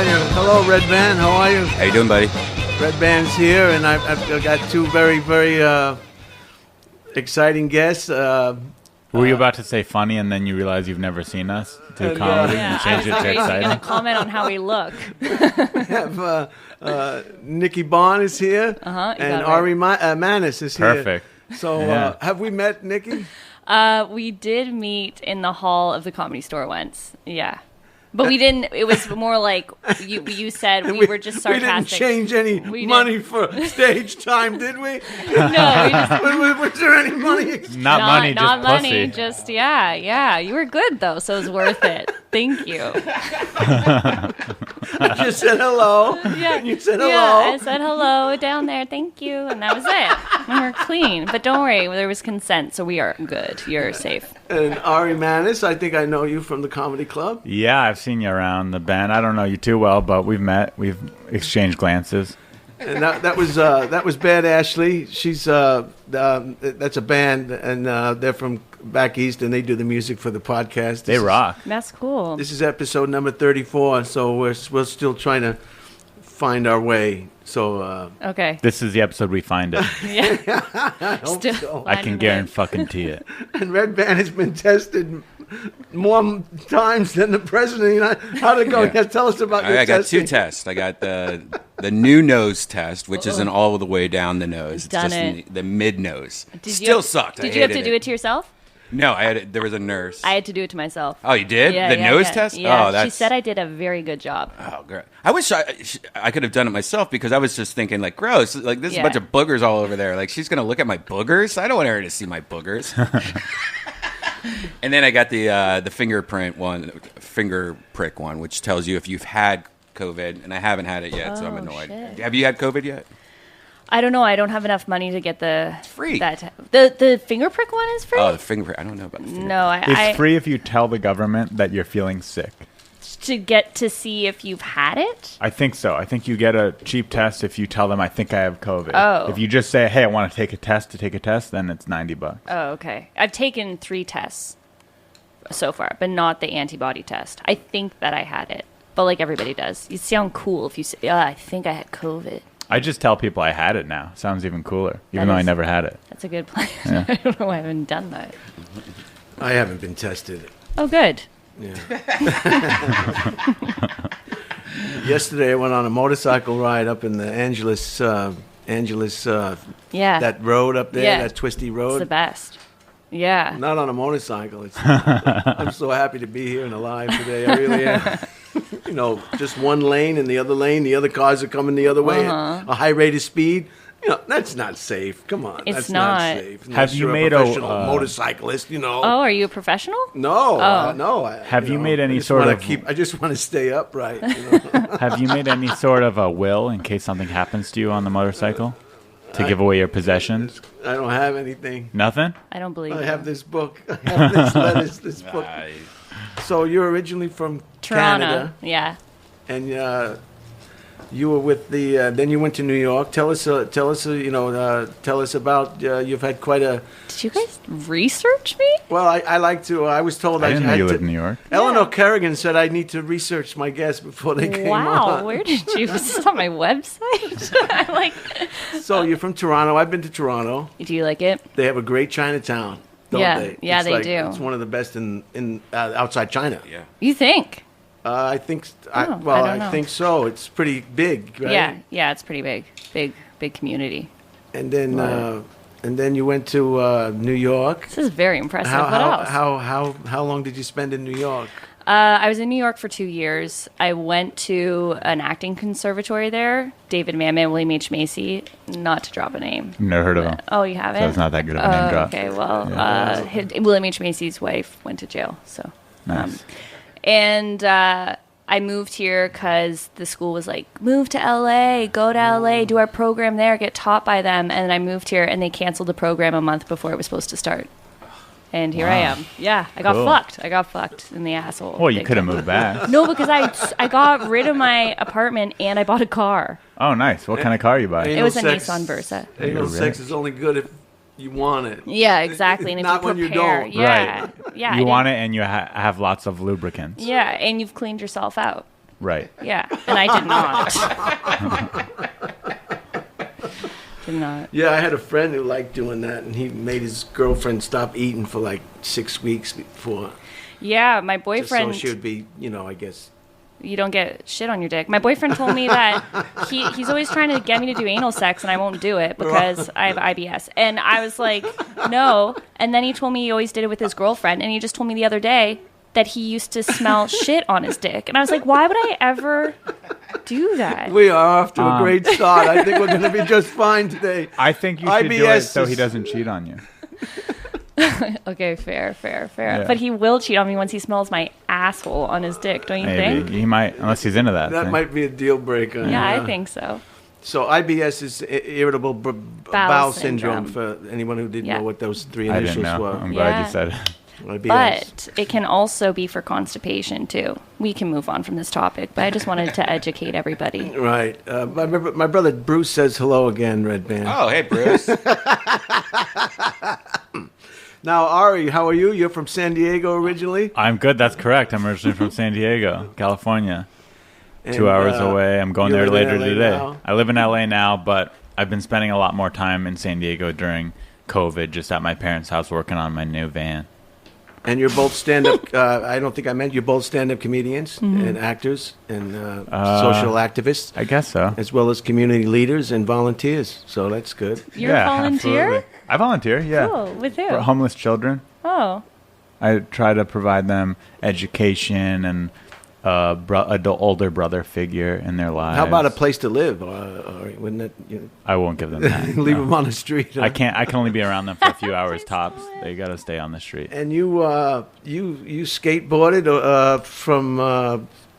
are you? Hello, Redban. How are you? How you doing, buddy? Redban's here, and I've got two very, very exciting guests. Were you about to say funny, and then you realize you've never seen us do comedy and change it to You're exciting? going to comment on how we look. We have Nikki Bond is here, and Ari Mannis is here. Perfect. So have we met, Nikki? We did meet in the hall of the Comedy Store once. Yeah. But we didn't. It was more like you said we were just sarcastic. We didn't change any money for stage time, did we? No. Was there any money? Not money, just not money. pussy. Just yeah. You were good though, so it was worth it. Thank you. I just said hello. Yeah. And you said hello. Yeah, I said hello down there. Thank you, and that was it. And we're clean. But don't worry, there was consent, so we are good. You're safe. And Ari Mannis, I think I know you from the comedy club. Yeah, I've seen you around the band. I don't know you too well, but we've met. We've exchanged glances. And that was Bad Ashley. She's that's a band, and they're from back east, and they do the music for the podcast. They rock. That's cool. This is episode number 34, so we're still trying to find our way. So Okay. This is the episode we find it. Yeah. I hope Still- so. I can guarantee it. And Redban has been tested more times than the president. How'd it go? Yeah. Tell us about your I got testing. two tests. I got the new nose test, which isn't all the way down the nose. It's Done just it. in the mid nose. Did Still you, sucked. Did you have to do it to yourself? No, there was a nurse. I had to do it to myself. Oh, you did? Yeah, the yeah, nose yeah. test? Yeah. Oh, that's... She said I did a very good job. Oh, great. I wish I could have done it myself because I was just thinking, like, gross. Like, this is a bunch of boogers all over there. Like, she's going to look at my boogers? I don't want her to see my boogers. And then I got the fingerprint one, finger prick one, which tells you if you've had COVID. And I haven't had it yet, so I'm annoyed. Shit. Have you had COVID yet? I don't know. I don't have enough money to get the... It's free. The finger prick one is free? Oh, the fingerprint. I don't know about the fingerprint. No, It's free if you tell the government that you're feeling sick. To get to see if you've had it? I think so. I think you get a cheap test if you tell them, I think I have COVID. Oh. If you just say, hey, I want to take a test, then it's $90. Oh, okay. I've taken 3 tests so far, but not the antibody test. I think that I had it, but like everybody does. You sound cool if you say, I think I had COVID. I just tell people I had it now. Sounds even cooler, even though I never had it. That's a good plan. Yeah. I don't know why I haven't done that. I haven't been tested. Oh, good. Yeah. Yesterday I went on a motorcycle ride up in the Angeles, Yeah. that road up there, that twisty It's road. the best. Yeah. Not on a motorcycle. I'm so happy to be here and alive today. I really am. Just one lane and the other cars are coming the other way at a high rate of speed. That's not safe. Come on. It's that's not. safe. Have Unless you you're made a a, professional motorcyclist, Oh, are you a professional? No, Oh. no. Have you made any I just sort wanna of- I just want to stay upright. Have you made any sort of a will in case something happens to you on the motorcycle? To give away your possessions? I don't have anything. Nothing? I don't believe I you. have this book. I have this book. Nice. So you're originally from Toronto. Canada, Yeah. and you were with the. Then you went to New York. Tell us about. You've had quite a. Did you guys research me? Well, I like to. I was told I didn't know had you to, lived in New York. Eleanor Kerrigan said I need to research my guests before they came Wow, on. where did you? Is this on my website? I'm like, So you're from Toronto. I've been to Toronto. do you like it? They have a great Chinatown, don't Yeah, they? yeah, It's they like- do. It's one of the best in outside China. Yeah. You think? I think. I don't know. think so. It's pretty big, right? Yeah, it's pretty big. Big community. And then you went to New York. This is very impressive. What else? How long did you spend in New York? I was in New York for 2 years. I went to an acting conservatory there. David Mamet, William H. Macy, not to drop a name. Never heard of him. Oh, you haven't? So it's not that good of a name drop. Okay, well, William H. Macy's wife went to jail, so. Nice. And I moved here because the school was like, move to LA, go to LA, do our program there, get taught by them. And I moved here, and they canceled the program a month before it was supposed to start. And here I am. Yeah, I got Cool. fucked. I got fucked in the asshole. Well, you Big could have time. moved back. No, because I got rid of my apartment and I bought a car. Oh, nice. What kind of car you buy? Ain't It was a sex- Nissan Versa. Anal Really? sex is only good if you want it. Yeah, exactly. And if Not you when you prepare, don't. yeah, Right. yeah, You want it and you have lots of lubricants. Yeah, and you've cleaned yourself out. Right. Yeah, and I did not. Did not. Yeah, I had a friend who liked doing that, and he made his girlfriend stop eating for like 6 weeks before. Yeah, my boyfriend. Just so she would be, I guess. You don't get shit on your dick. My boyfriend told me that he's always trying to get me to do anal sex, and I won't do it because I have IBS. And I was like, no. And then he told me he always did it with his girlfriend, and he just told me the other day that he used to smell shit on his dick. And I was like, why would I ever do that? We are off to a great start. I think we're going to be just fine today. I think you should do it so he doesn't cheat on you. Okay, fair. Yeah. But he will cheat on me once he smells my asshole on his dick, don't you think? He might, unless he's into that. That might be a deal breaker. Yeah, I think so. So IBS is irritable bowel syndrome for anyone who didn't know what those three initials were. I'm glad you said it. IBS. But it can also be for constipation, too. We can move on from this topic, but I just wanted to educate everybody. Right. My brother Bruce says hello again, Redban. Oh, hey, Bruce. Now, Ari, how are you? You're from San Diego originally? I'm good. That's correct. I'm originally from San Diego, California. 2 hours away. I'm going there later today. Now? I live in LA now, but I've been spending a lot more time in San Diego during COVID, just at my parents' house working on my new van. And you're both stand-up, I don't think I meant, you're both stand-up comedians and actors and social activists. I guess so. As well as community leaders and volunteers. So that's good. You're a volunteer? Absolutely. I volunteer, yeah. Cool. With who? For homeless children. Oh. I try to provide them education and an older brother figure in their lives. How about a place to live? Or wouldn't it? I won't give them that. Leave them on the street. Huh? I can't. I can only be around them for a few hours tops. They got to stay on the street. And you skateboarded from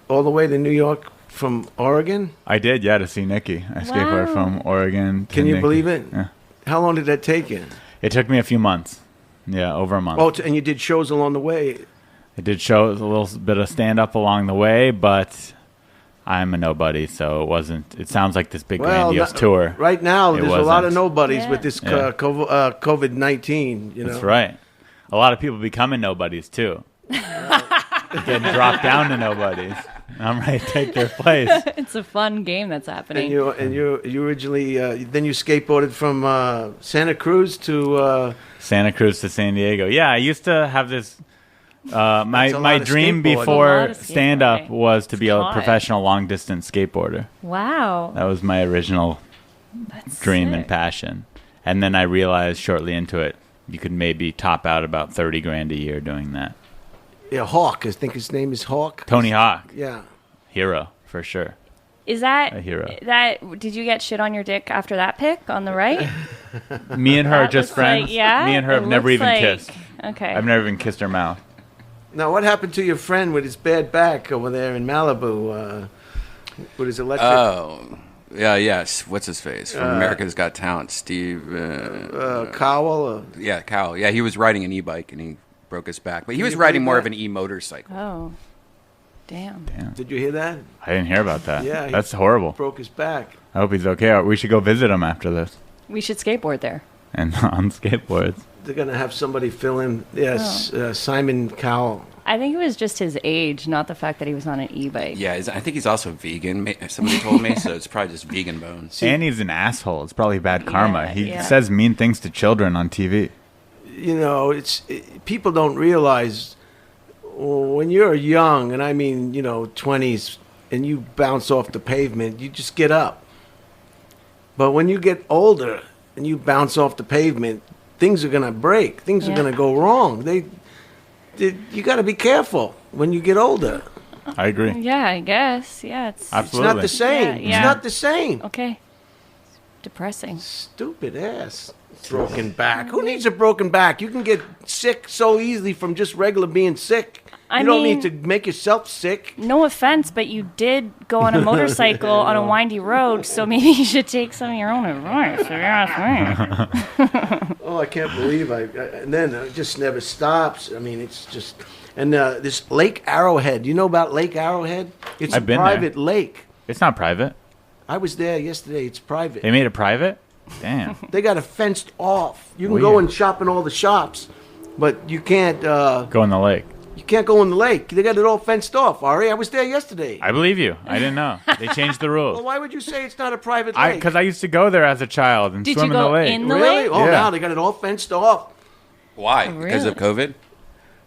all the way to New York from Oregon? I did, yeah, to see Nikki. I skateboarded from Oregon to Can you Nikki. believe it? Yeah. How long did that take you? It took me a few months. Yeah, over a month. Oh, and you did shows along the way. I did shows, a little bit of stand-up along the way, but I'm a nobody, so it wasn't. It sounds like this big grandiose tour. Right now, there's a lot of nobodies with this COVID-19. That's right. A lot of people becoming nobodies too. Getting dropped down to nobodies. I'm ready to take their place. It's a fun game that's happening. And you originally then you skateboarded from Santa Cruz to Santa Cruz to San Diego. Yeah, I used to have this. My dream skateboarding. before stand-up was to be a professional long-distance skateboarder. Wow. That was my original dream and passion. And then I realized shortly into it, you could maybe top out about $30,000 a year doing that. Yeah, Hawk. I think his name is Hawk. Tony Hawk. Yeah. Hero, for sure. Is that a hero? Did you get shit on your dick after that pic on the right? Me and her are just friends. Me and her have never even kissed. Okay. I've never even kissed her mouth. Now, what happened to your friend with his bad back over there in Malibu? With his electric... Oh, yeah, yes. What's his face? From America's Got Talent, Steve... Cowell? Yeah, Cowell. Yeah, he was riding an e-bike and he broke his back. But he was riding more of an e-motorcycle. Oh, damn. Did you hear that? I didn't hear about that. Yeah. That's horrible. Broke his back. I hope he's okay. We should go visit him after this. We should skateboard there. And on skateboards. They're going to have somebody fill in. Yes, Simon Cowell. I think it was just his age, not the fact that he was on an e-bike. Yeah, I think he's also vegan, somebody told me, so it's probably just vegan bones. And he's an asshole. It's probably bad karma. He yeah. says mean things to children on TV. You know, people don't realize when you're young, and I mean, 20s, and you bounce off the pavement, you just get up. But when you get older and you bounce off the pavement, things are going to break. Things are going to go wrong. You got to be careful when you get older. I agree. Yeah, I guess. Yeah, Absolutely. It's not the same. Yeah. It's not the same. Okay. Depressing. Stupid ass. Broken back. Who needs a broken back? You can get sick so easily from just regular being sick. You don't need to make yourself sick. No offense, but you did go on a motorcycle on a windy road, so maybe you should take some of your own advice, if you ask me. Oh, I can't believe and then it just never stops. I mean, it's just... And this Lake Arrowhead, you know about Lake Arrowhead? It's I've a been private there. lake. It's not private. I was there yesterday. It's private. They made it private? Damn. They got it fenced off. You can go and shop in all the shops, but you can't... Go in the lake. You can't go in the lake. They got it all fenced off, Ari. I was there yesterday. I believe you. I didn't know. They changed the rules. Well, why would you say it's not a private lake? Because I used to go there as a child and Did swim you in the go lake. in the Really? lake? Oh, Yeah. now they got it all fenced off. Why? Oh, Because of COVID?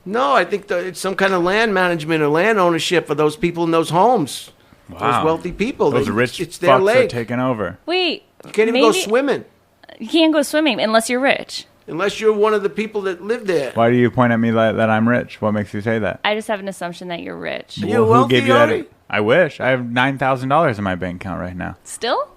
No, I think it's some kind of land management or land ownership for those people in those homes. Wow. Those wealthy people. Those rich it's their fucks are lake. taking over. Wait. You can't even go swimming You can't go swimming unless you're rich. unless you're one of the people that live there. Why do you point at me that I'm rich? What makes you say that? I just have an assumption that you're rich. Are you wealthy, Ari? I wish. I have $9,000 in my bank account right now. Still?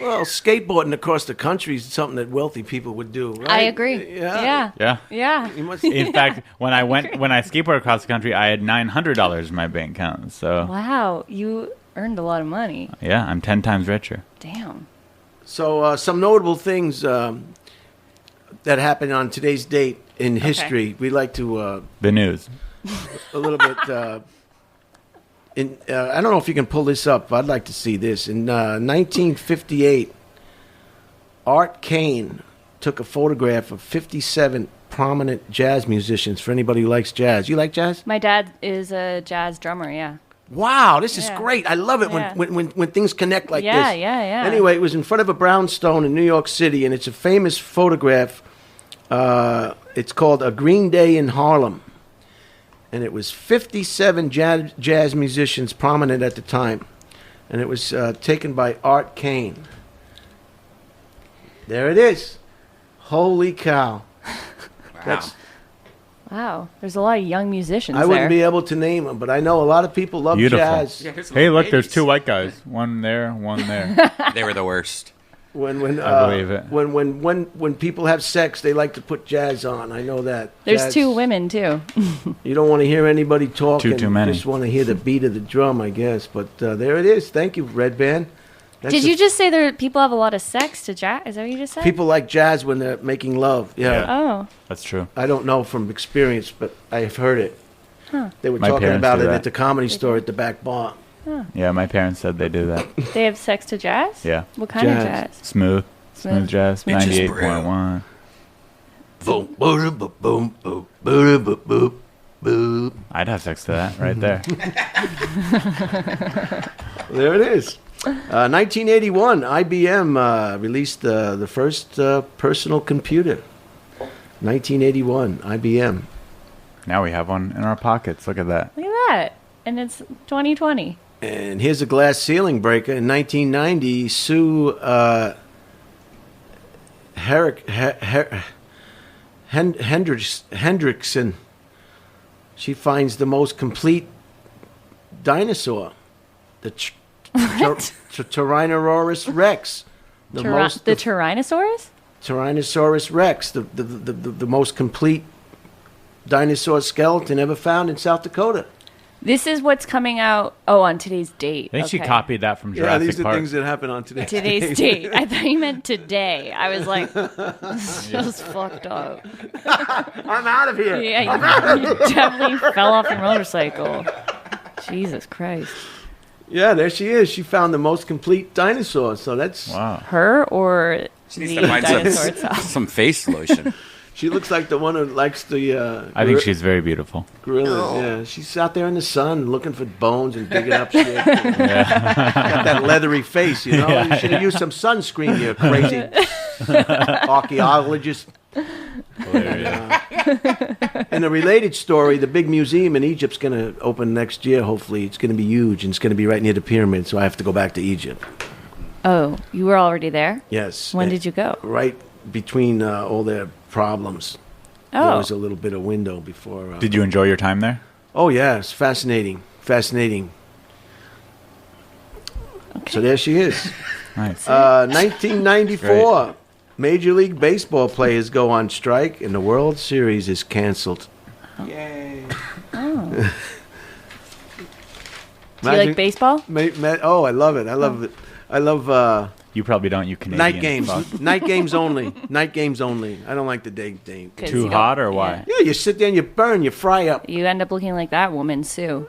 Well, skateboarding across the country is something that wealthy people would do, right? I agree. Yeah. Yeah. Yeah. You must, In fact, when I skateboarded across the country, I had $900 in my bank account. So Wow. You earned a lot of money. yeah, I'm 10 times richer. Damn. so some notable things that happened on today's date in history. We like to The news. a little bit. I don't know if you can pull this up. But I'd like to see this. In 1958, Art Kane took a photograph of 57 prominent jazz musicians. For anybody who likes jazz, you like jazz? My dad is a jazz drummer, yeah. Wow, this is Yeah. great. I love it Yeah. when things connect like Yeah, this. yeah. Anyway, it was in front of a brownstone in New York City, and it's a famous photograph. It's called A Green Day in Harlem. And it was 57 jazz musicians prominent at the time. And it was taken by Art Kane. There it is. Holy cow. That's, Wow. There's a lot of young musicians I there. wouldn't be able to name them, but I know a lot of people love Beautiful. jazz. Hey, look, there's two white guys. One there, one there. They were the worst. When I believe it. When people have sex, they like to put jazz on. I know that. There's Jazz- two women, too. You don't want to hear anybody talking. Too many. You just want to hear the beat of the drum, I guess. But there it is. Thank you, Redban. Did you just say there people have a lot of sex to jazz? Is that what you just said? People like jazz when they're making love. Yeah. Yeah. Oh. That's true. I don't know from experience, but I have heard it. They were My talking parents about do it that. at the comedy store at the back bar. Yeah, my parents said they do that. They have sex to jazz? Yeah. What kind Jazz. of jazz? Smooth jazz, Bitches 98.1. Boom, boom, boom, boom, boom, boom, boom, boom, boom. I'd have sex to that right there. There it is. 1981, IBM released the first personal computer. 1981, IBM. Now we have one in our pockets. Look at that. Look at that. And it's 2020. And here's a glass ceiling breaker. In 1990, Sue Hendrickson, she finds the most complete dinosaur, the Tyrannosaurus Rex. The Tyrannosaurus? Tyrannosaurus Rex, the most complete dinosaur skeleton ever found in South Dakota. This is what's coming out, on today's date. I think she Okay. copied that from Yeah, Jurassic these are Park. things that happen on today's Today's date. I thought you meant today. I was like, this is fucked up. I'm out of here. Yeah, you definitely fell off your motorcycle. Jesus Christ. Yeah, there she is. She found the most complete dinosaur. So that's Wow. Her or She needs the to find dinosaur itself? some face lotion. she looks like the one who likes the. I think she's very beautiful. gorilla. Yeah, she's out there in the sun looking for bones and digging up shit. Got that leathery face, you know. You should have used some sunscreen, you crazy archaeologist. In a related story, the big museum in Egypt's going to open next year. Hopefully, it's going to be huge and it's going to be right near the pyramid. So I have to go back to Egypt. Oh, you were already there? Yes. When did you go? Right between all their problems. There Oh. was a little bit of window before. Did you enjoy your time there? Oh, yeah. It's fascinating. Fascinating. Okay. So there she is. Nice. 1994. Major League Baseball players go on strike and the World Series is canceled. Yay. Oh. Do you like baseball? Oh, I love it. I love it. I love You probably don't, you Canadian. night games. fuck. Night games only. Night games only. I don't like the day game. 'Cause Too you don't- hot or why? Yeah, you sit there and you burn, you fry up. You end up looking like that woman, Sue.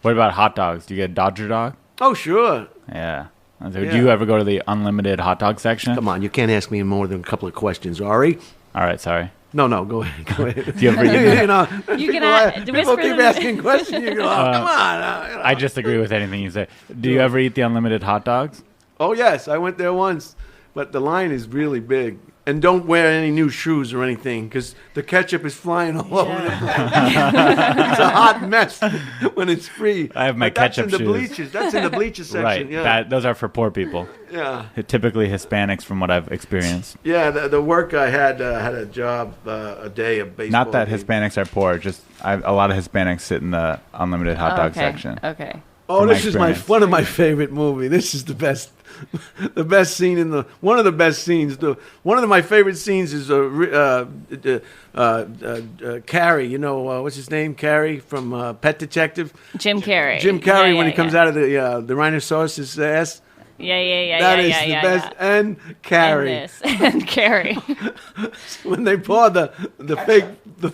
What about hot dogs? Do you get a Dodger dog? Oh, sure. Yeah. So Yeah. do you ever go to the unlimited hot dog section? Come on, you can't ask me more than a couple of questions, Ari. All right, sorry. No, go ahead. Do you ever eat You can people keep asking questions. You go, come on. I just agree with anything you say. Do you ever eat the unlimited hot dogs? Oh, yes. I went there once, but the line is really big. And don't wear any new shoes or anything because the ketchup is flying all over the place. It's a hot mess when it's free. I have my ketchup shoes. Bleachers. That's in the bleachers section. Right. Yeah. Those are for poor people. Yeah. Typically Hispanics from what I've experienced. Yeah, the work I had a job a day of baseball. Not that Hispanics are poor, just a lot of Hispanics sit in the unlimited hot dog section. Okay. Oh, this is one of my favorite movie. This is the best. The best scene one of the best scenes. One of my favorite scenes is Carrie. You know what's his name? Carrie from Pet Detective. Jim Carrey. Jim Carrey when he comes out of the rhinoceros' ass. Yeah. That is the best. And Carrie. And Carrie. When they pour the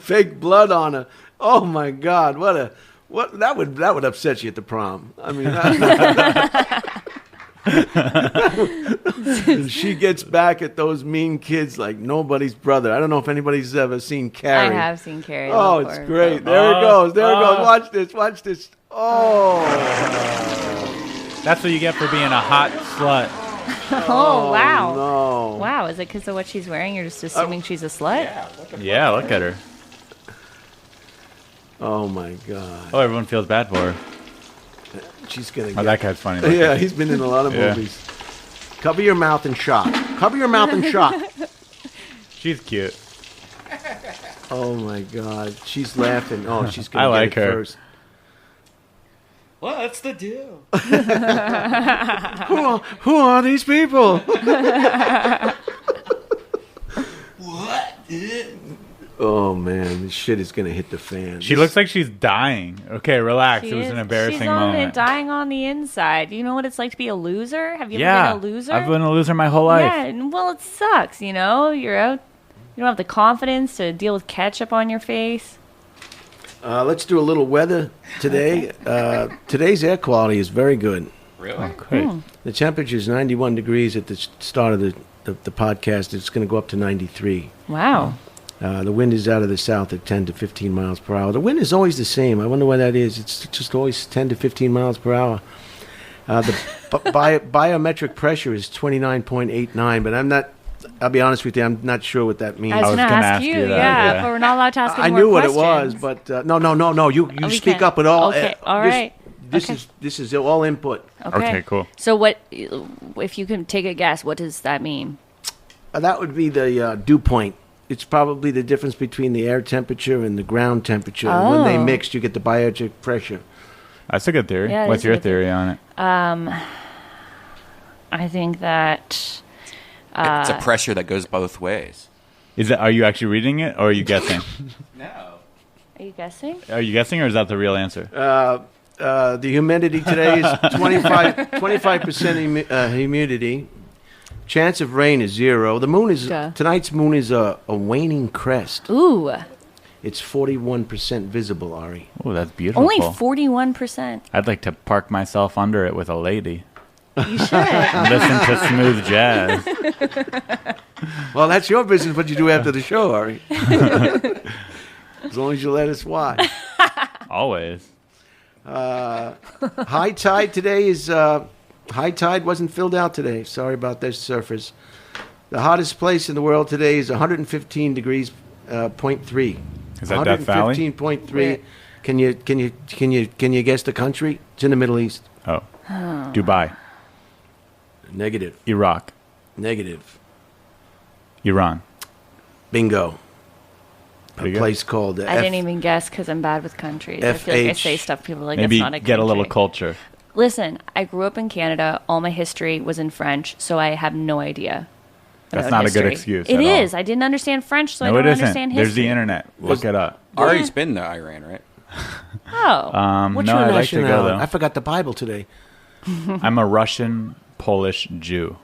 fake blood on her. Oh my God! What that would upset you at the prom. I mean. She gets back at those mean kids like nobody's brother. I don't know if anybody's ever seen Carrie. I have seen Carrie. Oh, it's great. There it goes. There it goes. Watch this. Oh. That's what you get for being a hot slut. Oh, wow. No. Wow, is it because of what she's wearing? You're just assuming she's a slut? Yeah, look at her. Oh, my God. Oh, everyone feels bad for her. She's gonna Oh, that guy's funny. Yeah, he's been in a lot of movies. Cover your mouth and shock. Cover your mouth and shock. She's cute. Oh my God, she's laughing. Oh, she's gonna I like get it her. first. What's the deal? Who are these people? What? Oh man, this shit is gonna hit the fan. She looks like she's dying. Okay, relax. It was an embarrassing moment. She's dying on the inside. Do you know what it's like to be a loser? Have you Yeah, ever been a loser? I've been a loser my whole life. Yeah, well, it sucks, you know? You're out. You don't have the confidence to deal with ketchup on your face. Let's do a little weather today. Today's air quality is very good. Really? Oh, great. The temperature is 91 degrees at the start of the podcast. It's going to go up to 93. Wow. The wind is out of the south at 10 to 15 miles per hour. The wind is always the same. I wonder why that is. It's just always 10 to 15 miles per hour. The biometric pressure is 29.89, but I'll be honest with you, I'm not sure what that means. I was going to ask you, that, but we're not allowed to ask any I more knew what questions. it was, but no. You speak up at all. Okay, all right. This is all input. Okay, cool. So what, if you can take a guess, what does that mean? That would be the dew point. It's probably the difference between the air temperature and the ground temperature. Oh. When they mix, you get the biometric pressure. That's a good theory. Yeah, What's your theory on it? I think that... it's a pressure that goes both ways. Are you actually reading it, or are you guessing? No. Are you guessing? Are you guessing, or is that the real answer? The humidity today is 25% humidity. Chance of rain is 0. The moon is tonight's moon is a waning crest. Ooh. It's 41% visible, Ari. Oh, that's beautiful. Only 41%. I'd like to park myself under it with a lady. You should. Listen to smooth jazz. Well, that's your business what you do after the show, Ari. As long as you let us watch. Always. High tide today is... high tide wasn't filled out today. Sorry about this, surfers. The hottest place in the world today is 115 degrees, 0.3. Is that Death Valley? 115.3. Can you guess the country? It's in the Middle East. Oh. Dubai. Negative. Iraq. Negative. Iran. Bingo. Pretty A good. place called... I didn't even guess because I'm bad with countries. I feel like I say stuff people are like, Maybe it's not a country. get a little culture. Listen, I grew up in Canada. All my history was in French, so I have no idea. That's about not history. a good excuse. It at all. is. I didn't understand French, so I No, don't it isn't. understand history. There's the internet. Look it up. Ari's been to Iran, right? Oh. What's no, your I'd like to go, nationality? though. I forgot the Bible today. I'm a Russian Polish Jew.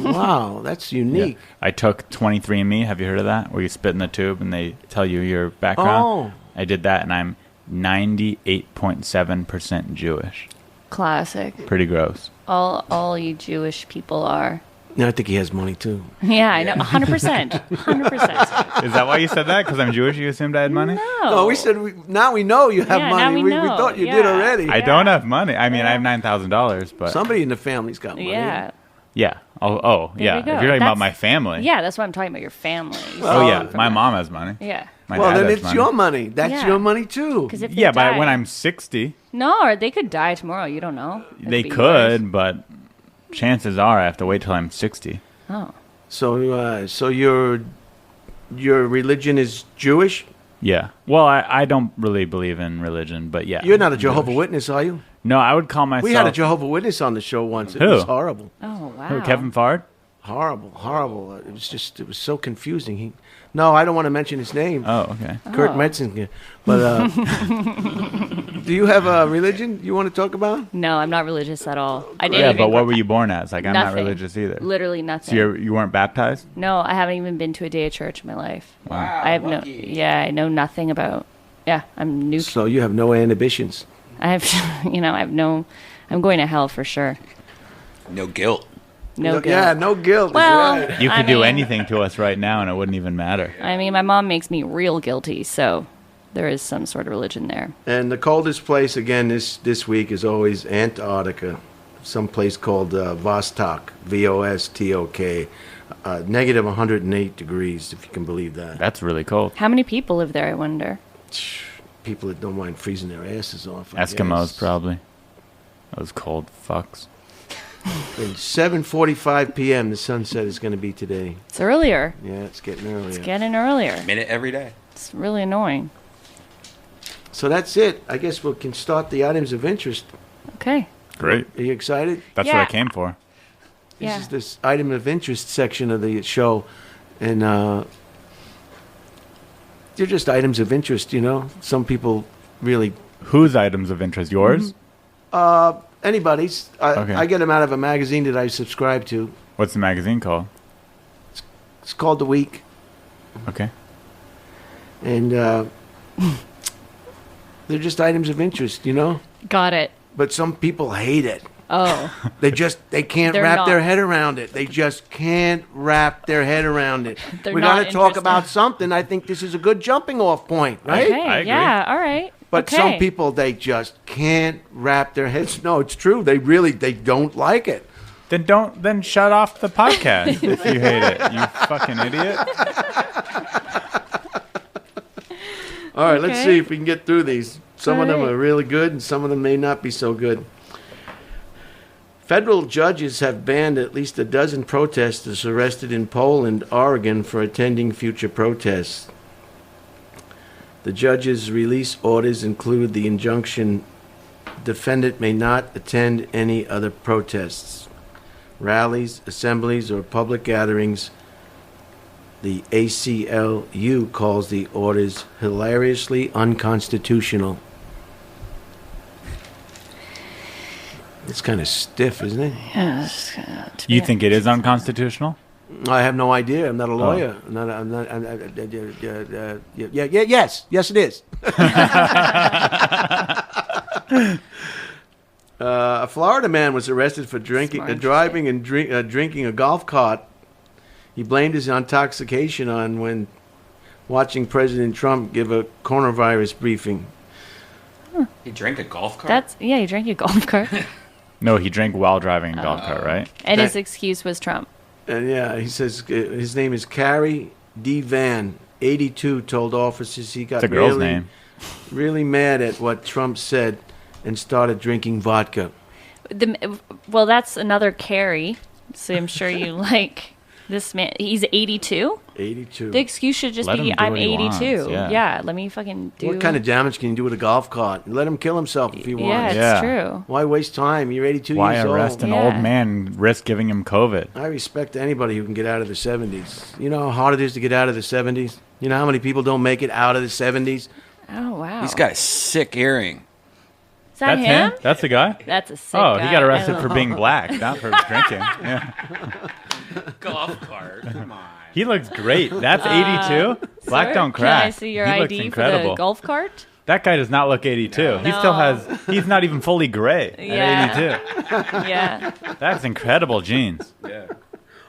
Wow, that's unique. I took 23andMe. Have you heard of that? Where you spit in the tube and they tell you your background. Oh. I did that, and I'm 98.7% Jewish. Classic. Pretty gross. All you Jewish people are. No, I think he has money too. Yeah, I know. 100%. 100%. Is that why you said that? Because I'm Jewish, you assumed I had money? No, we said now we know you have Yeah, money. now we We know. thought you Yeah. did already. I don't have money. I mean, I have $9,000, but Somebody in the family's got money. Yeah. yeah. Oh, There yeah. we If go. you're talking about That's- my family. Yeah, that's what I'm talking about, your family. Oh, yeah. My mom has money. Yeah. My Well, dad then has it's money. your money. That's Yeah. your money too. Because if they Yeah, die, but when I'm 60, No, or they could die tomorrow. You don't know. It they be could, yours. but chances are I have to wait till I'm 60. Oh. So your religion is Jewish? Yeah. Well, I don't really believe in religion, but yeah. You're not a I'm Jehovah's Jewish. Witness, are you? No, I would call myself. We had a Jehovah's Witness on the show once. It Who? was horrible. Oh, wow. Who, Kevin Fard? Horrible. It was so confusing. No, I don't want to mention his name. Oh, okay. Kurt Metzen. But do you have a religion you want to talk about? No, I'm not religious at all. I didn't Yeah, even but what were you born as? Like, I'm not Nothing. religious either. Literally nothing. So you weren't baptized? No, I haven't even been to a day of church in my life. Wow, I have lucky. I know nothing about. Yeah, I'm new. So you have no inhibitions. I have, I'm going to hell for sure. No guilt. No guilt. Yeah, no guilt. Well, That's right. You could I do mean- anything to us right now and it wouldn't even matter. I mean, my mom makes me real guilty, so there is some sort of religion there. And the coldest place again this week is always Antarctica, some place called Vostok, Vostok, negative 108 degrees, if you can believe that. That's really cold. How many people live there, I wonder? People that don't mind freezing their asses off. I Eskimos, guess. probably. Those cold fucks. And 7:45 p.m. the sunset is going to be today. It's earlier. Yeah, it's getting earlier. It's getting earlier. Minute every day. It's really annoying. So that's it. I guess we can start the items of interest. Okay. Great. Are you excited? That's Yeah. what I came for. This Yeah. is this item of interest section of the show, and they're just items of interest. Some people really Whose items of interest? Yours? anybody's. Okay. I get them out of a magazine that I subscribe to. What's the magazine called? It's called The Week, Okay. and they're just items of interest. Got it. But some people hate it. Oh. They can't They're wrap not. their head around it. They just can't wrap their head around it. They're We got not to talk interested. about something. I think this is a good jumping off point, right? Okay. I agree. Yeah. All right. But okay. some people, they just can't wrap their heads. No, it's true. They don't like it. Then shut off the podcast if you hate it. You fucking idiot. All right, let's Okay. see if we can get through these. Some of them All right. are really good, and some of them may not be so good. Federal judges have banned at least a dozen protesters arrested in Poland, Oregon, for attending future protests. The judges' release orders include the injunction: defendant may not attend any other protests, rallies, assemblies, or public gatherings. The ACLU calls the orders hilariously unconstitutional. It's kind of stiff, isn't it? Yeah, You think it is unconstitutional? I have no idea. I'm not a lawyer. Yes, it is. A Florida man was arrested for driving and drinking a golf cart. He blamed his intoxication on when watching President Trump give a coronavirus briefing. He drank a golf cart? You drank a golf cart. No, he drank while driving a golf cart, right? And his excuse was Trump. And yeah, he says his name is Carrie D. Van, 82, told officers he got It's a girl's name. really mad at what Trump said and started drinking vodka. Well, that's another Carrie. So I'm sure you like this man. He's 82. 82. The excuse should just Let him be, do I'm what he 82. wants, yeah. Yeah, let me fucking do. What kind of damage can you do with a golf cart? Let him kill himself if he Yeah, wants. it's Yeah. true. Why waste time? You're 82 Why years arrest old. an Yeah. old man and risk giving him COVID? I respect anybody who can get out of the 70s. You know how hard it is to get out of the 70s? You know how many people don't make it out of the 70s? Oh wow. He's got a sick earring. Is that That's him? That's the guy? That's a sick Oh, guy. he got I arrested don't for know. being black, not for drinking. Yeah. Golf cart. Come on. He looks great. That's 82. Black Sir, don't crack. Can I see your he looks ID for incredible. the golf cart? That guy does not look 82. He still has. He's not even fully gray Yeah. at 82. Yeah. That's incredible genes. Yeah.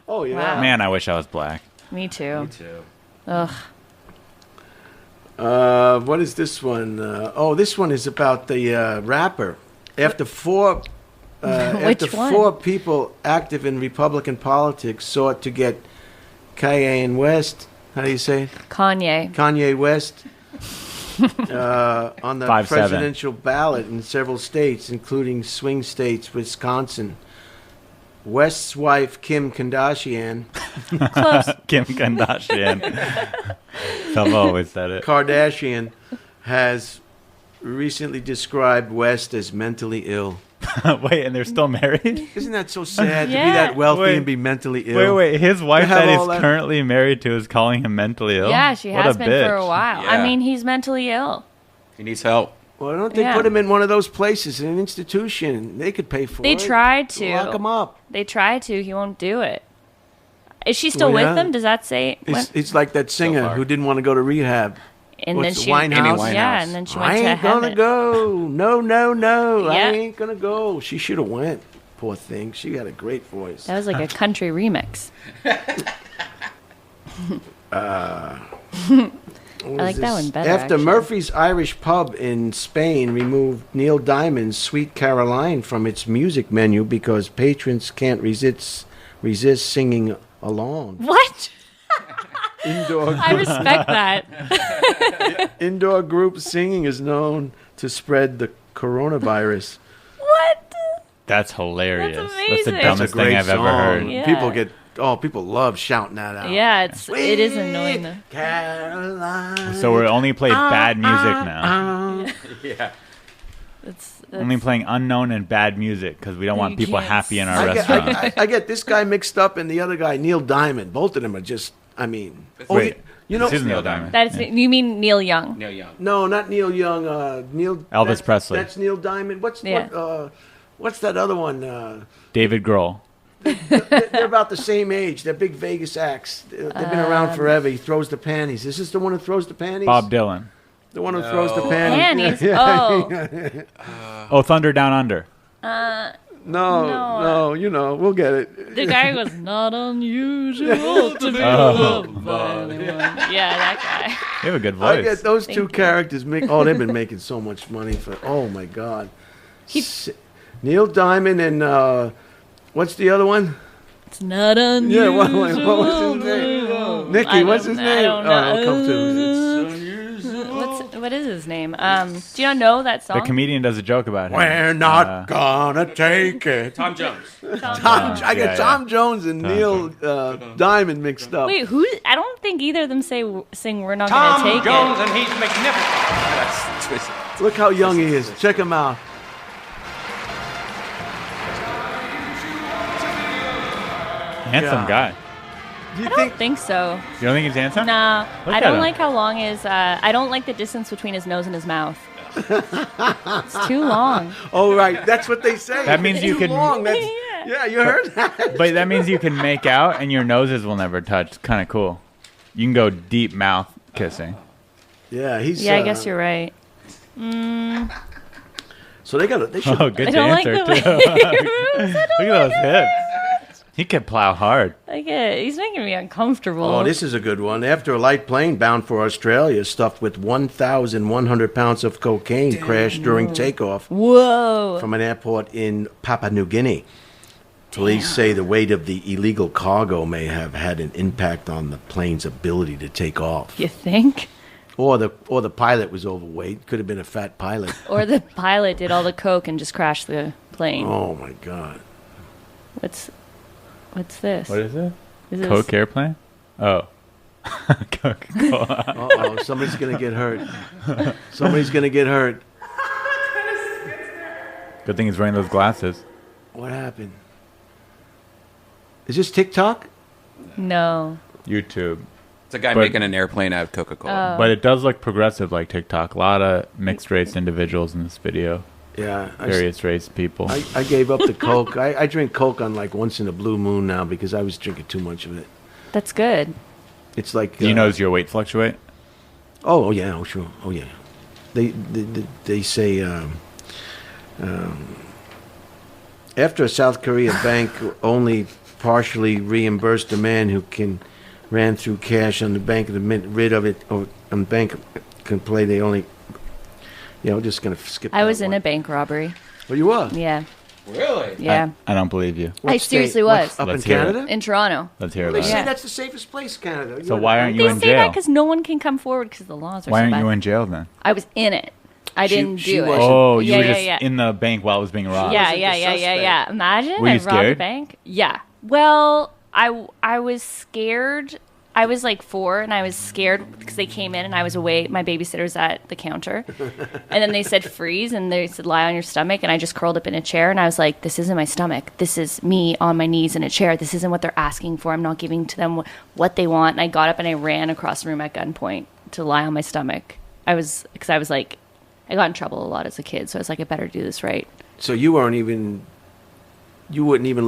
Oh, yeah. Wow. Man, I wish I was black. Me too. Me too. Ugh. What is this one? This one is about the rapper. After four people active in Republican politics sought to get Kanye West, how do you say it? Kanye West on the 5'7" presidential ballot in several states, including swing states, Wisconsin. West's wife, Kim Kardashian. Close. Kim Kardashian. Some always said it. Kardashian has recently described West as mentally ill. Wait, and they're still married? Isn't that so sad to be Yeah. that wealthy Wait. and be mentally ill? Wait. His wife To have that all he's that- currently married to is calling him mentally ill? Yeah, she What has a been bitch. for a while. Yeah. I mean, he's mentally ill. He needs help. Why don't they Yeah. put him in one of those places, in an institution? They could pay for They it. tried to. Lock him up. They tried to. He won't do it. Is she still Well, yeah. with him? Does that say? It's like that singer far. who didn't want to go to rehab. And What's then the she, Winehouse? yeah, and then she went I to ain't gonna heaven. go. No. I Yeah. ain't gonna go. She should have went. Poor thing. She got a great voice. That was like a country remix. I like that one better. After actually. Murphy's Irish Pub in Spain removed Neil Diamond's Sweet Caroline from its music menu because patrons can't resist singing along. What? Indoor I respect that. indoor group singing is known to spread the coronavirus. What? That's hilarious. That's That's the amazing. dumbest That's a great thing I've ever song. heard. Yeah. People love shouting that out. Yeah, it is annoying. Though. Caroline. So we're only playing bad music now. Yeah. It's Only playing unknown and bad music because we don't want You people can't happy in our I restaurant. get this guy mixed up and the other guy, Neil Diamond. Both of them are just, Wait, you know, this isn't Neil Diamond. That's you mean Neil Young? Neil Young. no, not Neil Young. Neil Elvis that's- Presley. That's Neil Diamond. What's that other one? David Grohl. They're about the same age. They're big Vegas acts. They've been around forever. He throws the panties. Is this the one who throws the panties? Bob Dylan. The one who throws the panties. Panties. Oh, Oh, Thunder Down Under. No, we'll get it. the guy was not unusual to be loved by anyone. Yeah, that guy. You have a good I voice. get those two Thank you. characters. They've been making so much money for. Oh my God. Neil Diamond and what's the other one? It's not unusual. Yeah, what was his name? Nicky, what's his name? I don't know. I'll come to What is his name? Do you not know that song? The comedian does a joke about him. We're not gonna take it. Tom Jones. I get yeah. Tom Jones and Neil Diamond mixed up. Wait, who? I don't think either of them sing "We're Not Gonna Take It." and he's magnificent. That's twisted. Look how young he is. Check him out. Handsome God. guy. Do you I don't think so. You don't think he's handsome? Nah, Look I at don't him. like how long his. I don't like the distance between his nose and his mouth. It's too long. Oh, right. That's what they say. That means It's you too can- long. That's, Yeah. yeah, you heard that. But that means you can make out and your noses will never touch. It's kind of cool. You can go deep mouth kissing. Yeah, he's. Yeah, I guess you're right. So they should. Oh, good I don't like answer, the way too. he moves. Look at those hips. He could plow hard. Like it. He's making me uncomfortable. Oh, this is a good one. After a light plane bound for Australia stuffed with 1,100 pounds of cocaine crashed during takeoff Whoa. from an airport in Papua New Guinea. Police say the weight of the illegal cargo may have had an impact on the plane's ability to take off. You think? Or the pilot was overweight. Could have been a fat pilot. Or the pilot did all the coke and just crashed the plane. Oh my God. What's this? What is it? Is this- Coke airplane? Oh. Coca-Cola. Uh-oh, somebody's going to get hurt. Somebody's going to get hurt. Good thing he's wearing those glasses. What happened? Is this TikTok? No. YouTube. It's a guy But- making an airplane out of Coca-Cola. But it does look progressive like TikTok. A lot of mixed race individuals in this video. Yeah. Various race people. I gave up the Coke. I drink Coke on like once in a blue moon now because I was drinking too much of it. That's good. It's like... Do you notice your weight fluctuate? Oh, yeah. Oh, sure. Oh, yeah. They say... after a South Korea bank only partially reimbursed a man who ran through cash on the Bank of the Mint, rid of it, or on bank can play. They only, just gonna skip. I was in a bank robbery. Well, you were. Yeah. Really? Yeah. I don't believe you. What I seriously was. Up Let's in hear it. Canada? In Toronto. Let's hear They about say it. that's the safest place, Canada. So why aren't you They in say that jail? because no one can come forward because the laws are Why so aren't bad. you in jail then? I was in it. I didn't she do it. wasn't- Oh, you Yeah, were yeah, just yeah. in the bank while it was being robbed. Yeah, wasn't yeah, the yeah, yeah, suspect. yeah. Imagine Were you I robbed a scared? bank. Yeah. Well, I was scared. I was like 4 and I was scared because they came in and I was away. My babysitter's at the counter. And then they said freeze and they said lie on your stomach. And I just curled up in a chair and I was like, this isn't my stomach. This is me on my knees in a chair. This isn't what they're asking for. I'm not giving to them what they want. And I got up and I ran across the room at gunpoint to lie on my stomach. Because I was like, I got in trouble a lot as a kid. So I was like, I better do this right. So you wouldn't even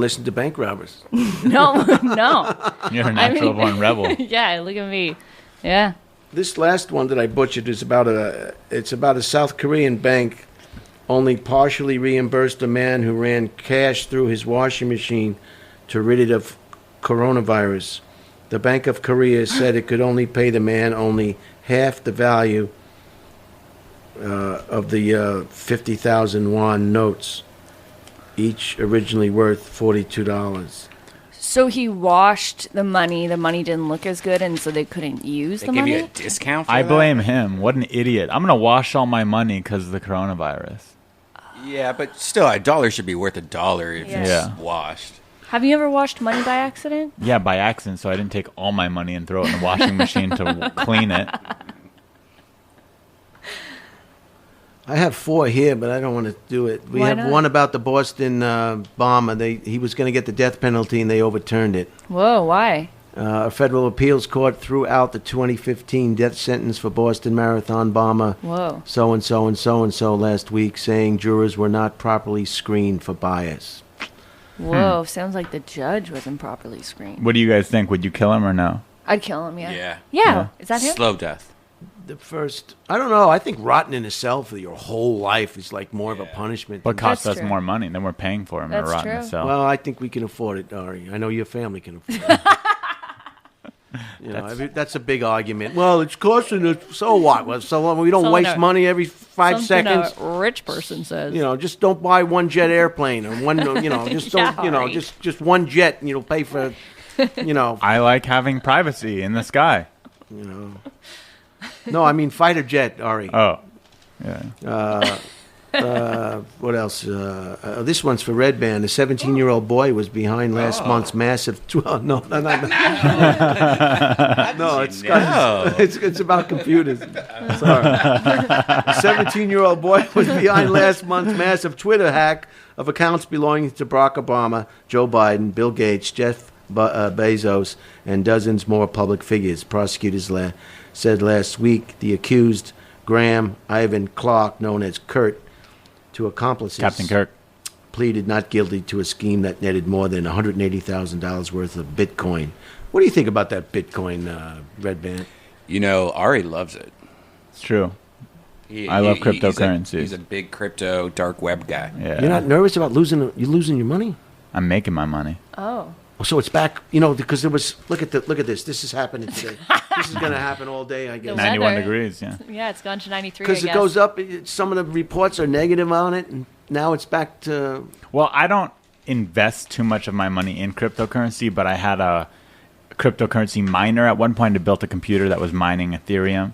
listen to bank robbers. No, no. You're a natural born rebel. Yeah, look at me. Yeah. This last one that I butchered is about a South Korean bank only partially reimbursed a man who ran cash through his washing machine to rid it of coronavirus. The Bank of Korea said it could only pay the man only half the value of the 50,000 won notes, each originally worth $42. So he washed the money. The money didn't look as good, and so they couldn't use They the give money. you a discount for I that? blame him. What an idiot. I'm going to wash all my money because of the coronavirus. Yeah, but still, $1 should be worth $1 if Yeah. it's Yeah. washed. Have you ever washed money by accident? Yeah, by accident, so I didn't take all my money and throw it in the washing machine to clean it. I have 4 here, but I don't want to do it. We Why have not? one about the Boston bomber. He was going to get the death penalty, and they overturned it. Whoa, why? A federal appeals court threw out the 2015 death sentence for Boston Marathon bomber Whoa. so-and-so and so-and-so last week, saying jurors were not properly screened for bias. Whoa, sounds like the judge wasn't properly screened. What do you guys think? Would you kill him or no? I'd kill him, yeah. Yeah. Yeah. Is that him? Slow death. The first, I don't know, I think rotting in a cell for your whole life is like more of a punishment. What costs That's us true. more money than we're paying for him That's to rot in true. a cell? Well, I think we can afford it, Ari. I know your family can afford it. That's a big argument. Well, it's costing us. So what? Well, so we don't Something waste a- money every 5 Something seconds. a rich person says. Just don't buy one jet airplane or one. Just don't. Yeah, Ari. Just one jet, and you'll pay for. I like having privacy in the sky. No, I mean fighter jet, Ari. Oh, yeah. What else? This one's for Redban. A 17-year-old boy was behind last month's massive. No. No, it's about computers. Sorry. A 17-year-old boy was behind last month's massive Twitter hack of accounts belonging to Barack Obama, Joe Biden, Bill Gates, Jeff Bezos, and dozens more public figures. Prosecutors said last week the accused, Graham Ivan Clark, known as Kurt, to accomplices, Captain Kirk. pleaded not guilty to a scheme that netted more than $180,000 worth of Bitcoin. What do you think about that Bitcoin, Redban? Ari loves it. It's true. I love cryptocurrencies. He's a big crypto dark web guy. Yeah. You're not nervous about losing your money? I'm making my money. Oh. So it's back, because there was. Look at this. This is happening today. This is going to happen all day, I guess. The 91 weather. degrees, yeah. Yeah, it's gone to 93. Because it goes up. Some of the reports are negative on it, and now it's back to. Well, I don't invest too much of my money in cryptocurrency, but I had a cryptocurrency miner at one point. I built a computer that was mining Ethereum.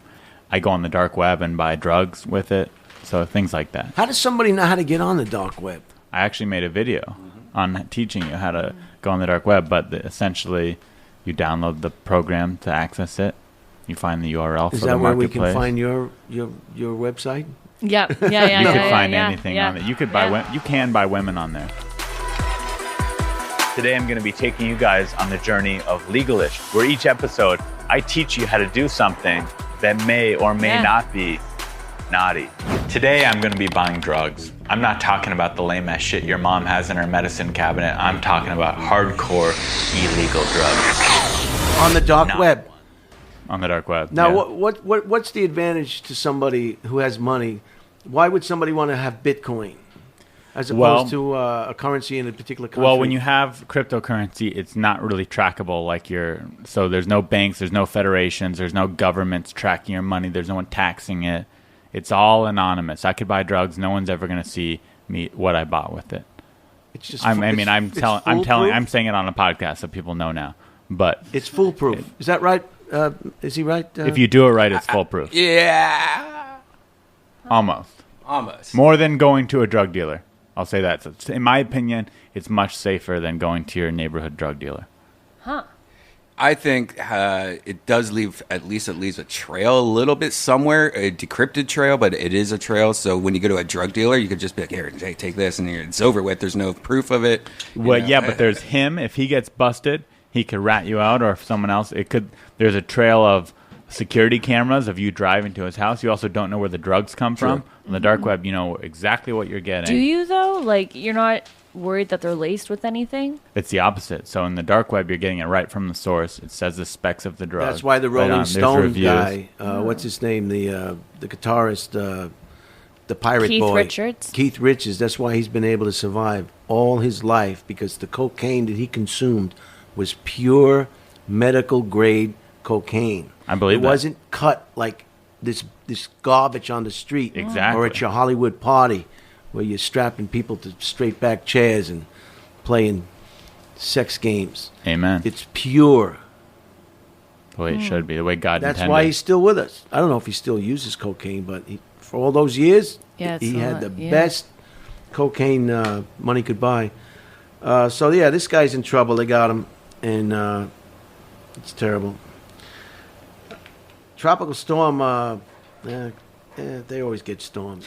I go on the dark web and buy drugs with it, so things like that. How does somebody know how to get on the dark web? I actually made a video on teaching you how to go on the dark web, but essentially you download the program to access it. You find the URL Is for that the where we marketplace. can find your website? Yeah. You could find anything on it. You could buy. You can buy women on there. Today I'm going to be taking you guys on the journey of Legalish, where each episode I teach you how to do something that may or may not be naughty. Today I'm going to be buying drugs. I'm not talking about the lame ass shit your mom has in her medicine cabinet. I'm talking about hardcore illegal drugs. On the dark web. On the dark web. Now, yeah. what's the advantage to somebody who has money? Why would somebody want to have Bitcoin? as opposed to a currency in a particular country? Well, when you have cryptocurrency, it's not really trackable. So there's no banks, there's no federations, there's no governments tracking your money, there's no one taxing it. It's all anonymous. I could buy drugs, no one's ever going to see me what I bought with it. It's just. I'm saying it on a podcast so people know now. But it's foolproof. Is that right? Is he right? If you do it right, it's foolproof. Yeah. Almost. More than going to a drug dealer. I'll say that. So in my opinion, it's much safer than going to your neighborhood drug dealer. Huh. I think it does leave at least a trail a little bit somewhere, a decrypted trail, but it is a trail. So when you go to a drug dealer, you could just be like, here, take this, and it's over with. There's no proof of it. Well, yeah, but there's him. If he gets busted, he could rat you out, or if someone else, there's a trail of security cameras of you driving to his house. You also don't know where the drugs come from. On the dark web, you know exactly what you're getting. Do you, though? You're not worried that they're laced with anything? It's the opposite. So in the dark web, you're getting it right from the source. It says the specs of the drug. That's why the Rolling Stone guy, what's his name, the guitarist, the pirate boy. Keith Richards. That's why he's been able to survive all his life, because the cocaine that he consumed was pure medical grade cocaine. I believe it wasn't cut like this garbage on the street, exactly, or at your Hollywood party where you're strapping people to straight back chairs and playing sex games. Amen. It's pure. The way it should be, the way God intended. That's why he's still with us. I don't know if he still uses cocaine, but for all those years, he had the best cocaine money could buy. This guy's in trouble. They got him, and it's terrible. Tropical storm, they always get storms.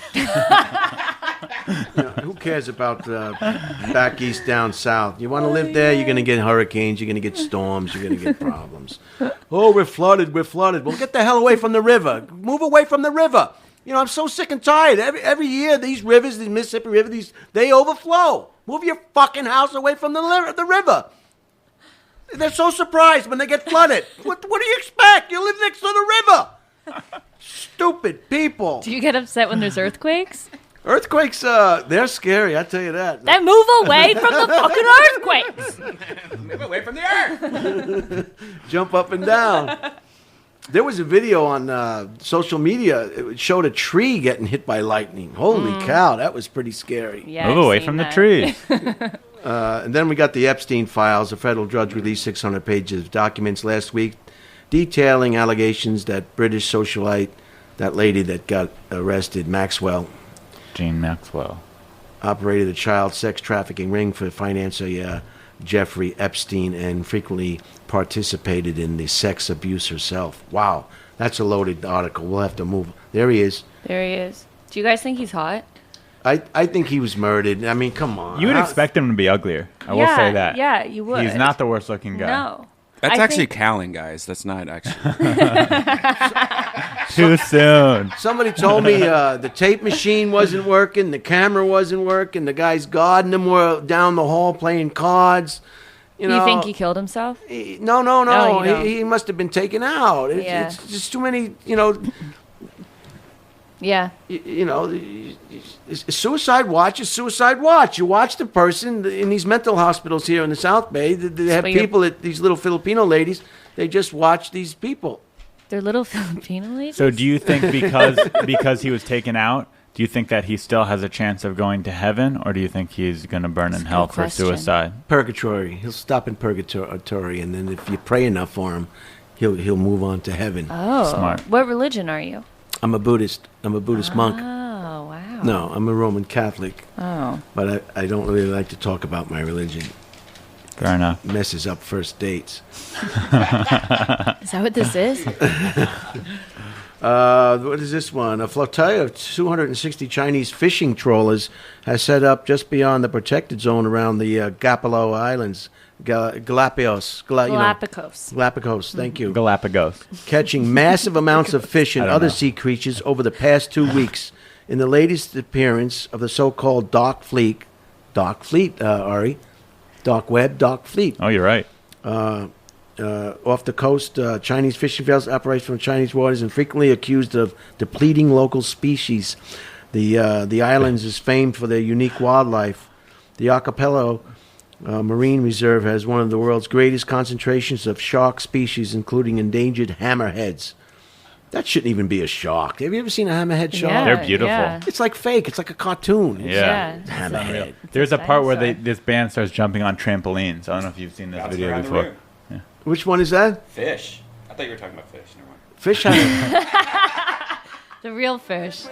Who cares about back east, down south? You want to live there, you're going to get hurricanes, you're going to get storms, you're going to get problems. Oh, we're flooded. Well, get the hell away from the river. Move away from the river. I'm so sick and tired. Every year, these rivers, the Mississippi River, they overflow. Move your fucking house away from the river. They're so surprised when they get flooded. What do you expect? You live next to the river. Stupid people. Do you get upset when there's earthquakes? Earthquakes, they're scary, I tell you that. Then move away from the fucking earthquakes. Move away from the earth. Jump up and down. There was a video on social media. It showed a tree getting hit by lightning. Holy cow, that was pretty scary. Yeah, move away from the trees. And then we got the Epstein files. A federal judge released 600 pages of documents last week detailing allegations that British socialite, that lady that got arrested, Jean Maxwell, operated a child sex trafficking ring for financier Jeffrey Epstein and frequently participated in the sex abuse herself. Wow, that's a loaded article. We'll have to move. There he is. There he is. Do you guys think he's hot? I think he was murdered. I mean, come on. You would expect him to be uglier. I will say that. Yeah, you would. He's not the worst looking guy. No. That's actually Callan, guys. That's not actually. Too soon. Somebody told me the tape machine wasn't working, the camera wasn't working, the guys guarding him were down the hall playing cards. You think he killed himself? No. No, he must have been taken out. It's just too many, Yeah. Suicide watch is suicide watch. You watch the person in these mental hospitals here in the South Bay. They have people, these little Filipino ladies, they just watch these people. They're little Filipino ladies? So do you think because he was taken out, do you think that he still has a chance of going to heaven, or do you think he's going to burn in hell for suicide? Purgatory. He'll stop in purgatory, and then if you pray enough for him, he'll move on to heaven. Oh. Smart. What religion are you? I'm a Buddhist. I'm a Buddhist monk. Oh, wow. No, I'm a Roman Catholic. Oh. But I don't really like to talk about my religion. Fair enough. It messes up first dates. Is that what this is? What is this one? A flotilla of 260 Chinese fishing trawlers has set up just beyond the protected zone around the Galapagos Islands. Galapagos. Galapagos, thank you. Galapagos. Catching massive amounts of fish and other sea creatures over the past 2 weeks. In the latest appearance of the so-called dark fleet, Ari, dark web, dark fleet. Oh, you're right. Off the coast, Chinese fishing vessels operate from Chinese waters and frequently accused of depleting local species. The islands is famed for their unique wildlife. The Archipelago Marine Reserve has one of the world's greatest concentrations of shark species, including endangered hammerheads. That shouldn't even be a shark. Have you ever seen a hammerhead shark? Yeah, They're beautiful. yeah. It's like fake. It's like a cartoon. Yeah. Hammerhead. There's a part where dinosaur. this band starts jumping on trampolines. I don't know if you've seen this video around the before. room. Which one is that? Fish. I thought you were talking about fish. Never mind. Fish hammer. The real fish.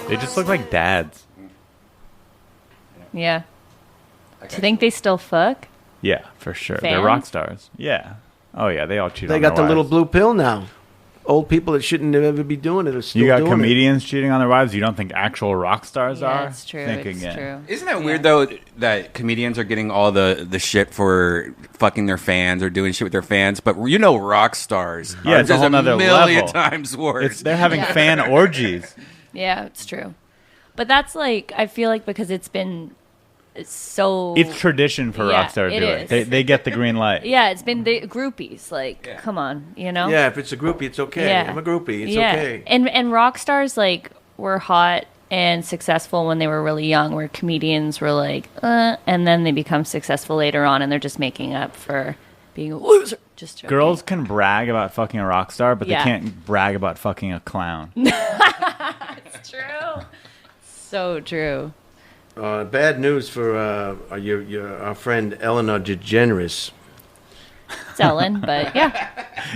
They just look like dads. Yeah. Do you think they still fuck? Yeah, for sure. Fans? They're rock stars. Yeah. Oh yeah, they all cheat They on got their the little wives. blue pill now. Old people that shouldn't ever be doing it are still You got doing comedians cheating on their wives. You don't think actual rock stars Yeah, are? it's true. Thinking It's it. true. Isn't that weird though that comedians are getting all the shit for fucking their fans or doing shit with their fans, but rock stars, Yeah, are it's a just whole nother million level. times worse. They're having fan orgies. Yeah, it's true. But that's like, I feel like because it's so... It's tradition for Yeah, rock stars to it do is. it. They get the green light. Yeah, it's been the groupies. Like, Yeah. come on, you know? Yeah, if it's a groupie, it's okay. Yeah. I'm a groupie. It's yeah. okay. And rock stars, like, were hot and successful when they were really young, where comedians were like, and then they become successful later on, and they're just making up for being a loser. Just joking. Girls can brag about fucking a rock star, but Yeah. they can't brag about fucking a clown. It's true. So true. Bad news for our friend Eleanor DeGeneres. It's Ellen, but yeah.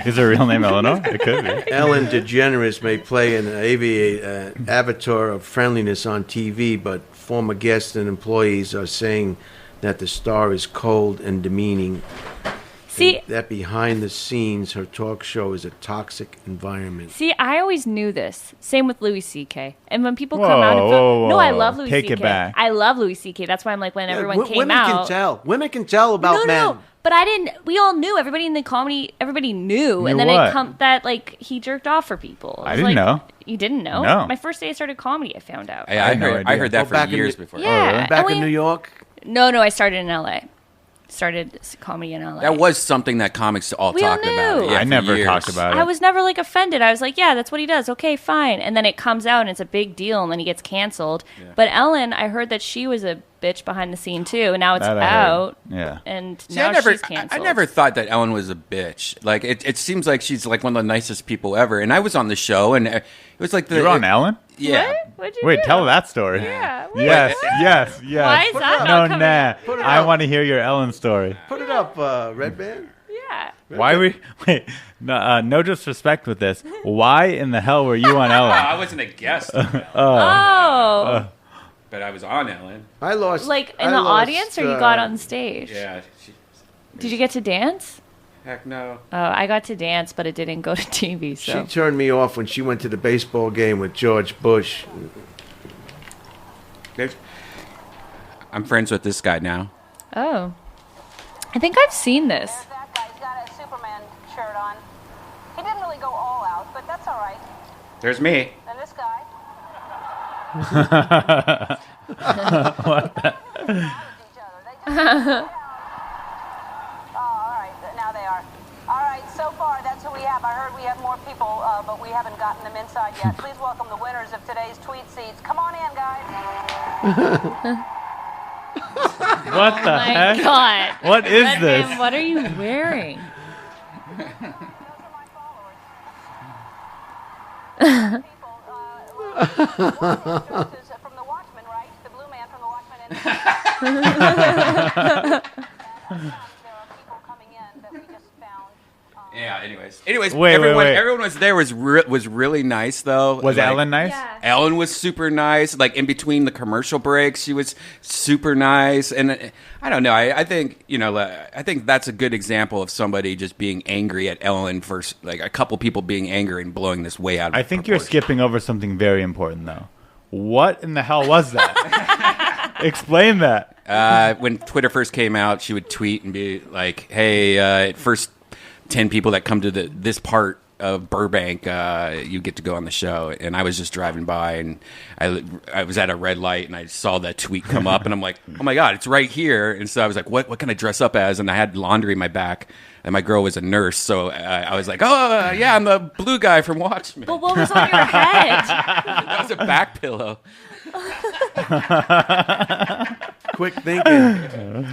Is her real name Eleanor? It could be. Ellen DeGeneres may play an avatar of friendliness on TV, but former guests and employees are saying that the star is cold and demeaning. See, That behind the scenes, her talk show is a toxic environment. I always knew this. Same with Louis C.K. And when people come Whoa, out and whoa, no, I whoa. love Louis Take C.K. it back. I love Louis C.K. That's why I'm like, when everyone came women out, can tell. Women can tell about men. No, but I didn't. We all knew. Everybody in the comedy, everybody knew. And Knew then what? that like he jerked off for people. I was didn't like, know. You didn't know? No. My first day I started comedy, I found out. I had no heard idea. that Oh, for back in years the- before. Yeah. really? Back And in we- New York, No, I started in L.A. Started comedy in L.A. That was something that comics all We all talked about. knew. Yeah, I for never years. talked about it. I was never like offended. I was like, yeah, that's what he does. Okay, fine. And then it comes out and it's a big deal and then he gets canceled. Yeah. But Ellen, I heard that she was a bitch behind the scene too. And now it's That I heard. out. Yeah. And See, now I never, she's canceled. I never thought that Ellen was a bitch. Like it seems like she's like one of the nicest people ever. And I was on the show, and it was like the You're on Ellen? Yeah, What? What'd you Wait, do? tell that story. Yeah. What? Yes, yes, yes. Why is that No, not coming nah. up? Put it I up. want to hear your Ellen story. put it up, Redban. Yeah. Why we wait? No disrespect with this. Why in the hell were you on Ellen? I wasn't a guest, Oh. but I was on Ellen. I lost. Like in I the lost, audience or you got on stage? Yeah, Did you get to dance? heck no. Oh, I got to dance, but it didn't go to TV. She So turned me off when she went to the baseball game with George Bush. I'm friends with this guy now. oh, I think I've seen this. There's that guy. He's got a Superman shirt on. He didn't really go all out, but that's all right. There's me. And this guy. Each other. Oh, all right. Now they are. All right. So far, that's who we have. I heard we have more people, but we haven't gotten them inside yet. Please welcome the winners of today's tweet seats. Come on in, guys. What the My heck? God. What is Redman, this? what are you wearing? Those are my followers. People, one is from the Watchmen, right? The blue man from the Watchmen. And there are people coming in that we just found. Yeah. Anyways, Wait, everyone, wait. everyone was there. Was really nice though. Was Like, Ellen nice? Yeah. Ellen was super nice. Like in between the commercial breaks, she was super nice. And I don't know. I think I think that's a good example of somebody just being angry at Ellen for like a couple people being angry and blowing this way out. Of I think you're proportion. skipping over something very important though. What in the hell was that? Explain that. When Twitter first came out, she would tweet and be like, "Hey, first 10 people that come to this part of Burbank, you get to go on the show. And I was just driving by, and I was at a red light, and I saw that tweet come up, and I'm like, oh my God, it's right here. And so I was like, what can I dress up as? And I had laundry in my back, and my girl was a nurse, so I was like, oh yeah, I'm the blue guy from Watchmen. But what was on your head? That was a back pillow. Quick thinking.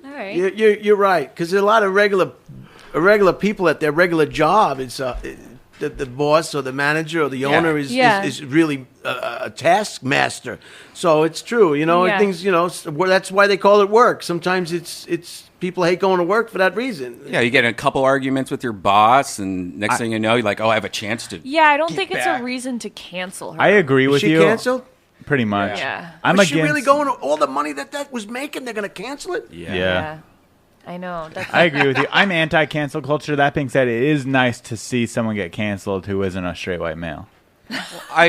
All right. You're right, because there are a lot of regular people at their regular job. It's the boss or the manager or the owner is really a taskmaster. So it's true, things, that's why they call it work. Sometimes it's people hate going to work for that reason. Yeah, you get in a couple arguments with your boss, and next thing you know, you're like, oh, I have a chance to. Yeah, I don't think it's a reason to cancel her. I agree with you. Is she canceled? Pretty much. Yeah. Was she really going to all the money that was making? They're going to cancel it? Yeah. I know. I agree with you. I'm anti-cancel culture. That being said, it is nice to see someone get canceled who isn't a straight white male. I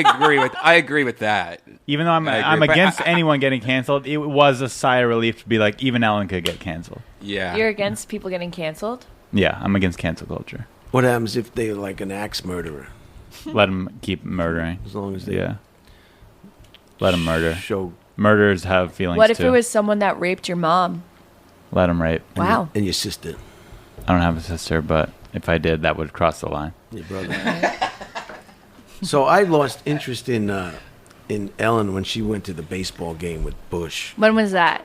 agree with that. Even though I'm against anyone getting canceled, it was a sigh of relief to be like, even Ellen could get canceled. Yeah. You're against people getting canceled? Yeah, I'm against cancel culture. What happens if they're like an axe murderer? Let them keep murdering. As long as they let them murder. Show. Murderers have feelings What if too. it was someone that raped your mom? Let them rape. Wow. And your sister. I don't have a sister, but if I did, that would cross the line. Your brother. So I lost interest in Ellen when she went to the baseball game with Bush. When was that?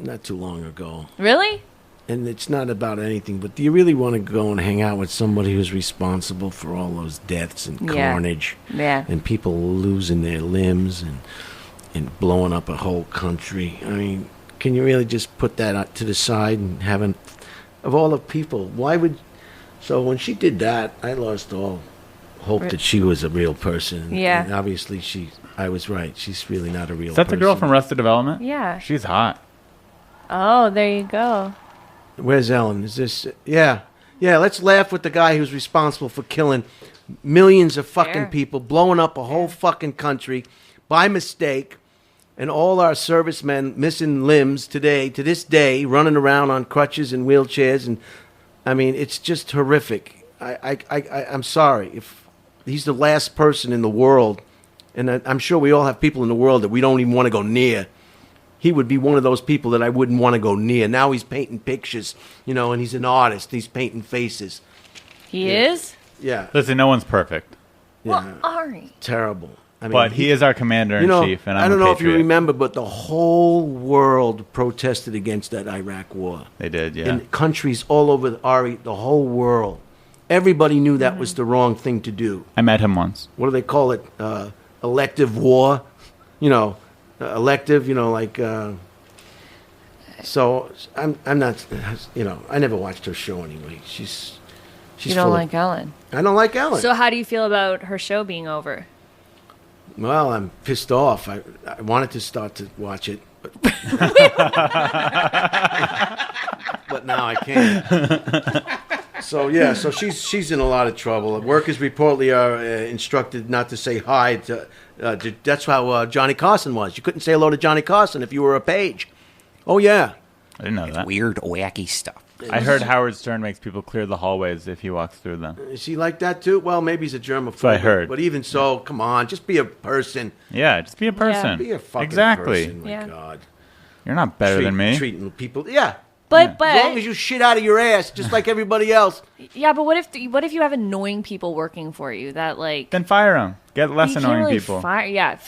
Not too long ago. Really? And it's not about anything, but do you really want to go and hang out with somebody who's responsible for all those deaths and carnage? Yeah. And people losing their limbs and blowing up a whole country? I mean, can you really just put that out to the side and of all the people, why would... So when she did that, I lost all hope that she was a real person. Yeah. And obviously I was right. She's really not a real person. Is that the girl from Arrested Development? Yeah. She's hot. Oh, there you go. Where's Ellen? Is this... Yeah, let's laugh with the guy who's responsible for killing millions of fucking people, blowing up a whole fucking country by mistake, and all our servicemen missing limbs to this day, running around on crutches and wheelchairs. And I mean, it's just horrific. I'm sorry. If he's the last person in the world, and I'm sure we all have people in the world that we don't even want to go near, he would be one of those people that I wouldn't want to go near. Now he's painting pictures, and he's an artist. He's painting faces. He is? Yeah. Listen, no one's perfect. Yeah. Well, Ari. Terrible. I mean, But he is our commander-in-chief, and I'm I don't a know if you patriot. remember, but the whole world protested against that Iraq war. They did, yeah. In countries all over, the whole world. Everybody knew that was the wrong thing to do. I met him once. What do they call it? Elective war? Elective, so I'm not, I never watched her show anyway. She's You don't like Ellen. I don't like Ellen. So how do you feel about her show being over? Well, I'm pissed off. I wanted to start to watch it, but, but now I can't. So she's in a lot of trouble. Workers reportedly are instructed not to say hi to. That's how Johnny Carson was. You couldn't say hello to Johnny Carson if you were a page. Oh yeah, I didn't know that. Weird, wacky stuff. I heard Howard Stern makes people clear the hallways if he walks through them. Is he like that too? Well, maybe he's a germaphobe. That's what I heard. But even so, come on, just be a person. Yeah, just be a person. Be a fucking person. My God. You're not better than me. Treating people, yeah. But As long as you shit out of your ass, just like everybody else. Yeah, but what if you have annoying people working for you that like? Then fire them. Get less you can't annoying really people.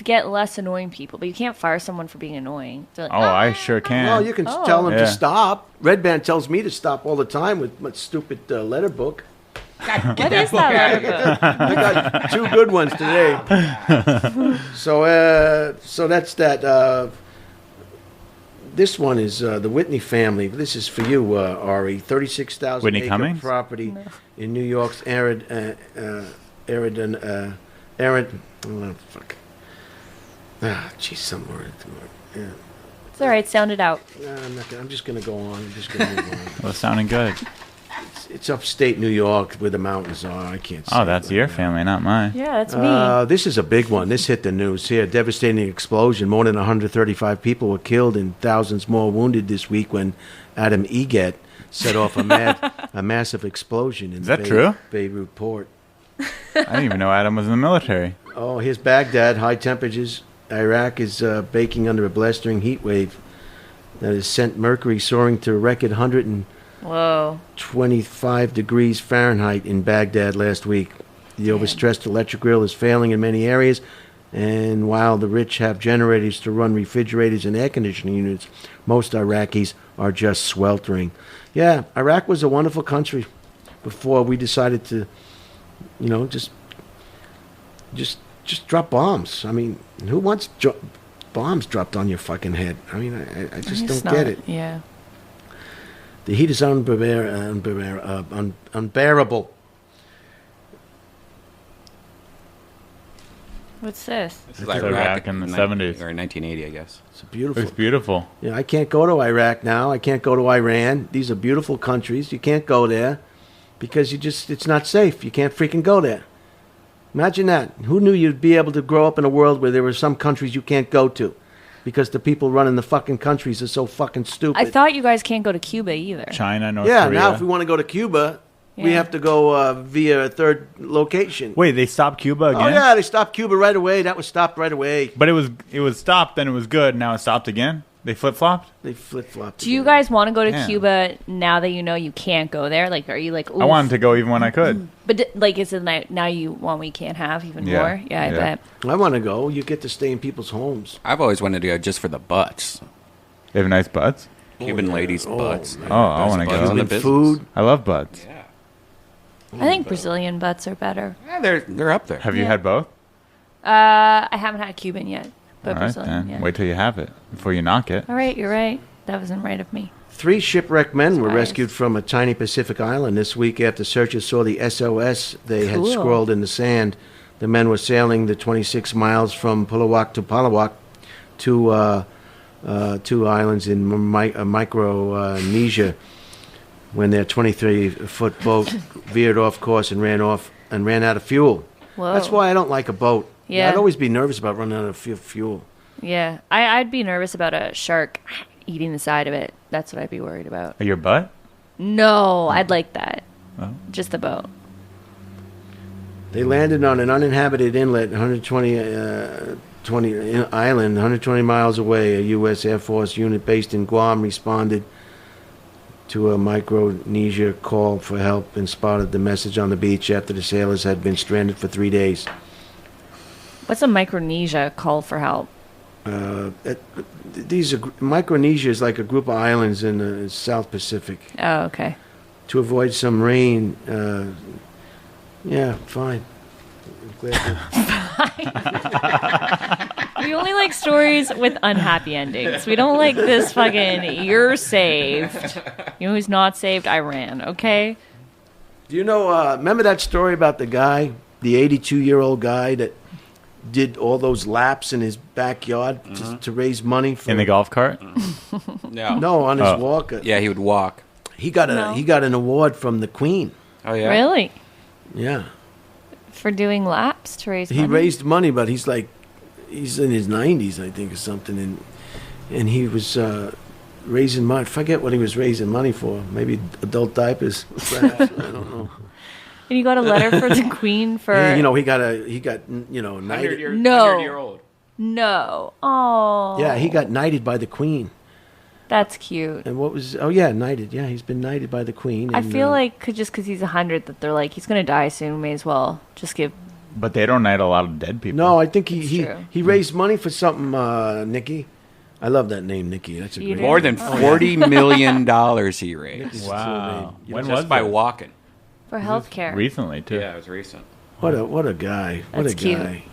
Get less annoying people, but you can't fire someone for being annoying. Like, Oh, I sure can. Well, you can tell them Yeah. to stop. Redban tells me to stop all the time with my stupid letter book. What is that letter book? I got two good ones today. So that's that. This one is the Whitney family. This is for you, Ari. 36,000 Whitney acre Cummings? property in New York's arid. Oh, fuck. Geez, somewhere. Yeah. It's all right. Sound it out. I'm just gonna go on. I'm just gonna move on. Well, it's sounding good. It's upstate New York where the mountains are. I can't see Oh, it that's right your now. family, not mine. Yeah, that's me. This is a big one. This hit the news here. Devastating explosion. More than 135 people were killed and thousands more wounded this week when Adam Eget, set off a massive explosion in Is that true? Beirut port. I didn't even know Adam was in the military. Oh, here's Baghdad. High temperatures. Iraq is baking under a blistering heat wave that has sent mercury soaring to a record 125 degrees Fahrenheit in Baghdad last week. The overstressed electric grill is failing in many areas, and while the rich have generators to run refrigerators and air conditioning units, most Iraqis are just sweltering. Yeah, Iraq was a wonderful country before we decided to, just drop bombs. I mean, who wants bombs dropped on your fucking head? I mean, I just don't get it. Yeah. The heat is unbearable. What's this? This is Iraq in the 70s. Or 1980, I guess. It's beautiful. It's beautiful. Yeah, I can't go to Iraq now. I can't go to Iran. These are beautiful countries. You can't go there because it's not safe. You can't freaking go there. Imagine that. Who knew you'd be able to grow up in a world where there were some countries you can't go to because the people running the fucking countries are so fucking stupid. I thought you guys can't go to Cuba either. China, North Korea. Now if we want to go to Cuba, we have to go via a third location. Wait, they stopped Cuba again? Oh, yeah, they stopped Cuba right away. That was stopped right away. But it was stopped, then it was good, now it's stopped again? They flip-flopped? They flip-flopped. Do you guys want to go to Cuba now that you know you can't go there? Like, are you like, oof? I wanted to go even when I could. But, is it like now you want we can't have even more? Yeah, I bet. I want to go. You get to stay in people's homes. I've always wanted to go just for the butts. They have nice butts? Cuban ladies' butts. Oh, I want to go. Cuban food. I love butts. Yeah. I think Brazilian butts are better. Yeah, they're up there. Have you had both? I haven't had Cuban yet, but All right, Brazilian, then. Wait till you have it before you knock it. All right, you're right. That wasn't right of me. 3 shipwrecked men were Nice. rescued from a tiny Pacific island this week after searchers saw the SOS they had scrawled in the sand. The men were sailing the 26 miles from Palawan to Palawan, two islands in Micronesia, when their 23-foot boat veered off course and ran out of fuel. Whoa. That's why I don't like a boat. Yeah. I'd always be nervous about running out of fuel. Yeah, I'd be nervous about a shark eating the side of it. That's what I'd be worried about. Your butt? No, I'd like that. Oh. Just the boat. They landed on an uninhabited inlet, 120 island, 120 miles away. A U.S. Air Force unit based in Guam responded to a Micronesia call for help and spotted the message on the beach after the sailors had been stranded for 3 days. What's a Micronesia call for help? Micronesia is like a group of islands in the South Pacific. Oh, okay. To avoid some rain, fine. We only like stories with unhappy endings. We don't like this fucking, you're saved. You know who's not saved? Iran, okay? Do you know, remember that story about the guy, the 82-year-old guy that did all those laps in his backyard to raise money for In the golf cart? No, on his walk. Yeah, he would walk. He got an award from the Queen. Oh, yeah? Really? Yeah. For doing laps to raise money? He raised money, but he's in his 90s, I think, or something, and he was raising money. I forget what he was raising money for. Maybe adult diapers, perhaps. I don't know. And you got a letter for the Queen for... Yeah, he got knighted. No. 100-year-old. No. Oh. Yeah, he got knighted by the Queen. That's cute. And what was... Oh, yeah, knighted. Yeah, he's been knighted by the Queen. I feel like just because he's 100 that they're like, he's going to die soon, may as well just give... But they don't knight a lot of dead people. No, I think That's true. he raised money for something, Nikki. I love that name, Nikki. That's a great More name. than $40 million he raised. Wow. When Just was by it? walking. For healthcare. Recently, too. Yeah, it was recent. What a guy. What That's a cute. guy.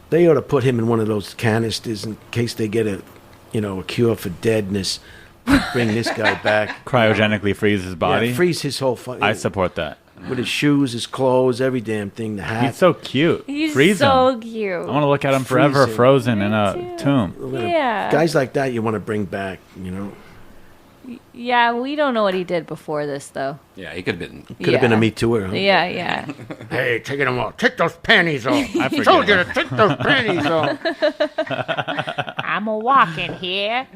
They ought to put him in one of those canisters in case they get a cure for deadness. Bring this guy back. Cryogenically freeze his body? Yeah, freeze his whole fucking... I support that. With his shoes, his clothes, every damn thing, the hat. He's so cute. He's freeze so him. cute. I want to look at him forever, Freeze him. frozen in Me a too. tomb. Yeah. Guys like that you want to bring back, Yeah, we don't know what he did before this, though. Yeah, he could have been. Could have been a Me Tooer. Huh? Yeah, yeah. Hey, take them off. Take those panties off. I forget. told you to take those panties off. I'm a walking here.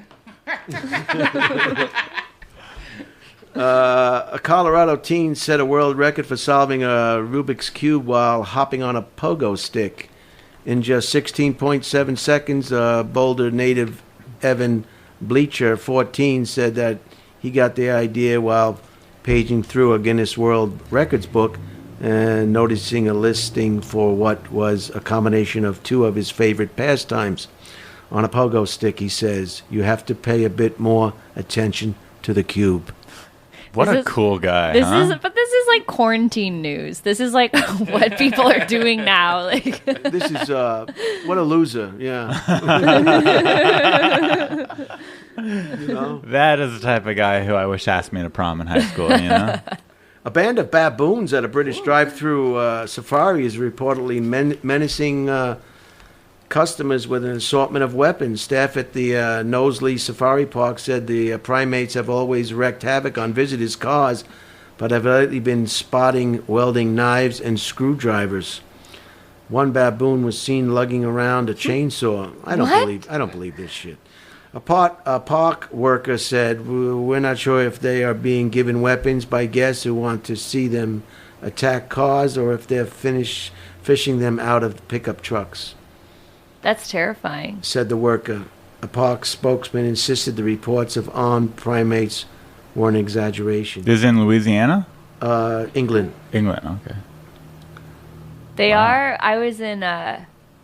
A Colorado teen set a world record for solving a Rubik's Cube while hopping on a pogo stick. In just 16.7 seconds, Boulder native Evan Bleacher, 14, said that he got the idea while paging through a Guinness World Records book and noticing a listing for what was a combination of two of his favorite pastimes. On a pogo stick, he says, you have to pay a bit more attention to the cube. What a cool guy, But this is like quarantine news. This is like what people are doing now. Like This is, what a loser, yeah. You know? That is the type of guy who I wish asked me to prom in high school, you know? A band of baboons at a British drive-through safari is reportedly menacing customers with an assortment of weapons. Staff at the Knowsley Safari Park said the primates have always wreaked havoc on visitors' cars, but have lately been spotting welding knives and screwdrivers. One baboon was seen lugging around a chainsaw. I don't believe this shit. A park worker said, we're not sure if they are being given weapons by guests who want to see them attack cars or if they're fishing them out of the pickup trucks. that's terrifying. Said the worker. A park spokesman insisted the reports of armed primates were an exaggeration. This is in Louisiana? England. England, okay. They are. I was in.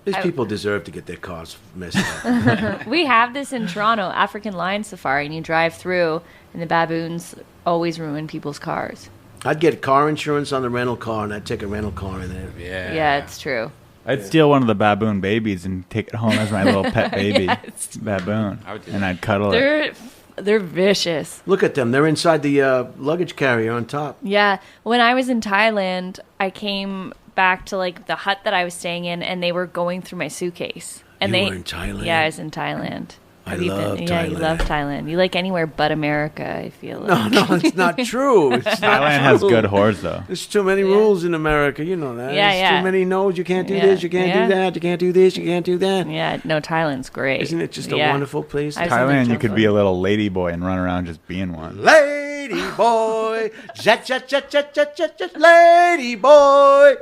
These people deserve to get their cars messed up. We have this in Toronto, African Lion Safari, and you drive through, and the baboons always ruin people's cars. I'd get car insurance on the rental car, and I'd take a rental car in there. Yeah, it's true. I'd steal one of the baboon babies and take it home as my little pet baby Yes. baboon, I would do and I'd cuddle it. They're vicious. Look at them. They're inside the luggage carrier on top. Yeah. When I was in Thailand, I came back to like the hut that I was staying in, and they were going through my suitcase. And You were in Thailand? Yeah, I was in Thailand. I Have you love been? Yeah, you love Thailand. Thailand. You like anywhere but America, I feel like. No, it's not true. It's not Thailand has true. good whores, though. There's too many rules in America. You know that. Yeah, There's yeah. too many no's. You can't do Yeah, this. You can't yeah. do that. You can't do this. You can't do that. Yeah, no, Thailand's great. Isn't it just a Yeah. wonderful place? I was Thailand, in you could be a little lady boy and run around just being one. Lady boy, jet, jet, jet, jet, jet, jet, jet, lady boy.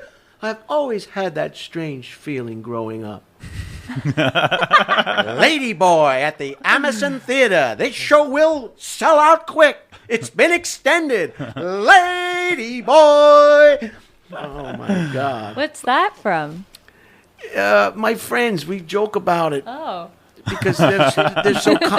I've always had that strange feeling growing up. Lady boy at the Amazon Theater. This show will sell out quick. It's been extended. Lady boy. Oh my God. What's that from? My friends, we joke about it. Oh. Because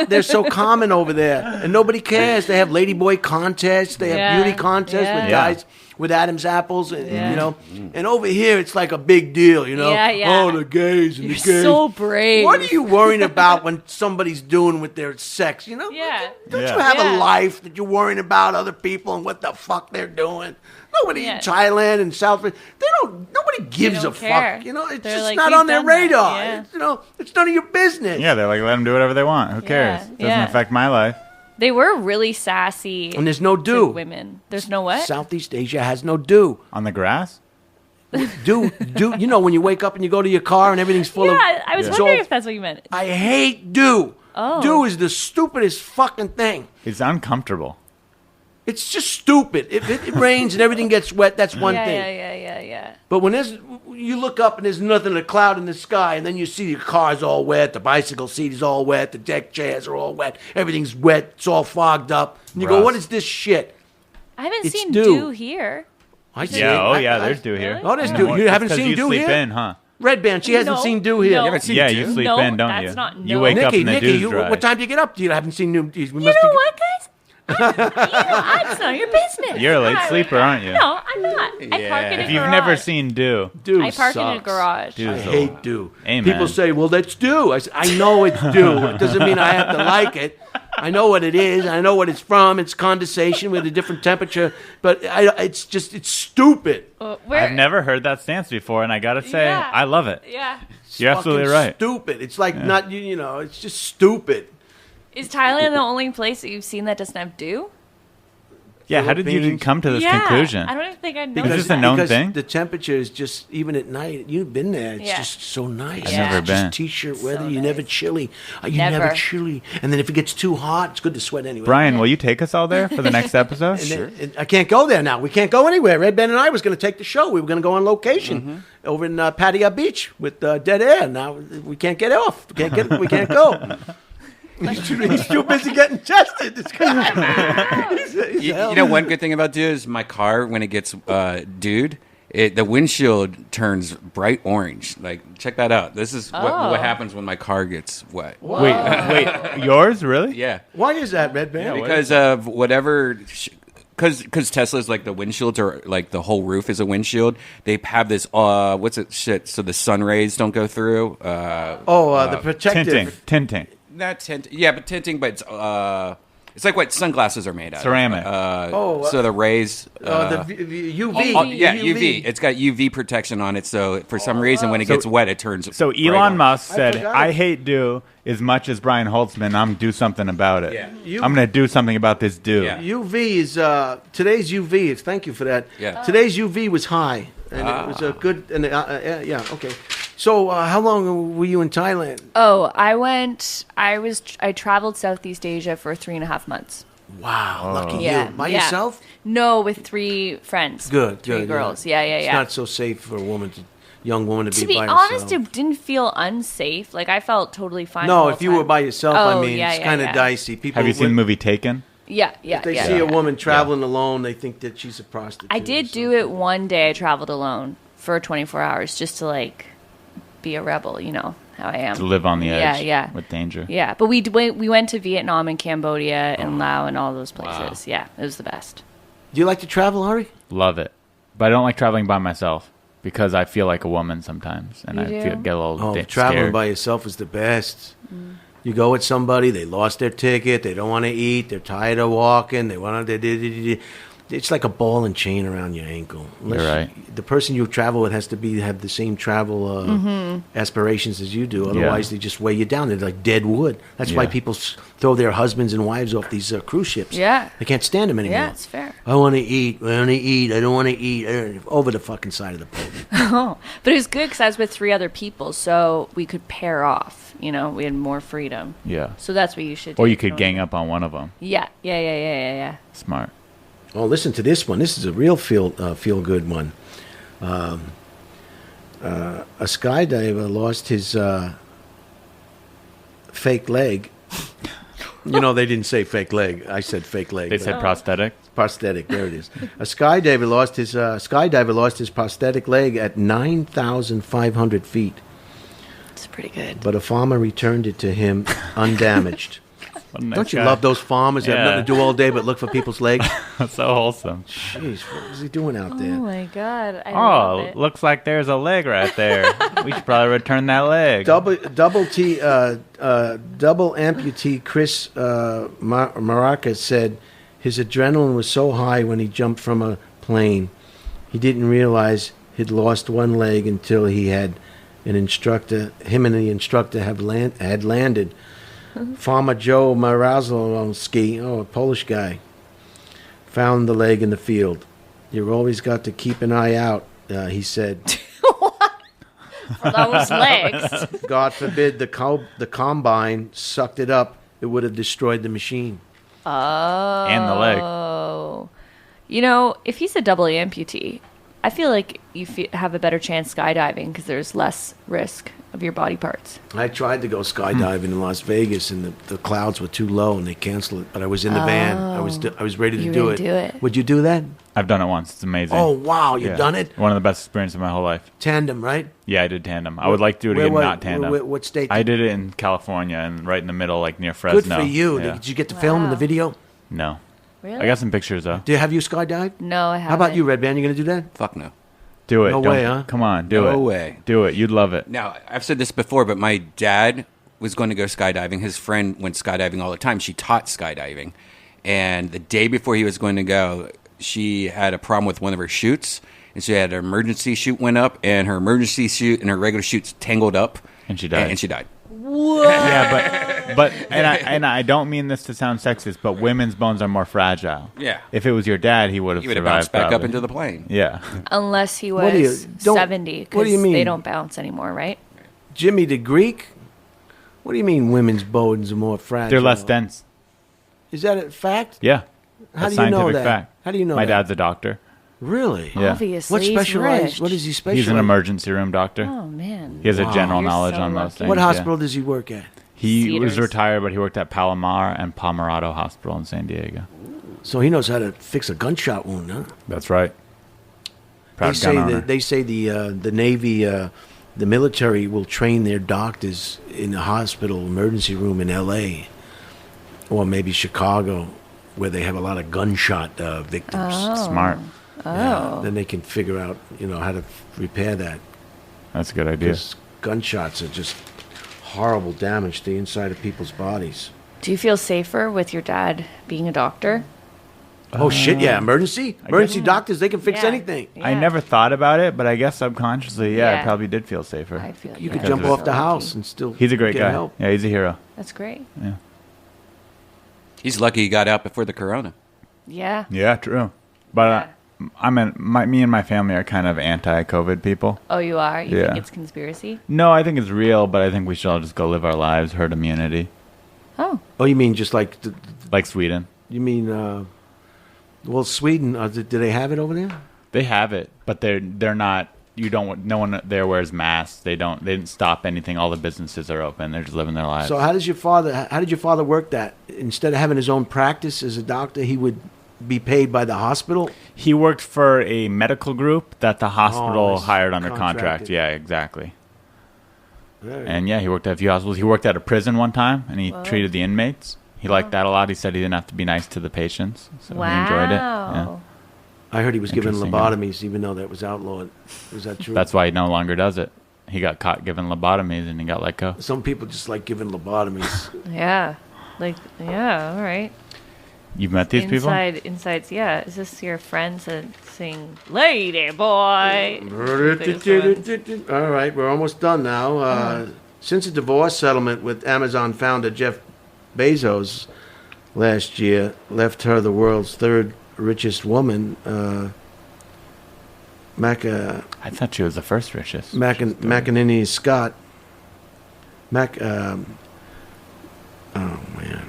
they're so common over there, and nobody cares. They have ladyboy contests, they have Yeah, beauty contests yeah. with guys with Adam's apples, and Yeah. you know. And over here, it's like a big deal, you know. Yeah, yeah. Oh, the gays and You're the gays. so brave. What are you worrying about when somebody's doing with their sex? You know. Yeah. Don't Yeah. you have Yeah. a life that you're worrying about other people and what the fuck they're doing? Nobody Yeah. in Thailand and South Africa, nobody gives don't a care. fuck. You know, it's They're just like, not "We've on their done that." radar. Yeah. It's, you know, it's none of your business. Yeah, they're like, let them do whatever they want. Who cares? Doesn't yeah. affect my life. They were really sassy And there's no to dew. women. There's no what? Southeast Asia has no dew. On the grass? Dew. You know, when you wake up and you go to your car and everything's full of. Yeah, I was it's wondering all- if that's what you meant. I hate dew. Oh. Dew is the stupidest fucking thing. It's uncomfortable. It's just stupid. If it rains and everything gets wet, that's one yeah, thing. yeah. But when you look up and there's nothing, a cloud in the sky, and then you see your car's all wet, the bicycle seat is all wet, the deck chairs are all wet, everything's wet, it's all fogged up. And you go, Rough. what is this shit? I haven't It's seen dew. dew here. I see Yeah, it. oh I- yeah, I- there's dew here. Really? Oh, there's In dew. the morning. You haven't It's 'cause seen you dew sleep here? in, huh? Redban, she hasn't No, seen dew here. no. You haven't seen Yeah, dew? you sleep No, in, don't that's you? not You no. wake up Nikki, and the Nikki, dew's dry. what time do you get up? You haven't seen new. You know what, guys? It's none of your business. You're a late I- sleeper, aren't you? No, I'm not. I park in a If you've garage. never seen dew, Dew I park in a sucks. garage. Dew I is hate dew. Amen. People say, well, that's dew. I know it's dew. It doesn't mean I have to like it. I know what it is. I know what it's from. It's condensation with a different temperature. But it's stupid. I've never heard that stance before, and I gotta say, Yeah. I love it. Yeah. You're absolutely Fucking right. Stupid. It's like not, you know, it's just stupid. Is Thailand the only place that you've seen that doesn't have dew? Yeah, how did you Philippines. come to this conclusion? I don't even think I know. Is this a known thing? The temperature is just, even at night, you've been there. It's Yeah. just so nice. I've never It's been. Just t-shirt weather. So You're never chilly. You're Never. never chilly. And then if it gets too hot, it's good to sweat anyway. Brian, will you take us all there for the next episode? And I can't go there now. We can't go anywhere. Redban and I was going to take the show. We were going to go on location over in Pattaya Beach with dead air. Now we can't get off. We can't go. He's too busy getting tested. This guy. He's You know, one good thing about Dude is my car, when it gets Dude, the windshield turns bright orange. Like, check that out. This is what happens when my car gets wet. Wait, yours really? Yeah. Why is that, Redban? Because of whatever... Because Tesla's like the windshields are like the whole roof is a windshield. They have this what's it shit so the sun rays don't go through. The protective Tinting. Not tint. Yeah, but tinting. But it's like what sunglasses are made out Ceramic. of. So the rays. the UV. UV. It's got UV protection on it. So for some reason, when it gets wet, it turns. So bright Elon orange. Musk said, forgot. "I hate dew as much as Brian Holtzman. I'm gonna do something about it. Yeah. I'm gonna do something about this dew." Yeah. UV is today's UV. Thank you for that. Yeah. Today's UV was high, and it was a good. And yeah, okay. So how long were you in Thailand? Oh, I traveled Southeast Asia for 3.5 months. Wow, lucky Yeah. you. By Yeah. yourself? No, with 3 friends. Good. Three good, girls. yeah. Yeah. It's not so safe for a young woman to To be be by honest, herself. it didn't feel unsafe. Like, I felt totally fine. No, the if whole you were time. by yourself, Oh, it's yeah, kind of yeah. dicey. People Have you seen the movie Taken? Yeah. If they yeah, see yeah. a woman traveling alone, they think that she's a prostitute. I did do it one day. I traveled alone for 24 hours just to, like, be a rebel, you know how I am. To live on the edge Yeah. with danger. Yeah, but we went to Vietnam and Cambodia and Laos and all those places. Yeah, it was the best. Do you like to travel, Ari? Love it. But I don't like traveling by myself because I feel like a woman sometimes. And You I do? get a little Traveling scared. by yourself is the best. You go with somebody, they lost their ticket, they don't want to eat, they're tired of walking, they want to. It's like a ball and chain around your ankle. Unless You're right. The person you travel with has to have the same travel aspirations as you do. Otherwise, they just weigh you down. They're like dead wood. That's why Yeah. people throw their husbands and wives off these cruise ships. Yeah. They can't stand them anymore. Yeah, it's fair. I want to eat. I want to eat. I don't want to eat. Over the fucking side of the boat. But it was good because I was with 3 other people, so we could pair off. You know, we had more freedom. Yeah. So that's what you should do. Or you could gang up on one of them. Yeah. Smart. Oh, listen to this one. This is a real feel good one. A skydiver lost his fake leg. You know, they didn't say fake leg. I said fake leg. They but- said prosthetic. prosthetic. There it is. A skydiver lost his prosthetic leg at 9,500 feet, It's pretty good. but a farmer returned it to him undamaged. What a nice Don't you guy. love those farmers that have Yeah. nothing to do all day but look for people's legs? That's so wholesome. Jeez, what is he doing out Oh there? my god. I love Oh, it. looks like there's a leg right there. We should probably return that leg. Double amputee Chris Maraca said his adrenaline was so high when he jumped from a plane, he didn't realize he'd lost one leg until he had him and the instructor had landed. Farmer Joe Marazolowski, a Polish guy, found the leg in the field. You've always got to keep an eye out, he said. For those legs. God forbid the combine sucked it up, it would have destroyed the machine. Oh. And the leg. You know, if he's a double amputee, I feel like you have a better chance skydiving because there's less risk of your body parts. I tried to go skydiving in Las Vegas, and the clouds were too low, and they canceled it. But I was in the van. I was ready to You do ready it. to do it? Would you do that? I've done it once. It's amazing. Oh wow, you've Yeah. done it. One of the best experiences of my whole life. Tandem, right? Yeah, I did tandem. I would like to do it again, not tandem. What state? I did it in California and right in the middle, like near Fresno. Good for you. Yeah. Did you get to film in the Wow. video? No. Really? I got some pictures, though. Have you skydived? No, I haven't. How about you, Redban? You going to do that? Fuck no. Do it. No Don't- way, huh? Come on, do it. No way. Do it. You'd love it. Now, I've said this before, but my dad was going to go skydiving. His friend went skydiving all the time. She taught skydiving. And the day before he was going to go, she had a problem with one of her chutes. And she had an emergency chute went up, and her emergency chute and her regular chutes tangled up. And she died. And she died. Whoa. Yeah, but and I don't mean this to sound sexist, but women's bones are more fragile. Yeah. If it was your dad, he would have You would have survived. bounced back probably. up into the plane. Yeah. Unless he What do you- was don't- 70, what do you because mean? they don't bounce anymore, right? Jimmy the Greek? What do you mean women's bones are more fragile? They're less dense. Is that a fact? Yeah. How A do you know scientific that? fact. How do you know My that? dad's a doctor. Really? Yeah. Obviously, What he's specialized? rich. What does he specialize? He's an emergency room doctor. Oh man. He has a general You're knowledge so on most lucky. things. What yeah. hospital does he work at? He was Cedars. retired, but he worked at Palomar and Palmerado Hospital in San Diego. So he knows how to fix a gunshot wound, huh? That's right. Proud They say gun owner. that the Navy, the military will train their doctors in a hospital emergency room in L.A. or maybe Chicago, where they have a lot of gunshot victims. Smart. Yeah, then they can figure out, how to repair that. That's a good idea. Because gunshots are just horrible damage to the inside of people's bodies. Do you feel safer with your dad being a doctor? Oh shit! Yeah, emergency doctors, they can fix Yeah. anything. I never thought about it, but I guess subconsciously, I Yeah. probably did feel safer. I feel You yeah, could jump you're off so the lucky. house and still. He's a great get guy. help. Yeah, he's a hero. That's great. Yeah. He's lucky he got out before the corona. Yeah. Yeah, true. But me and my family are kind of anti-COVID people. Oh, you are? You Yeah. think it's conspiracy? No, I think it's real, but I think we should all just go live our lives, herd immunity, Oh. Oh, you mean just like? like Sweden. You mean? Well, Sweden. Do they have it over there? They have it, but they're not. No one there wears masks. They didn't stop anything. All the businesses are open. They're just living their lives. So how did your father work that? Instead of having his own practice as a doctor, he would be paid by the hospital? He worked for a medical group that the hospital he's hired under contract. contracted. Yeah, exactly. Very And yeah, he worked at a few hospitals. He worked at a prison one time, and he treated the inmates. He liked that a lot. He said he didn't have to be nice to the patients, so he enjoyed it. Yeah. Wow. I heard he was giving Interesting, lobotomies, even though that was outlawed. Is that true? That's why he no longer does it. He got caught giving lobotomies, and he got let go. Some people just like giving lobotomies. Yeah. All right. You've met these people? Insides, yeah. Is this your friends that sing Lady Boy? All right, we're almost done now. Since a divorce settlement with Amazon founder Jeff Bezos last year left her the world's third richest woman, I thought she was the first richest. McEnany Scott. Oh man.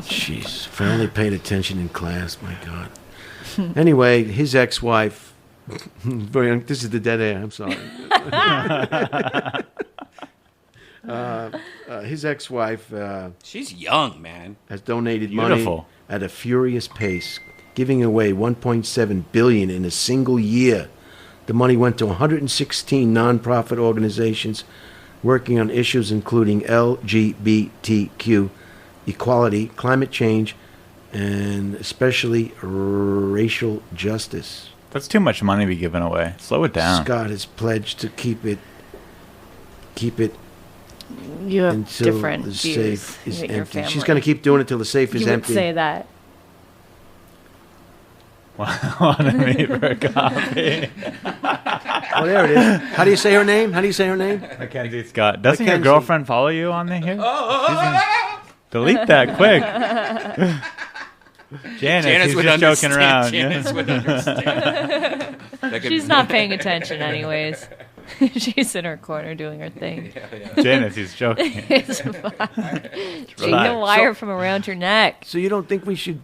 Jeez, if I only paid attention in class, my God. Anyway, his ex-wife. This is the dead air. I'm sorry. His ex-wife She's young, man. has donated Beautiful. money at a furious pace, giving away $1.7 billion in a single year. The money went to 116 nonprofit organizations working on issues including LGBTQ, equality, climate change, and especially racial justice. That's too much money to be given away. Slow it down. Scott has pledged to keep it You have until different the views. safe is with your empty. She's family. going to keep doing it till the safe is You would empty. say that. Want to meet for a coffee? Oh, there it is. How do you say her name? Mackenzie Scott. Doesn't your Mackenzie. girlfriend follow you on the here? Delete that quick. Janice, he's would just joking understand. around. Janice would understand. That could- She's not paying attention, anyways. She's in her corner doing her thing. Janice, he's joking. It's fine. She Relax. can wire from around your neck. So you don't think we should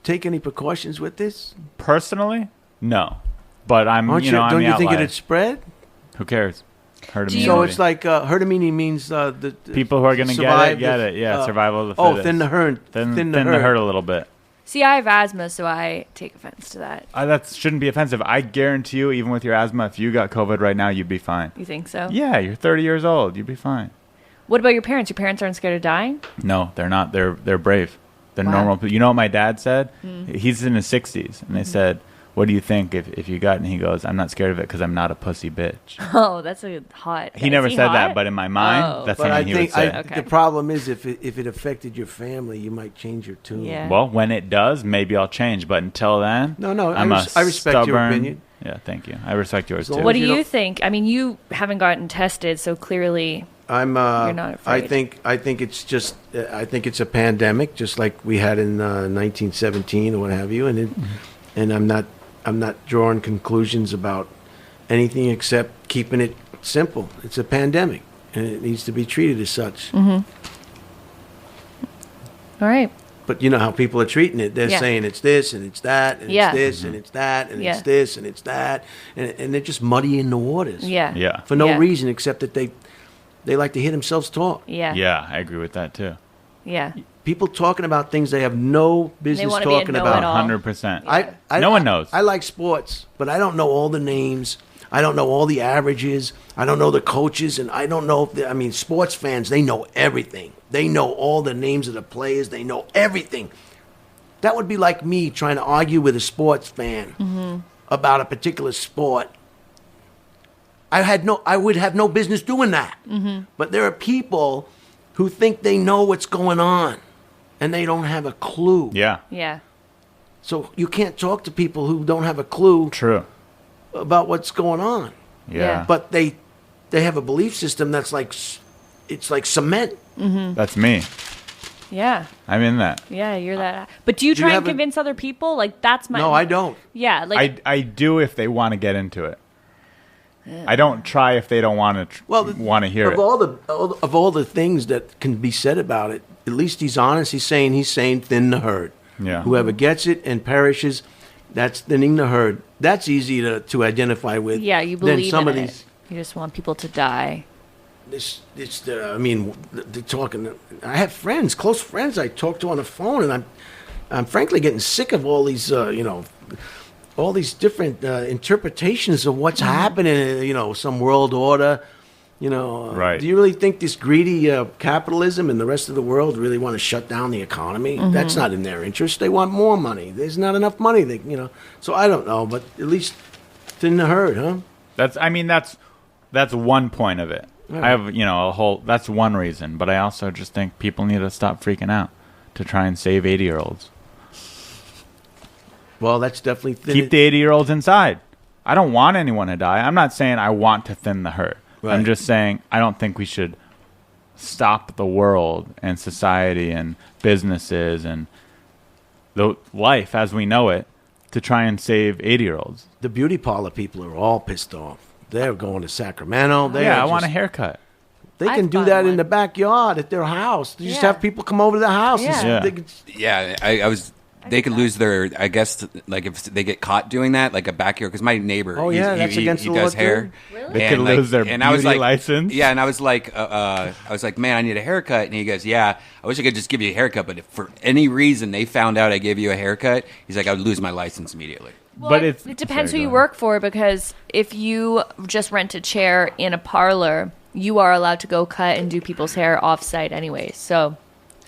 take any precautions with this? Personally, no. But I'm, Aren't I'm don't the you think outlier. it'd spread? Who cares? Herd Do you- immunity. So it's like herd immunity means the people who are going to survive get it. if, Yeah, survival of the Oh, fittest. thin the herd. Thin the herd a little bit. See, I have asthma, so I take offense to that. That shouldn't be offensive. I guarantee you, even with your asthma, if you got COVID right now, you'd be fine. You think so? Yeah, you're 30 years old. You'd be fine. What about your parents? Your parents aren't scared of dying? No, they're not. They're brave. They're Wow. normal people. You know what my dad said? He's in his 60s, and they said, what do you think if you got it? And he goes, I'm not scared of it because I'm not a pussy bitch. Oh, that's a hot. He is never said hot? that, but in my mind, Oh. that's But I something he would think say. Okay. the problem is if it affected your family, you might change your tune. Yeah. Well, when it does, maybe I'll change. But until then, No, I'm I respect your stubborn, opinion. Yeah, thank you. I respect yours, too. What do you think? I mean, you haven't gotten tested, so clearly you're not afraid. I think it's just I think it's a pandemic, just like we had in 1917 or what have you, and I'm not drawing conclusions about anything except keeping it simple. It's a pandemic, and it needs to be treated as such. Mm-hmm. All right. But you know how people are treating it. They're saying it's this and it's that and it's this and it's that and it's this and it's that. And they're just muddying the waters. Yeah. For no reason except that they like to hear themselves talk. Yeah. Yeah, I agree with that, too. Yeah. People talking about things they have no business talking about. 100%. No one knows. I like sports, but I don't know all the names. I don't know all the averages. I don't know the coaches, and I don't know if sports fans, they know everything. They know all the names of the players. They know everything. That would be like me trying to argue with a sports fan about a particular sport. I would have no business doing that. But there are people who think they know what's going on, and they don't have a clue. Yeah. Yeah. So you can't talk to people who don't have a clue True. about what's going on. Yeah. But they have a belief system that's like, it's like cement. That's me. Yeah. I'm in that. Yeah, you're that. But do you try and convince other people? Like, that's my... No, I don't. Yeah, like... I do if they want to get into it. I don't try if they don't want to hear it. Of all the things that can be said about it, at least he's honest. He's saying thin the herd. Yeah. Whoever gets it and perishes, that's thinning the herd. That's easy to identify with. Yeah, you believe some in of it. these. You just want people to die. They're talking. I have friends, close friends I talk to on the phone, and I'm frankly getting sick of all these, all these different interpretations of what's happening. Some world order. Right. Do you really think this greedy capitalism and the rest of the world really want to shut down the economy? That's not in their interest. They want more money. There's not enough money. So I don't know, but at least thin the herd, huh? That's one point of it. Right. I have, that's one reason, but I also just think people need to stop freaking out to try and save 80-year-olds. Well, that's definitely keep the 80-year-olds inside. I don't want anyone to die. I'm not saying I want to thin the herd. Right. I'm just saying I don't think we should stop the world and society and businesses and the life as we know it to try and save 80-year-olds. The beauty parlor people are all pissed off. They're going to Sacramento. I want a haircut. They can do that in the backyard at their house. You just have people come over to the house. They could lose their, I guess, like if they get caught doing that, like a backyard. Because my neighbor, that's against the law. He does hair. Really? They could lose their beauty license. Yeah, and I was like, man, I need a haircut. And he goes, yeah, I wish I could just give you a haircut, but if for any reason they found out I gave you a haircut, he's like, I would lose my license immediately. Well, but it depends who you work for, because if you just rent a chair in a parlor, you are allowed to go cut and do people's hair off-site anyway. So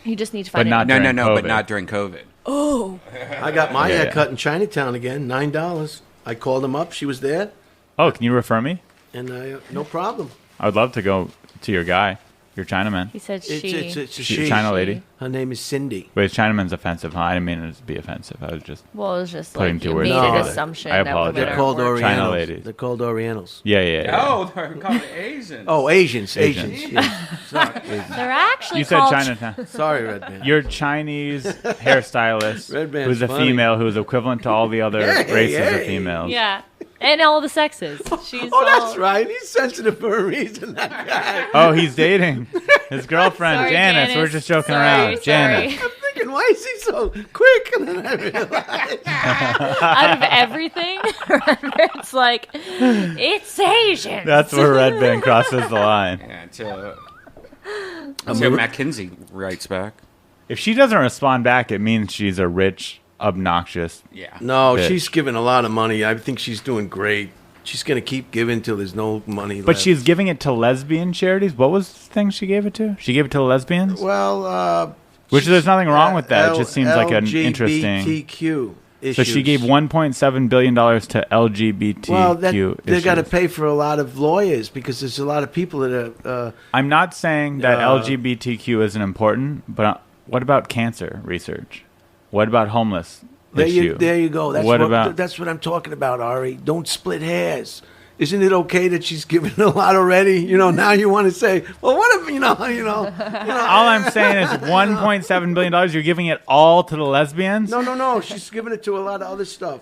you just need to find but not during COVID. Oh. I got my hair cut in Chinatown again, $9. I called them up. She was there. Oh, can you refer me? And no problem. I would love to go to your guy. Your Chinaman. He said she. It's a she. China lady. Her name is Cindy. Wait, Chinaman's offensive, huh? I didn't mean it to be offensive. I was just it was just like you made an assumption. I apologize. They're called Orientals. China ladies. They're called Orientals. Yeah. Oh, they're called Asians. Oh, Asians. Yeah. Sorry. They're actually you said Chinatown. Sorry, Redban. Your Chinese hairstylist, Redban's who's a female, who's equivalent to all the other races of females. Yeah. And all the sexes. That's right. He's sensitive for a reason, that guy. Oh, he's dating his girlfriend, Janice. We're just joking around. Janice. I'm thinking, why is he so quick? And then I realized. Out of everything, it's like, it's Asian. That's where Redban crosses the line. Yeah, until Matt Kinsey writes back. If she doesn't respond back, it means she's a rich, obnoxious. Yeah. No, bitch. She's giving a lot of money. I think she's doing great. She's going to keep giving till there's no money But left. she's giving it to lesbian charities. What was the thing she gave it to? She gave it to the lesbians? Well, which there's nothing wrong with that. It just seems like an interesting LGBTQ issues. So she gave $1.7 billion to LGBTQ Well, they got to pay for a lot of lawyers because there's a lot of people that are... I'm not saying that LGBTQ isn't important, but what about cancer research? What about homeless issue. There you go. About? That's what I'm talking about, Ari. Don't split hairs. Isn't it okay that she's given a lot already? Now you want to say, well, what if, All I'm saying is $1.7 billion, you're giving it all to the lesbians? No. She's giving it to a lot of other stuff.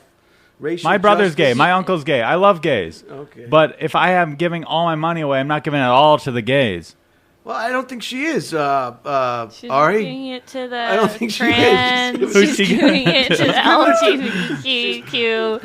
Racial my brother's justice. gay. My uncle's gay. I love gays. Okay. But if I am giving all my money away, I'm not giving it all to the gays. Well, I don't think she is, She's Ari. giving it to the I don't think trans. she is. Who's She's she giving giving it to the LGBTQ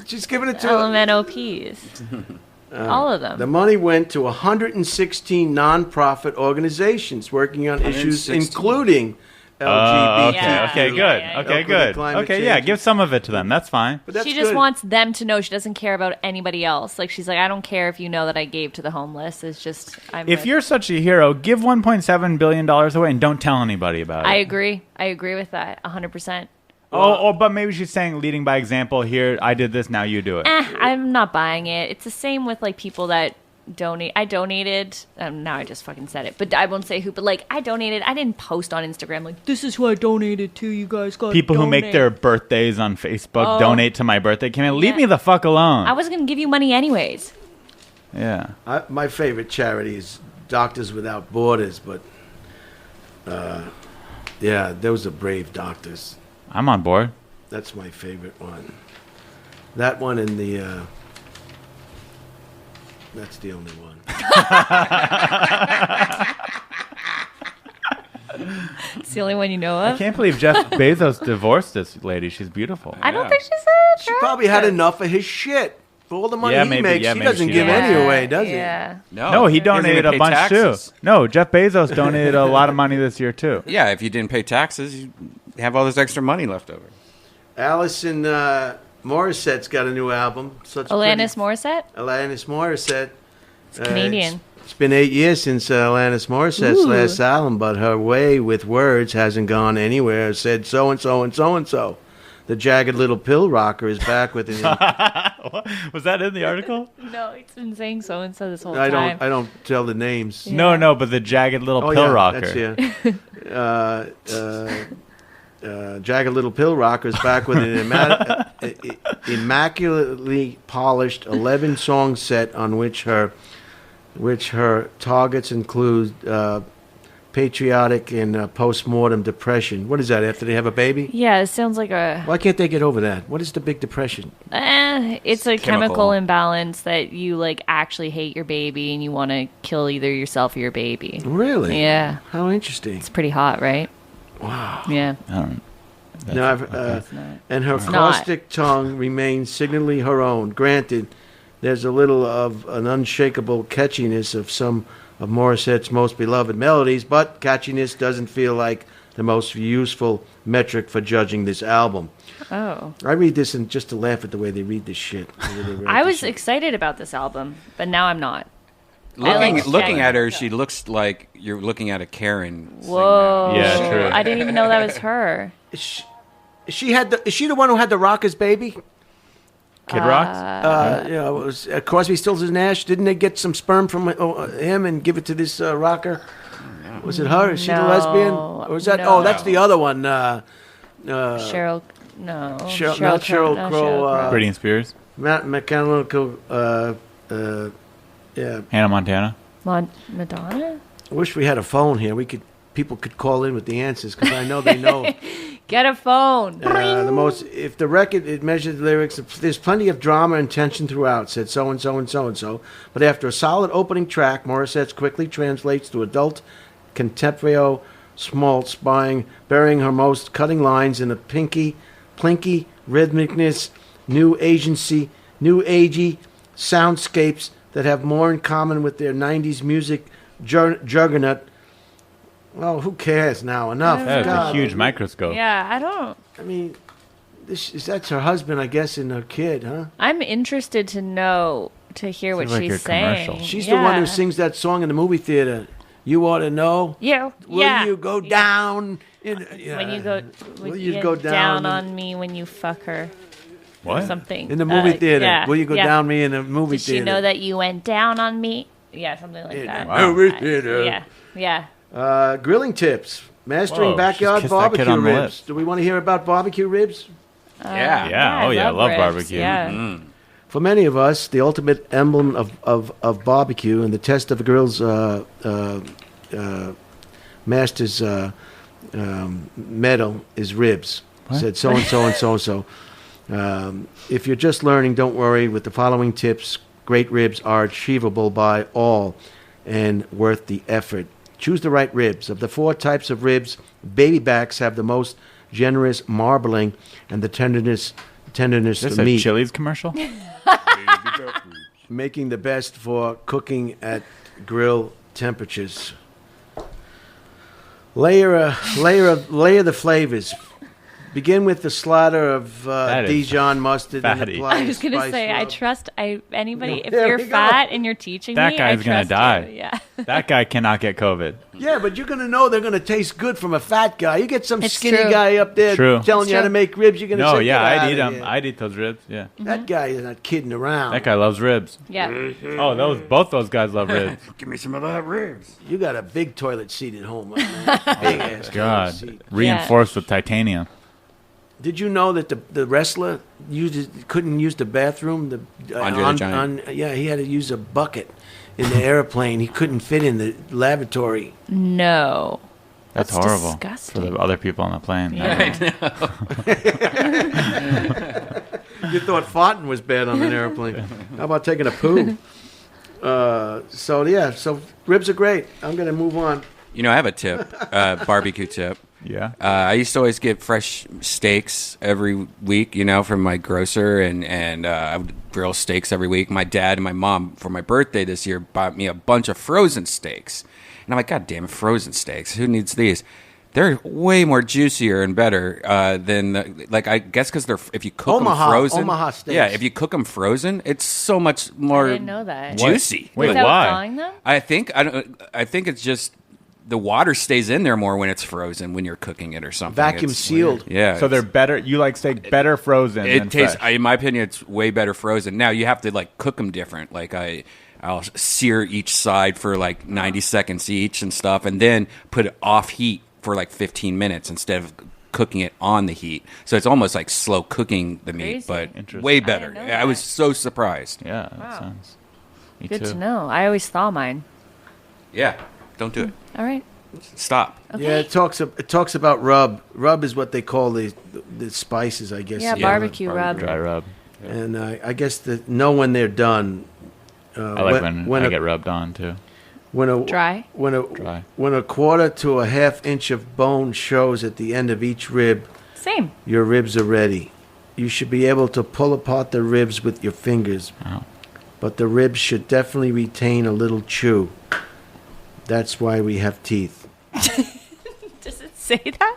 She's giving it to LMNOPs. All of them. The money went to 116 nonprofit organizations working on issues 116. including LGBT. Yeah. Okay, good. Yeah. Okay, Climate good. Okay, yeah, change. give some of it to them. That's fine. But that's She just good. wants them to know she doesn't care about anybody else. Like, she's like, I don't care if you know that I gave to the homeless. It's just, If you're such a hero, give $1.7 billion away and don't tell anybody about it. I agree. I agree with that 100%. But maybe she's saying leading by example. Here, I did this, now you do it. I'm not buying it. It's the same with like people that donate. I donated. Now I just fucking said it, but I won't say who. But like, I donated. I didn't post on Instagram like, this is who I donated to. You guys got People who make their birthdays on Facebook donate to my birthday. Can leave me the fuck alone? I wasn't gonna give you money anyways. Yeah. My favorite charity is Doctors Without Borders, but yeah, those are brave doctors. I'm on board. That's my favorite one. That one and the... that's the only one. It's the only one you know I of. can't believe Jeff Bezos divorced this lady. She's beautiful. I don't Yeah. think she's a She probably had enough of his shit. For all the money Yeah, he maybe- makes, yeah, he maybe doesn't she give does. any away, does he? Yeah. No, he doesn't donated even a pay bunch taxes. too. No, Jeff Bezos donated a lot of money this year too. Yeah, if you didn't pay taxes, you have all this extra money left over. Alison Morissette's got a new album. Alanis Morissette? Alanis Morissette. It's Canadian. It's been 8 years since Alanis Morissette's Ooh. last album, but her way with words hasn't gone anywhere. Said so-and-so and so-and-so. The Jagged Little Pill Rocker is back with an... Was that in the article? No, it's been saying so and so this whole I time. don't tell the names. Yeah. No, but the Jagged Little Oh, Pill yeah, Rocker. That's, Jagged Little Pill Rocker is back with an immaculately polished 11-song set on which her targets include patriotic and postmortem depression. What is that, after they have a baby? Yeah, it sounds like a... Why can't they get over that? What is the big depression? It's a Chemical. chemical imbalance that you like actually hate your baby and you want to kill either yourself or your baby. Really? Yeah. How interesting. It's pretty hot, right? Wow. Yeah. I don't. Now, It's not. and her not. caustic tongue remains signally her own. Granted, there's a little of an unshakable catchiness of some of Morissette's most beloved melodies, but catchiness doesn't feel like the most useful metric for judging this album. Oh. I read this and just to laugh at the way they read this shit. I was excited about this album, but now I'm not. Looking Shaggy. at her, she looks like you're looking at a Karen. singer. Whoa. Yeah, true. I didn't even know that was her. Is she the one who had the Rockers baby? Kid Rock? It was Crosby, Stills and Nash. Didn't they get some sperm from him and give it to this rocker? Was it her? Is she the No. lesbian? Or was that? No. Oh, that's the other one. Cheryl. No. not Sheryl Crow, Britney Spears? Mechanical. Yeah. Hannah Montana? Madonna? I wish we had a phone here. People could call in with the answers because I know they know. Get a phone. If the record it measures the lyrics, there's plenty of drama and tension throughout. Said so and so and so and so. But after a solid opening track, Morissette quickly translates to adult contemporary schmaltz, burying her most cutting lines in a plinky rhythmicness, new agey soundscapes that have more in common with their 90s music juggernaut. Well, who cares now? Enough. That was a God. huge microscope. Yeah, I don't. I mean, that's her husband, I guess, and her kid, huh? I'm interested to hear what Sounds like your she's saying. commercial. She's the one who sings that song in the movie theater. You ought to know. Yeah. Will you go down? When you go, Will when you you go get down on me when you fuck her. What? Or something. in the movie theater? Yeah, Will you go yeah. down me in the movie Did theater? she know that you went down on me? Yeah, something like In that. the movie theater. Yeah. Grilling tips. Mastering Whoa, backyard just kissed that kid barbecue on the ribs. lips. Do we want to hear about barbecue ribs? Yeah. Oh, yeah. I love ribs. barbecue. Yeah. For many of us, the ultimate emblem of barbecue and the test of a grill's master's medal is ribs. Said so-and-so and so-and-so. If you're just learning, don't worry. With the following tips, great ribs are achievable by all and worth the effort. Choose the right ribs. Of the 4 types of ribs, baby backs have the most generous marbling and the tenderness Is to this a meat, Chili's commercial? making the best for cooking at grill temperatures. Layer the flavors. Begin with the slaughter of Dijon mustard. fatty. And apply I was going to spice say, I rub. trust anybody. If There you're we go. fat and you're teaching That me, guy's I gonna trust die. you. Yeah. That guy cannot get COVID. Yeah, but you're going to know they're going to taste good from a fat guy. You get some It's skinny true. guy up there True. telling It's you how to true. make ribs. You're going to No, say, yeah, "Get I'd outta eat them. here." I'd eat those ribs. Yeah. That guy is not kidding around. That guy loves ribs. Yeah. Oh, both those guys love ribs. Give me some of that ribs. You got a big toilet seat at home. Big ass God, toilet seat. reinforced with titanium. Did you know that the wrestler couldn't use the bathroom? Andre the Giant. Yeah, he had to use a bucket in the airplane. He couldn't fit in the lavatory. No. That's That's horrible disgusting. for the other people on the plane. Yeah. You thought farting was bad on an airplane. How about taking a poo? So ribs are great. I'm going to move on. You know, I have a tip, barbecue tip. Yeah. I used to always get fresh steaks every week, from my grocer, and I would grill steaks every week. My dad and my mom, for my birthday this year, bought me a bunch of frozen steaks. And I'm like, God damn it, frozen steaks. Who needs these? They're way more juicier and better than, I guess because if you cook them frozen. Omaha steaks. Yeah, if you cook them frozen, it's so much more I didn't know that. juicy. Wait, Without why? thawing them? I think it's just the water stays in there more when it's frozen when you're cooking it or something. Vacuum It's sealed. weird. Yeah. So they're better. You like steak better frozen than It tastes. fresh. In my opinion, it's way better frozen. Now you have to cook them different. I'll sear each side for 90 seconds each and stuff, and then put it off heat for 15 minutes instead of cooking it on the heat. So it's almost like slow cooking the meat, Crazy. but Interesting. way I better. didn't know I was that. so surprised. Yeah, that Wow. sounds. Me Good too. to know. I always thaw mine. Yeah, don't do it. All right. Stop. Okay. Yeah, it talks about rub. Rub is what they call the spices, I guess. Yeah, barbecue rub. Dry rub. And I guess know when they're done. I like when I get rubbed on too. Dry? Dry. When a quarter to a half inch of bone shows at the end of each rib, Same. your ribs are ready. You should be able to pull apart the ribs with your fingers, Oh. but the ribs should definitely retain a little chew. That's why we have teeth. Does it say that?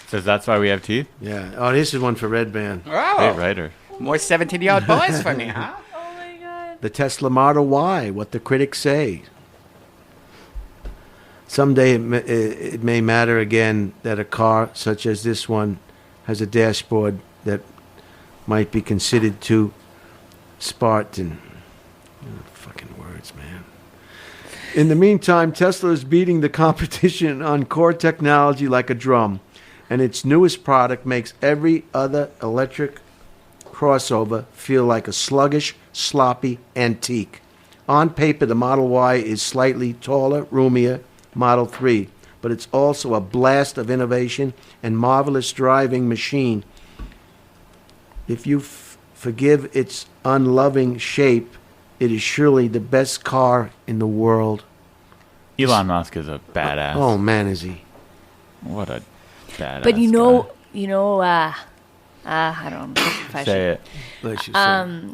Says that's why we have teeth. Yeah. Oh, this is one for Redban. Great writer. More 17-year-old boys for me, huh? Oh my god. The Tesla Model Y, what the critics say. Someday it may matter again that a car such as this one has a dashboard that might be considered too Spartan. Fucking words, man. In the meantime, Tesla is beating the competition on core technology like a drum, and its newest product makes every other electric crossover feel like a sluggish, sloppy antique. On paper, the Model Y is slightly taller, roomier, Model 3, but it's also a blast of innovation and marvelous driving machine. If you forgive its unloving shape, it is surely the best car in the world. Elon Musk is a badass. Oh man, is he? What a badass. But guy. I don't know if I Say should. it. Bless you, sir.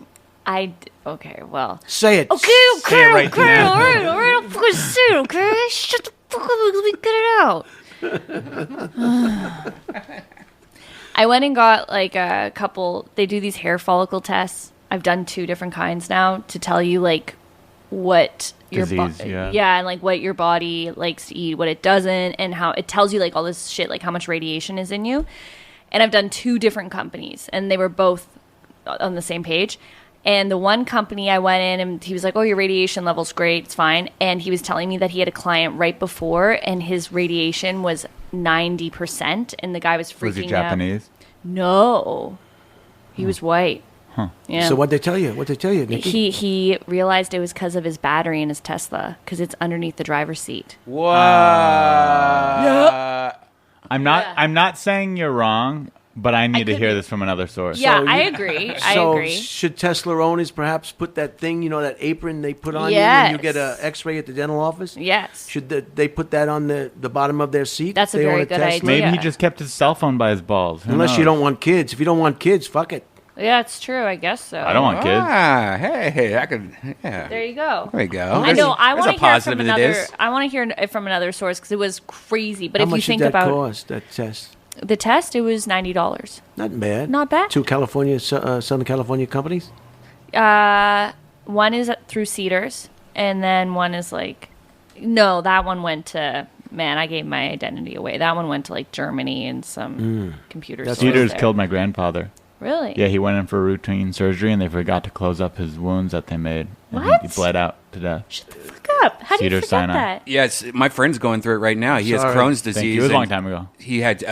Okay, well. Say it. Okay, Say it right now. all right, I'm fucking say it, okay? Shut the fuck up, let me get it out. I went and got a couple, they do these hair follicle tests. I've done 2 different kinds now to tell you what your Disease, yeah. and what your body likes to eat, what it doesn't, and how it tells you all this shit, how much radiation is in you. And I've done 2 different companies, and they were both on the same page. And the one company I went in, and he was like, "Oh, your radiation level's great, it's fine." And he was telling me that he had a client right before, and his radiation was 90%, and the guy was freaking out. Was he Japanese? No. He was white. Huh. Yeah. So what'd they tell you? Nikki? He realized it was because of his battery in his Tesla, because it's underneath the driver's seat. What? I'm not saying you're wrong, but I need to hear this from another source. Yeah, I agree. I agree. Should Tesla owners perhaps put that thing, that apron they put on you when you get an X-ray at the dental office? Yes. Should they put that on the bottom of their seat? That's a very good idea. Maybe he just kept his cell phone by his balls. Unless you don't want kids. If you don't want kids, fuck it. Yeah, it's true. I guess so. I don't want kids. Hey, I could. Yeah. There you go. There we go. I know. I want to hear positive from another. I want to hear it from another source because it was crazy. But How if much you think did that about cost, that test? the test, it was $90. Not bad. Not bad. 2 Southern California companies? One is through Cedars, and then one is that one went to. Man, I gave my identity away. That one went to Germany and some computer stores. Cedars there. killed my grandfather. Really? Yeah, he went in for routine surgery, and they forgot to close up his wounds that they made. And What? He bled out to death. Shut the fuck up. How do you Cedars forget Sinai. that? Yes, my friend's going through it right now. He has Sorry. Crohn's disease. Thank you. It was a long and time ago. He had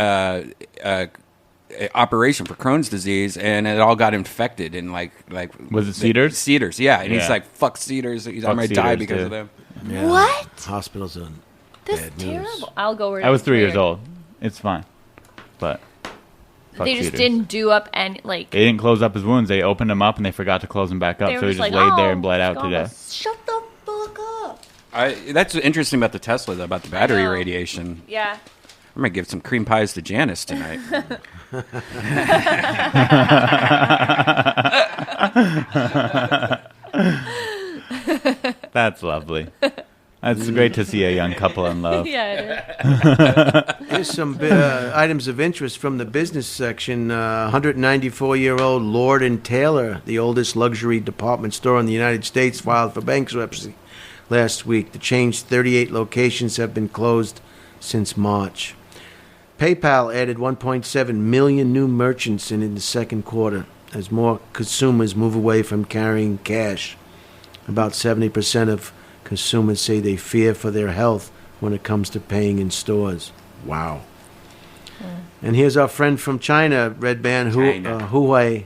operation for Crohn's disease, and it all got infected. And Was it Cedars? Cedars, yeah. And he's Yeah. like, "Fuck Cedars. I'm Fuck gonna die Cedars, because dude. of them." Yeah. What? Hospitals are That's bad news. terrible. I'll go where I was 3 years weird. old. It's fine. But fuck They just Cedars. didn't do up any They didn't close up his wounds. They opened them up, and they forgot to close them back up. they So were he just just like, laid there "Oh, and bled out it's to gone." death. Shut the fuck up. That's interesting about the Tesla, though, about the battery know. radiation. Yeah. I'm gonna give some cream pies to Janice tonight. That's lovely. It's great to see a young couple in love. Yeah. Here's some items of interest from the business section. 194-year-old Lord & Taylor, the oldest luxury department store in the United States, filed for bankruptcy last week. The chain's 38 locations have been closed since March. PayPal added 1.7 million new merchants in the second quarter as more consumers move away from carrying cash. About 70% of consumers say they fear for their health when it comes to paying in stores. Wow. And here's our friend from China, Redban, Huawei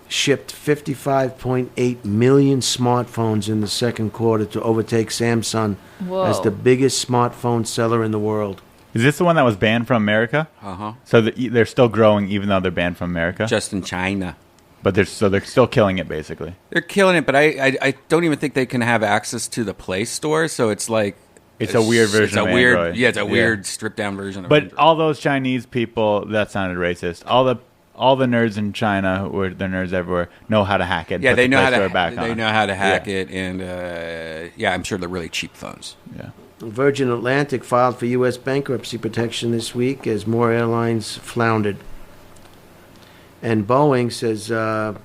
shipped 55.8 million smartphones in the second quarter to overtake Samsung as the biggest smartphone seller in the world. Is this the one that was banned from America? Uh-huh. So they're still growing even though they're banned from America? Just in China. But they're still killing it, basically. They're killing it, but I don't even think they can have access to the Play Store, so it's like... It's a weird version of Android. Yeah, it's a weird stripped-down version of But Android. all those Chinese people, that sounded racist. All the nerds in China, who are the nerds everywhere, know how to hack it. And Yeah, put they the know Play how Store to back they on. know how to hack Yeah. it, and I'm sure they're really cheap phones. Yeah. Virgin Atlantic filed for U.S. bankruptcy protection this week as more airlines floundered. And Boeing says that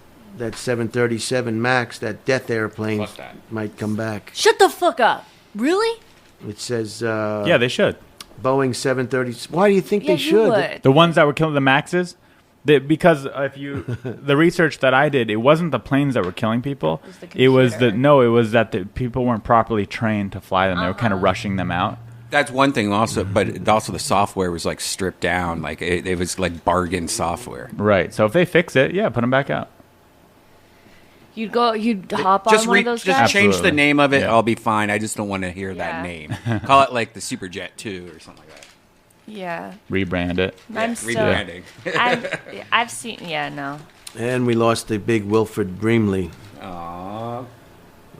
737 MAX, that death airplane, Fuck that. might come back. Shut the fuck up. Really? It says Yeah, they should. Boeing 730. Why do you think they You should? would. The ones that were killing the Maxes, because if you the research that I did, it wasn't the planes that were killing people. It was the It was that the people weren't properly trained to fly them. They were kind of rushing them out. That's one thing also, but also the software was like stripped down. Like it was like bargain software. Right. So if they fix it, yeah, put them back out. You'd hop on Just one of those guys? change the Absolutely. name of it. Yeah. I'll be fine. I just don't want to hear Yeah. that name. Call it like the Superjet 2 or something like that. Yeah. Rebrand it. I'm still. Rebranding. I've seen. Yeah, no. And we lost the big Wilfred Brimley. Aww.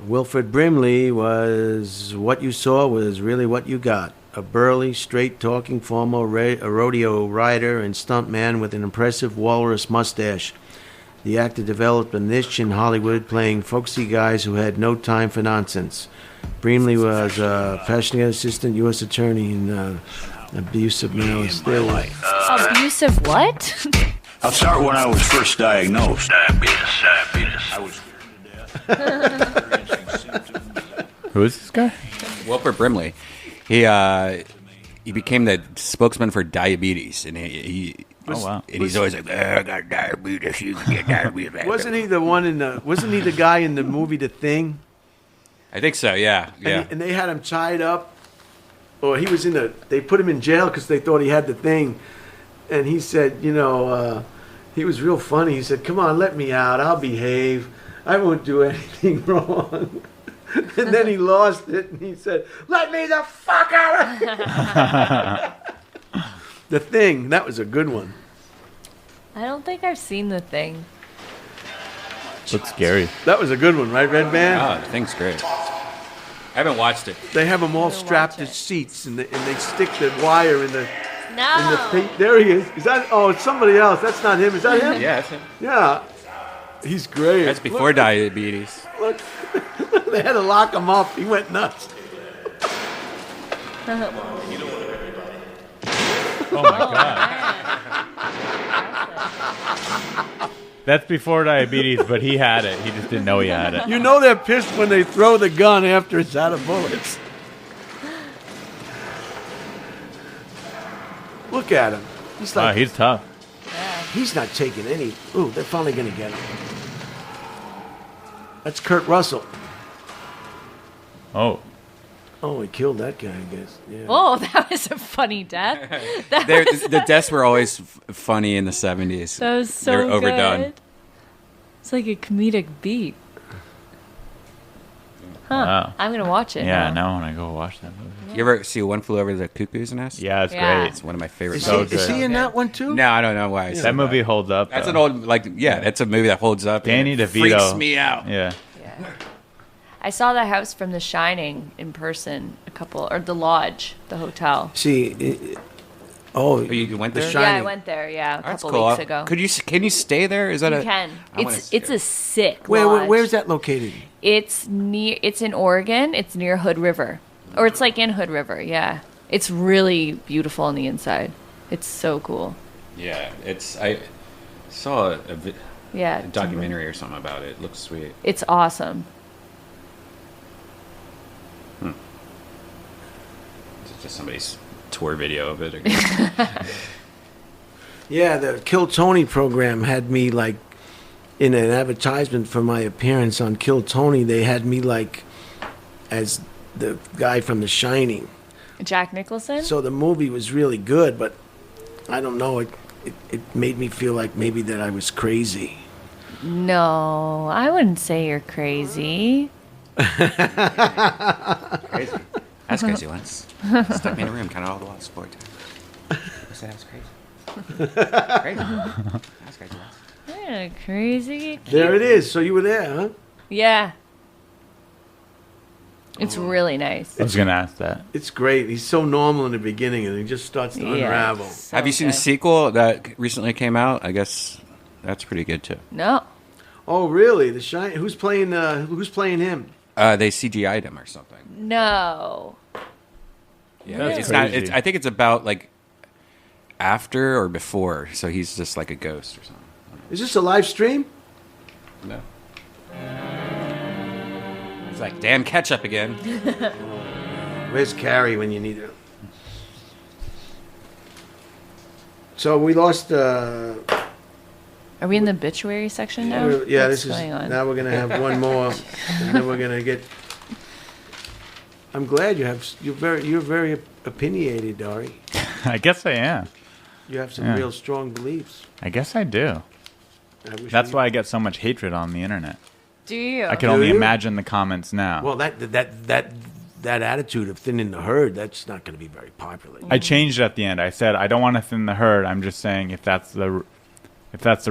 Wilfred Brimley was what you saw was really what you got. A burly, straight-talking former rodeo rider and stuntman with an impressive walrus mustache. The actor developed a niche in Hollywood playing folksy guys who had no time for nonsense. Brimley was a passionate assistant U.S. attorney in abusive males. Abusive what? I'll start when I was first diagnosed. Diabetes. I was Who is this guy? Wilford Brimley. He became the spokesman for diabetes, and he Oh wow. and he's always like, I got diabetes. You can get diabetes. Wasn't he the one in the? Wasn't he the guy in the movie The Thing? I think so. Yeah. Yeah. And they had him tied up, or he was in the. They put him in jail because they thought he had the thing, And he said, he was real funny. He said, "Come on, let me out. I'll behave. I won't do anything wrong." And then he lost it, and he said, "Let me the fuck out!" The Thing. That was a good one. I don't think I've seen The Thing. Looks scary. That was a good one, right, Redban? Oh, The Thing's great. I haven't watched it. They have them all We'll strapped watch to it. seats, and they stick the wire in the No. paint. There he is. Is that? Oh, it's somebody else. That's not him. Is that him? Yeah, that's it. Yeah. He's great. That's before diabetes. Look. They had to lock him up. He went nuts. Oh my god. That's before diabetes, but he had it. He just didn't know he had it. You know they're pissed when they throw the gun after it's out of bullets. Look at him. He's Wow, like, he's tough. he's not taking any. Ooh, they're finally going to get him. That's Kurt Russell. Oh. Oh, he killed that guy, I guess. Yeah. Oh, that was a funny death. The deaths were always funny in the 70s. That was so They're overdone. good. It's like a comedic beat. Huh. Wow. I'm going to watch it. Yeah, now. now when I go watch that movie. You ever see One Flew Over the Cuckoo's Nest? Yeah, it's Yeah. great. It's one of my favorite Is, So he, is good. he in that one too? No, I don't know why I said That movie holds up. That's though. an old, that's a movie that holds up. Danny and it DeVito. freaks me out. Yeah. Yeah. I saw the house from The Shining in person, or the lodge, the hotel. See, Oh, you went The there? Shining. Yeah, I went there. Yeah, a That's couple cool. weeks ago. Can you stay there? Is that You a? can. I wanna It's stay. a sick where's lodge. that located? It's in Oregon. It's near Hood River, or it's like in Hood River. Yeah, it's really beautiful on the inside. It's so cool. Yeah, I saw a Yeah, documentary or something about it. It looks sweet. It's awesome. It's just somebody's tour video of it. I guess. Yeah, the Kill Tony program had me like in an advertisement for my appearance on Kill Tony. They had me like as the guy from The Shining. Jack Nicholson. So the movie was really good, but I don't know. It made me feel like maybe that I was crazy. No, I wouldn't say you're crazy. Crazy. That's crazy once. Stuck me in a room, kind of all the walls, sport. I said I was crazy. Crazy. That's crazy once. Yeah, crazy. There it is. So you were there, huh? Yeah. It's really nice. I was going to ask that. It's great. He's so normal in the beginning, and he just starts to unravel. so Have you seen the good. sequel that recently came out? I guess that's pretty good too. No. Oh, really? The Shining. Who's playing him? They CGI'd him or something. No. Yeah, That's it's not. crazy. I think it's about like after or before. So he's just like a ghost or something. Is this a live stream? No. It's like damn ketchup again. Where's Carrie when you need her? So we lost. Are we in the obituary section now? Yeah, What's this is. going on? Now we're gonna have one more, and then we're gonna get. I'm glad you're very opinionated, Ari. I guess I am. You have some Yeah. real strong beliefs. I guess I do. I wish That's we- why I get so much hatred on the internet. Do you? I can Do only you? imagine the comments now. Well, that attitude of thinning the herd, that's not going to be very popular. I changed at the end. I said I don't want to thin the herd. I'm just saying if that's the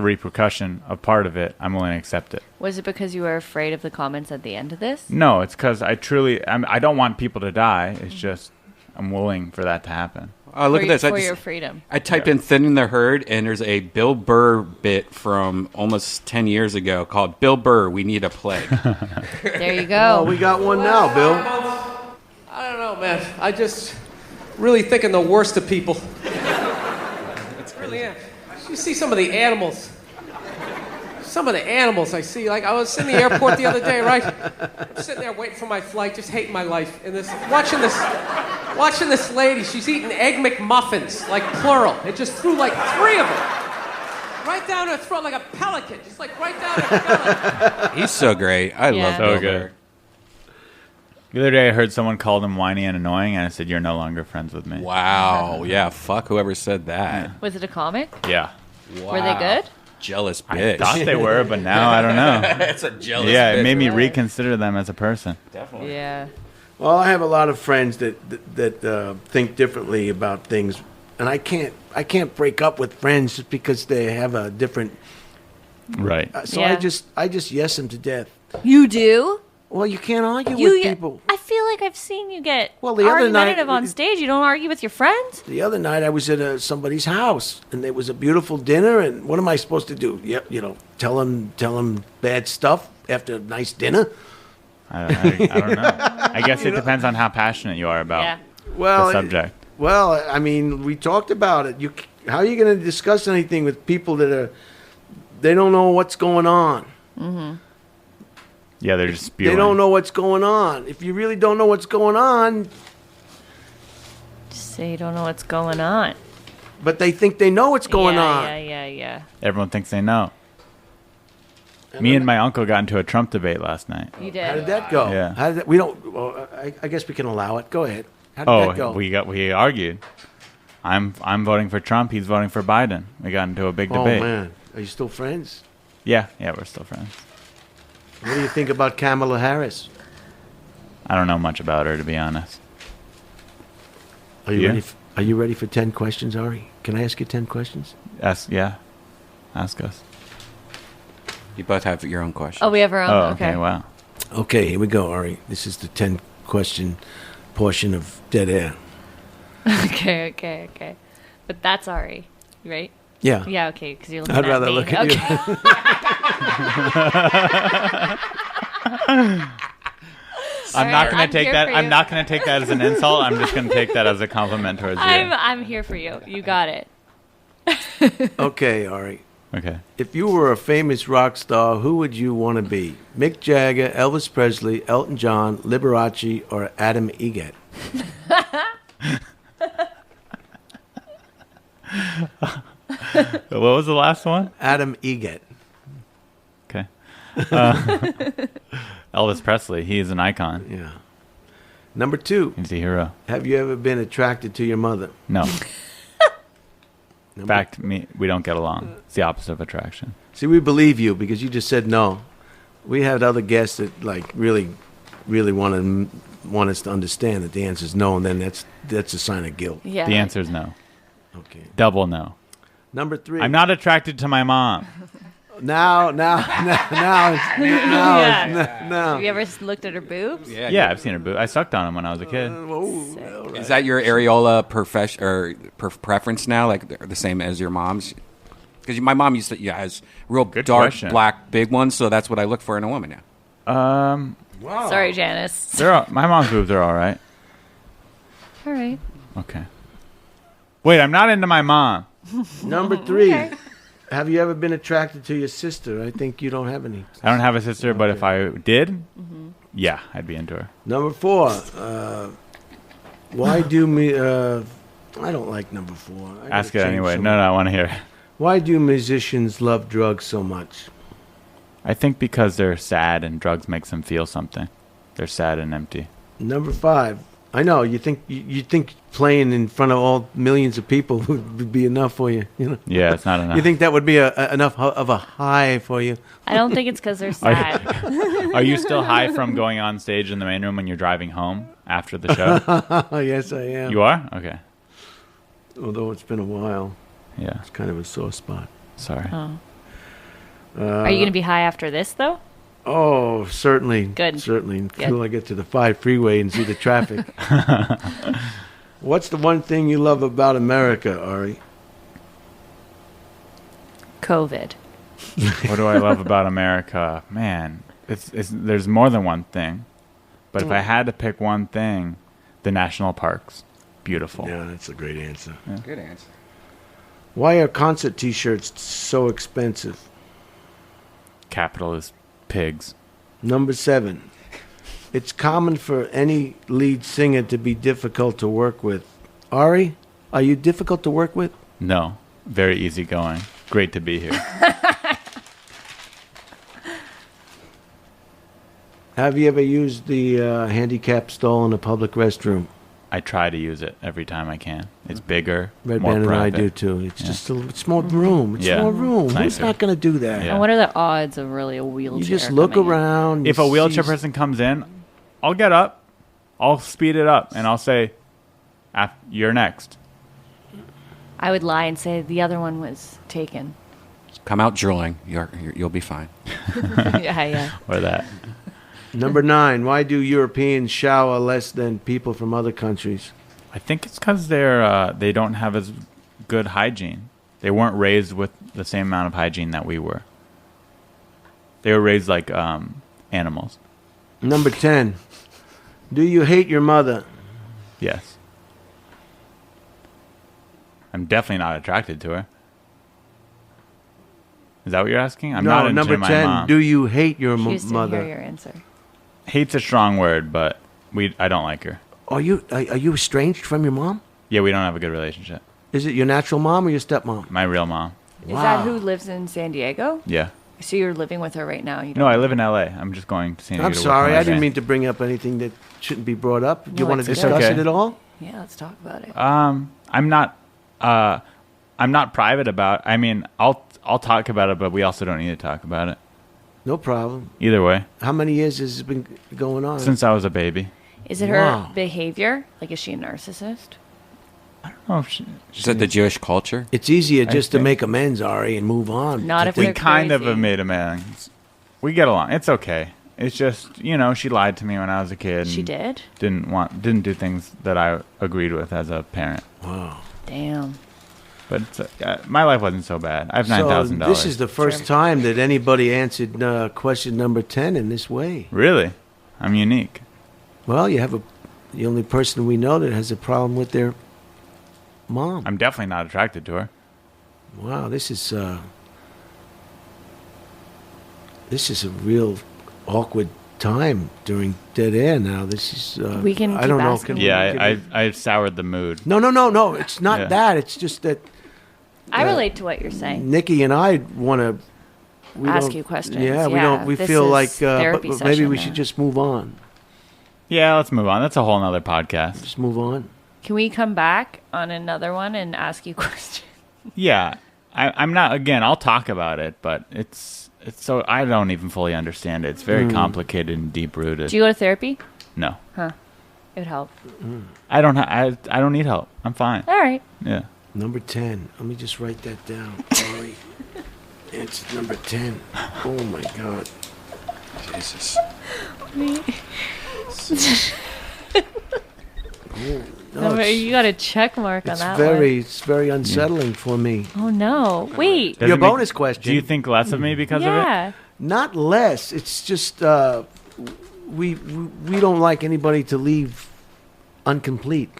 repercussion of part of it, I'm willing to accept it. Was it because you were afraid of the comments at the end of this? No, it's because I don't want people to die. It's just I'm willing for that to happen. Oh, look for at this! For your freedom. I typed in "thinning the herd" and there's a Bill Burr bit from almost 10 years ago called "Bill Burr, We Need a Play." There you Oh, go. we got one now, Bill. I don't know, man. I just really thinking the worst of people. Really am. You see some of the animals. Some of the animals I see. Like, I was in the airport the other day, right? I'm sitting there waiting for my flight, just hating my life. And watching this lady. She's eating Egg McMuffins, like plural. It just threw like 3 of them. Right down her throat like a pelican. Just like right down her throat. He's so great. I Yeah. love So Bill good. Burr. The other day I heard someone call them whiny and annoying, and I said, "You're no longer friends with me." Wow. Yeah. Fuck whoever said that. Was it a comic? Yeah. Wow. Were they good? Jealous I bitch. thought they were, but now I don't know. It's a jealous Yeah, bitch. it made me reconsider them as a person. Definitely. Yeah. Well, I have a lot of friends that think differently about things, and I can't break up with friends just because they have a different. Right. So Yeah. I just yes them to death. You do? Well, you can't argue You, with people. I feel like I've seen you get Well, the other night- argumentative on stage. You don't argue with your friends? The other night I was at somebody's house, and there was a beautiful dinner. And what am I supposed to do? Tell them bad stuff after a nice dinner. I don't know. I guess it depends on how passionate you are about the subject. Well, I mean, we talked about it. How are you going to discuss anything with people they don't know what's going on? Mm-hmm. Yeah, they're just spewing. They don't know what's going on. If you really don't know what's going on, Just say you don't know what's going on. but they think they know what's going on. Yeah. Everyone thinks they know. Me and my uncle got into a Trump debate last night. You did. How did that go? Yeah. How did that, we don't. Well, I guess we can allow it. Go ahead. How did that go? we argued. I'm voting for Trump. He's voting for Biden. We got into a big debate. Oh man, are you still friends? Yeah, we're still friends. What do you think about Kamala Harris? I don't know much about her, to be honest. Are you Yeah. ready? Are you ready for 10 questions, Ari? Can I ask you 10 questions? Ask us. You both have your own question. Oh, we have our own. Oh, okay. Wow. Okay, here we go, Ari. This is the 10 question portion of Dead Air. Okay. But that's Ari, right? Yeah. Yeah, okay, because you're looking I'd at rather me. look at you. I'm not going I'm to take here that. for I'm you. not going to take that as an insult. I'm just going to take that as a compliment towards you. I'm here for you. You got it. Okay, Ari. Okay. If you were a famous rock star, who would you want to be? Mick Jagger, Elvis Presley, Elton John, Liberace, or Adam Egget? What was the last one? Adam Egget. Okay. Elvis Presley. He is an icon. Yeah. Number 2. He's a hero. Have you ever been attracted to your mother? No. In fact, we don't get along. It's the opposite of attraction. See, we believe you because you just said no. We had other guests that really want us to understand that the answer is no, and then that's a sign of guilt. Yeah. The answer is no. Okay. Double no. Number 3. I'm not attracted to my mom. Now. Have you ever looked at her boobs? Yeah, I've seen her boob. I sucked on them when I was a kid. Is that your areola preference now? Like the same as your mom's? Because my mom used to has real Good dark question. black big ones, so that's what I look for in a woman now. Wow. Sorry, Janice. My mom's boobs are all right. All right. Okay. Wait, I'm not into my mom. Number 3. Okay. Have you ever been attracted to your sister? I think you don't have any. I don't have a sister, but if I did, yeah, I'd be into her. Number 4. Why do me? I don't like number 4. I gotta Ask it change anyway. some- No, I want to hear it. Why do musicians love drugs so much? I think because they're sad and drugs makes them feel something. They're sad and empty. Number 5. I know you think playing in front of all millions of people would be enough for you. You know. Yeah, it's not enough. You think that would be enough of a high for you? I don't think it's because they're sad. Are you still high from going on stage in the main room when you're driving home after the show? Yes, I am. You are? Okay. Although it's been a while, Yeah. it's kind of a sore spot. Sorry. Oh. Are you going to be high after this, though? Oh, certainly. Good. Certainly. Good. Until I get to the 5 freeway and see the traffic. What's the one thing you love about America, Ari? COVID. What do I love about America? Man, there's more than one thing. But if I had to pick one thing, the national parks. Beautiful. Yeah, that's a great answer. Yeah. Good answer. Why are concert T-shirts so expensive? Capitalist pigs. Number 7. It's common for any lead singer to be difficult to work with. Ari, are you difficult to work with? No. Very easygoing. Great to be here. Have you ever used the handicap stall in a public restroom? I try to use it every time I can. It's bigger, Redban more and I private. do too. It's just it's more room. It's Yeah. more room. Who's Nicer. not going to do that? Yeah. And what are the odds of really a wheelchair? You just look coming in? around. If you a wheelchair see- person comes in, I'll get up, I'll speed it up, and I'll say, "You're next." I would lie and say the other one was taken. Come out drooling. You'll be fine. Yeah. Or that. Number 9. Why do Europeans shower less than people from other countries? I think it's because they don't have as good hygiene. They weren't raised with the same amount of hygiene that we were. They were raised like animals. Number 10. Do you hate your mother? Yes. I'm definitely not attracted to her. Is that what you're asking? I'm not into number my 10. mom. Do you hate your Houston, hear mother? your answer. Hate's a strong word, but I don't like her. Are you estranged from your mom? Yeah, we don't have a good relationship. Is it your natural mom or your stepmom? My real mom. Is that who lives in San Diego? Yeah. So you're living with her right now? You No, I live in L.A. I'm just going to San Diego. I'm to work sorry. on my I didn't band. mean to bring up anything that shouldn't be brought up. Do you No, want to it's discuss okay. it at all? Yeah, let's talk about it. I'm not private about. I mean, I'll talk about it, but we also don't need to talk about it. No problem. Either way, How many years has it been going on? since I was a baby. Is it Wow. her behavior? Like, is she a narcissist? Oh, she, Is that the Jewish culture? It's easier just to think- make amends, Ari, and move on. Not To if we they're kind of crazy. have made amends. We get along. It's okay. It's just she lied to me when I was a kid. She and did? Didn't do things that I agreed with as a parent. Wow. Damn. But my life wasn't so bad. I have $9,000. So this is the first time that anybody answered question number 10 in this way. Really, I'm unique. Well, you have the only person we know that has a problem with their mom. I'm definitely not attracted to her. Wow, this is a real awkward time during dead air. Now this is. We can I keep don't know. asking. Yeah, I soured the mood. No. It's not Yeah. that. It's just that I relate to what you're saying. Nikki and I want to Ask you questions. Yeah, we Yeah, don't. We this feel is like therapy but maybe session we now. should just move on. Yeah, let's move on. That's a whole nother podcast. Just move on. Can we come back on another one and ask you questions? Yeah, I'm not. Again, I'll talk about it, but it's so I don't even fully understand it. It's very complicated and deep rooted. Do you go to therapy? No, Huh. It would help. I don't. I don't need help. I'm fine. All right. Yeah. Number 10. Let me just write that down. Sorry. It's number 10. Oh my God. Jesus. No, You got a check mark on that it's very unsettling for me. one. Oh, no. Wait. Does Your it make- bonus question. Do you think less of me because of it? Yeah. Not less. It's just we don't like anybody to leave incomplete.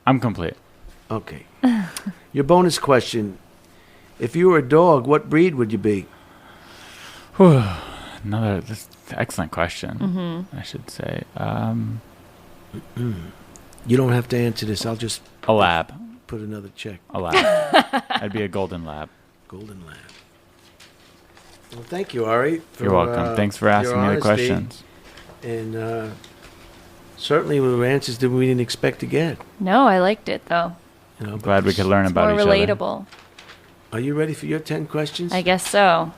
I'm complete. Okay. Your bonus question. If you were a dog, what breed would you be? This excellent question. I should say You don't have to answer this. I'll just a lab. put another check. A lab. I'd be a golden lab. Golden Lab. Well, thank you, Ari. You're welcome. Thanks for asking me the honesty. questions. And certainly were answers that we didn't expect to get. No, I liked it, though. You know, Glad we could learn It's about more each relatable. Are you ready for your 10 questions? I guess so.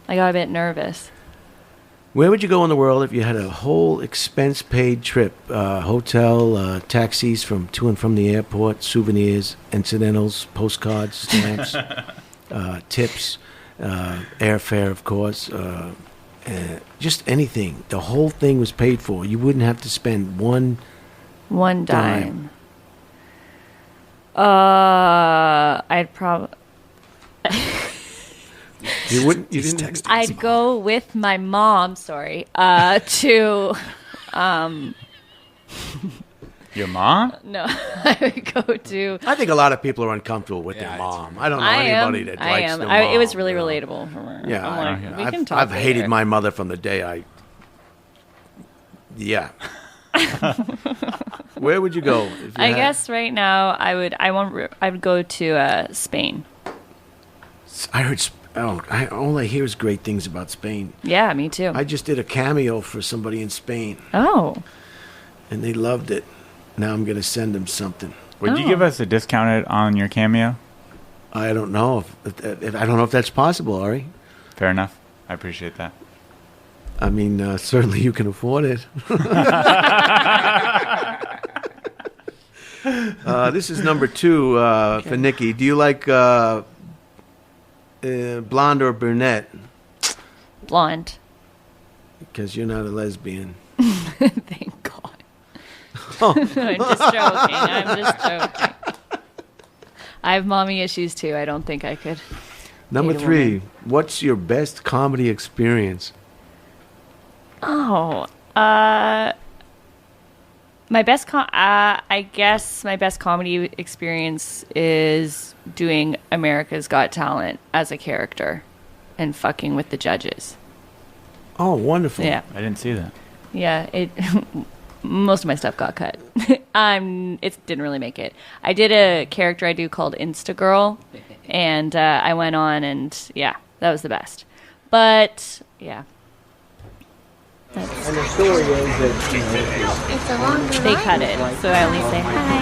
I got a bit nervous. Where would you go in the world if you had a whole expense-paid trip? Hotel, taxis to and from the airport, souvenirs, incidentals, postcards, stamps, tips, airfare, of course, just anything. The whole thing was paid for. You wouldn't have to spend one One dime. I'd probably. You wouldn't. You didn't. I'd go with my mom. Sorry. To. Your mom? No, I would go to. I think a lot of people are uncomfortable with their mom. I don't know anybody that I likes am. their mom. It was really you know. relatable for her. Yeah, I'm like, we can I've talk hated later. my mother from the day I. Yeah. Where would you go? If you I had- guess right now I would. I would go to Spain. I heard all I hear is great things about Spain. Yeah, me too. I just did a cameo for somebody in Spain, Oh. and they loved it. Now I'm going to send them something. Would you give us a discounted on your cameo? I don't know if that's possible, Ari. Fair enough. I appreciate that. I mean, certainly you can afford it. This is number 2 for Nikki. Do you like blonde or brunette? Blonde. Because you're not a lesbian. Thank God. I'm just joking. I have mommy issues too. I don't think I could. Number date a 3. woman. What's your best comedy experience? Oh, my best I guess my best comedy experience is doing America's Got Talent as a character and fucking with the judges. Oh, wonderful. Yeah. I didn't see that. Yeah, most of my stuff got cut. It didn't really make it. I did a character I do called Instagirl, and I went on, and yeah, that was the best. But yeah, And the story is that It's a longer they line. cut it, so I only say hi.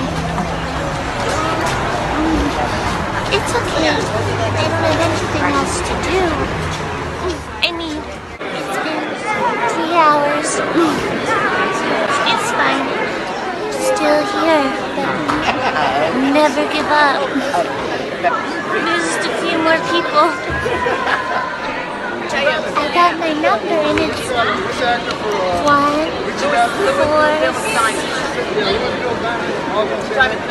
It's okay. I don't have anything else to do. I mean, it's been 3 hours. It's fine. Still here. But never give up. There's just a few more people. I got my number and it's 1, 4.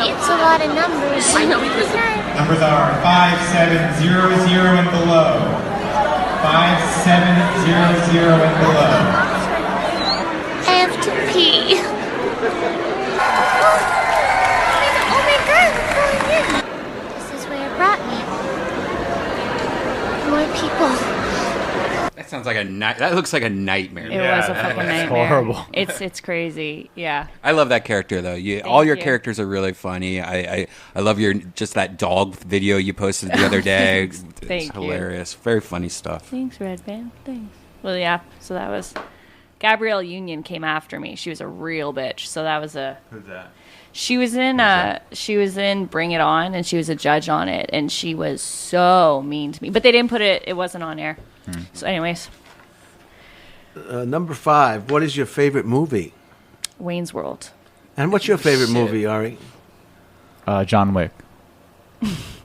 It's a lot of numbers. Numbers are 5700 and below. 5700 and below. I have to pee. Oh my god, I'm going in. This is where it brought me. More people. That sounds like that looks like a nightmare. It was a fucking nightmare. horrible. It's crazy. Yeah. I love that character though. All your you. characters are really funny. I love just that dog video you posted the other day. It's Thank you. hilarious. Very funny stuff. Thanks, Redban. Thanks. Well, yeah. So that was Gabrielle Union came after me. She was a real bitch. So that was a. Who's that? She was in Bring It On, and she was a judge on it, and she was so mean to me. But they didn't put it. It wasn't on air. So, anyways, number 5. What is your favorite movie? Wayne's World. And what's your favorite movie, Ari? John Wick.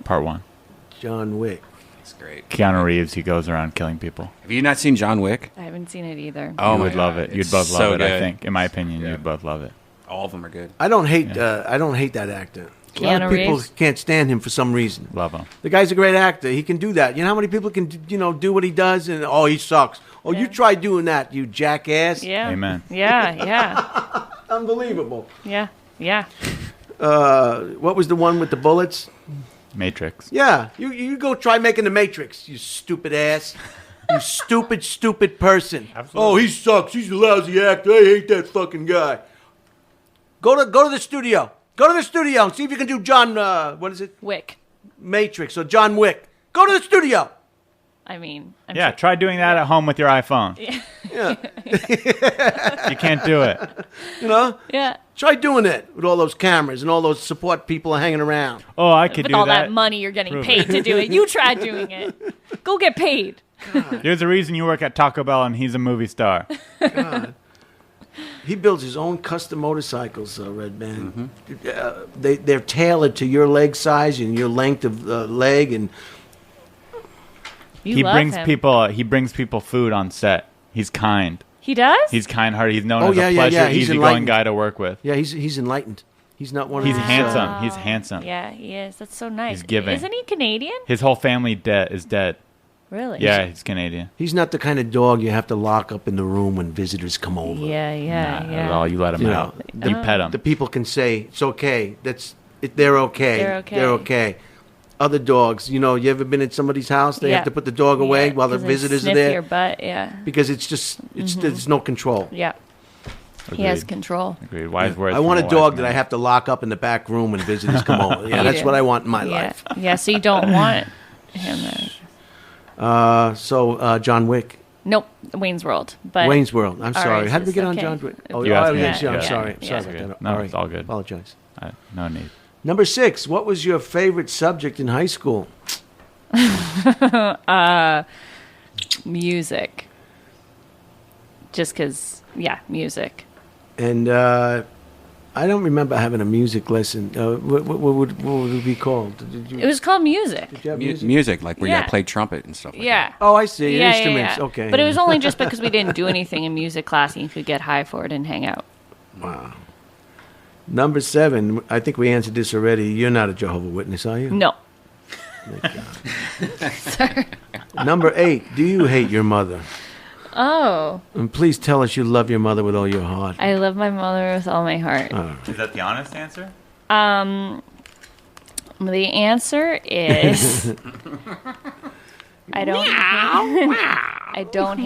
Part 1. John Wick. It's great. Keanu Reeves, he goes around killing people. Have you not seen John Wick? I haven't seen it either. Oh, You my would love God. it. You'd It's both so love it, I good. think. In my opinion, Yeah. you'd both love it. All of them are good. I don't hate that actor. A lot of Keanu people Reeves? can't stand him for some reason. Love him. The guy's a great actor. He can do that. You know how many people can do what he does and he sucks. Oh, you try doing that, you jackass. Yeah. Amen. Yeah. Unbelievable. Yeah. What was the one with the bullets? Matrix. Yeah, you go try making the Matrix, you stupid ass. You stupid person. Absolutely. Oh, he sucks. He's a lousy actor. I hate that fucking guy. Go to the studio. Go to the studio and see if you can do John, what is it? Wick. Matrix or John Wick. Go to the studio. I mean, Yeah, try doing that at home with your iPhone. Yeah. You can't do it. You know? Yeah. Try doing it with all those cameras and all those support people hanging around. Oh, I could With do all that. that money you're getting Prove paid it. to do it. You try doing it. Go get paid. There's a reason you work at Taco Bell and he's a movie star. He builds his own custom motorcycles, Redban. They're tailored to your leg size and your length of leg, and You He love brings him. people food on set. He's kind. He does? He's kind-hearted. He's known Oh, as yeah, a yeah, pleasure, yeah. He's easygoing enlightened. guy to work with. yeah, he's enlightened. He's not one of He's these. handsome. He's handsome. Yeah, he is. That's so nice. He's giving. Isn't he Canadian? His whole family is dead. Really? Yeah, he's Canadian. He's not the kind of dog you have to lock up in the room when visitors come over. Yeah, Not at all. You let him You out. know, You pet him. The people can say it's okay. They're okay. They're okay. They're okay. Other dogs, you ever been at somebody's house? They Yeah. have to put the dog away Yeah, while the 'cause they visitors are sniff there your butt, yeah. because there's no control. Yeah. He has Agreed. control. Agreed. Wise words. I want a from wise dog that man. I have to lock up in the back room when visitors come over. Yeah, You that's do. what I want in my Yeah. life. Yeah, so you don't want him to... John Wick. Nope, Wayne's World. But Wayne's World. I'm sorry. right, How did we get on okay. John Wick? Oh, You asked me. yes, I'm Yeah. sorry. Yeah. Sorry about that. No, All right. it's all good. Apologize. No need. Number 6. What was your favorite subject in high school? Music. Just because, music. And I don't remember having a music lesson. What would it be called? It was called music. Did you have music? Music, like where you Yeah. gotta play trumpet and stuff like Yeah. Oh, I see. Yeah, Instruments. yeah. Okay. But it was only just because we didn't do anything in music class and you could get high for it and hang out. Wow. Number 7. I think we answered this already. You're not a Jehovah's Witness, are you? No. Sorry. Number 8. Do you hate your mother? Oh. And please tell us you love your mother with all your heart. I love my mother with all my heart. Is that the honest answer? The answer is I don't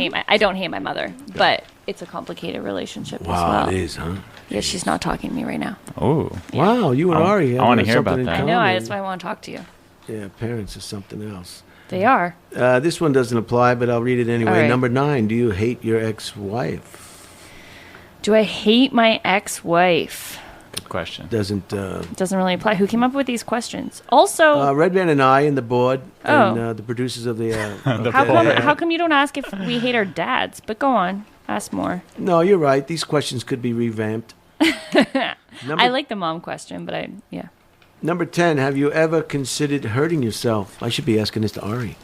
hate my mother, but it's a complicated relationship as well. Wow, it is, huh? Yeah, she's not talking to me right now. Oh. Wow, you and Ari. I want to have hear about something in that. I know, common. that's why I want to talk to you. Yeah, parents is something else. They are. This one doesn't apply, but I'll read it anyway. All right. Number 9. Do you hate your ex-wife? Do I hate my ex-wife? Good question. Doesn't. Doesn't really apply. Who came up with these questions? Also, Redban and I and the board Oh. and the producers of the. how come you don't ask if we hate our dads? But go on, ask more. No, you're right. These questions could be revamped. I like the mom question, but yeah. Number 10. Have you ever considered hurting yourself? I should be asking this to Ari.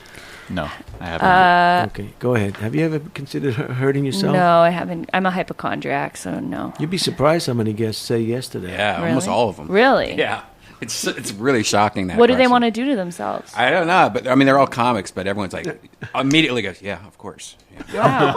No, I haven't. Okay, go ahead. Have you ever considered hurting yourself? No, I haven't. I'm a hypochondriac, so no. You'd be surprised how many guests say yes to that. Yeah, almost Really? all of them. Really? Yeah, it's really shocking that. What do they question. want to do to themselves? I don't know, but I mean, they're all comics, but everyone's like immediately goes, "Yeah, of course." Yeah.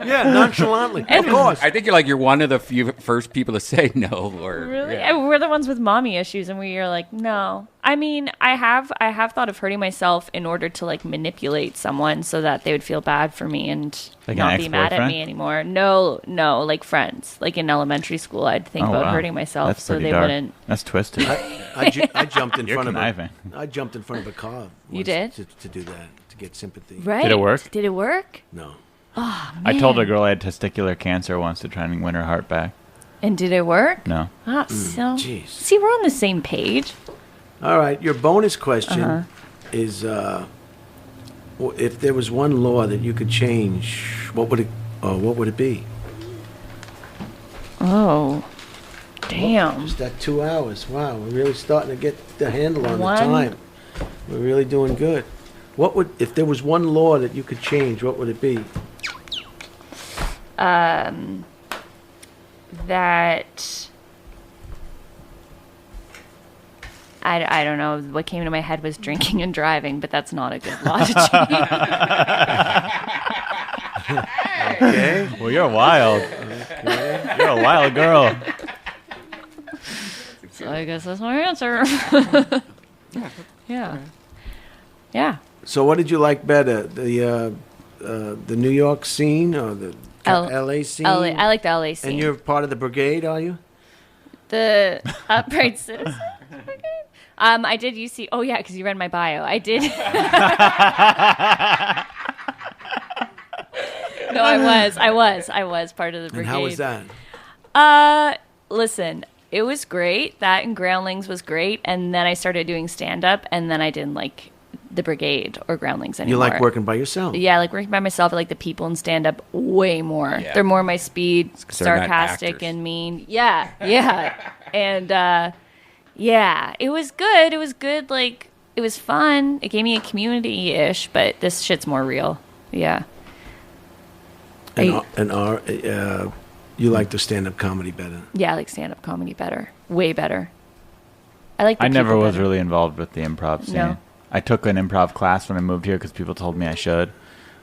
Yeah, nonchalantly. Of course. I think you're one of the few first people to say no. Or Really? yeah. We're the ones with mommy issues, and we're like, no. I mean, I have thought of hurting myself in order to like manipulate someone so that they would feel bad for me and Like not an be mad at ex-boyfriend? me anymore. No, like friends. Like in elementary school, I'd think Oh, about wow. hurting myself That's so pretty they dark. wouldn't. That's twisted. I jumped in You're front of conniving. I jumped in front of a car. You once did? to do that, to get sympathy. Right? Did it work? Did it work? No. Oh, I told a man. girl I had testicular cancer once to try and win her heart back. And did it work? No. Ah, so Jeez. see, we're on the same page. All right. Your bonus question Uh-huh. is: if there was one law that you could change, what would it be? Oh, damn. Just that 2 hours. Wow, we're really starting to get the handle on One- the time. We're really doing good. What would, if there was one law that you could change, what would it be? That I don't know. What came to my head was drinking and driving, but that's not a good law to change. Okay. Well, you're wild. You're a wild girl. So I guess that's my answer. Yeah. Yeah. So, what did you like better, the New York scene or the L.A. scene? LA. I like the LA scene. And you're part of the brigade, are you? The Upright Citizen. I did UC. Oh yeah, because you read my bio. I did. No, I was part of the brigade. And how was that? Listen, it was great. That and Groundlings was great, and then I started doing stand up, and then I didn't like the brigade or Groundlings You anymore. like working by yourself? Yeah, I like working by myself. I like the people in stand up way more. Yeah. They're more my speed, 'cause they're not sarcastic actors. and mean. Yeah. And yeah, it was good. It was good. Like, it was fun. It gave me a community ish, but this shit's more real. Yeah. You like the stand-up comedy better? Yeah, I like stand up comedy better. Way better. I like the I never people was better. really involved with the improv scene. No. I took an improv class when I moved here because people told me I should,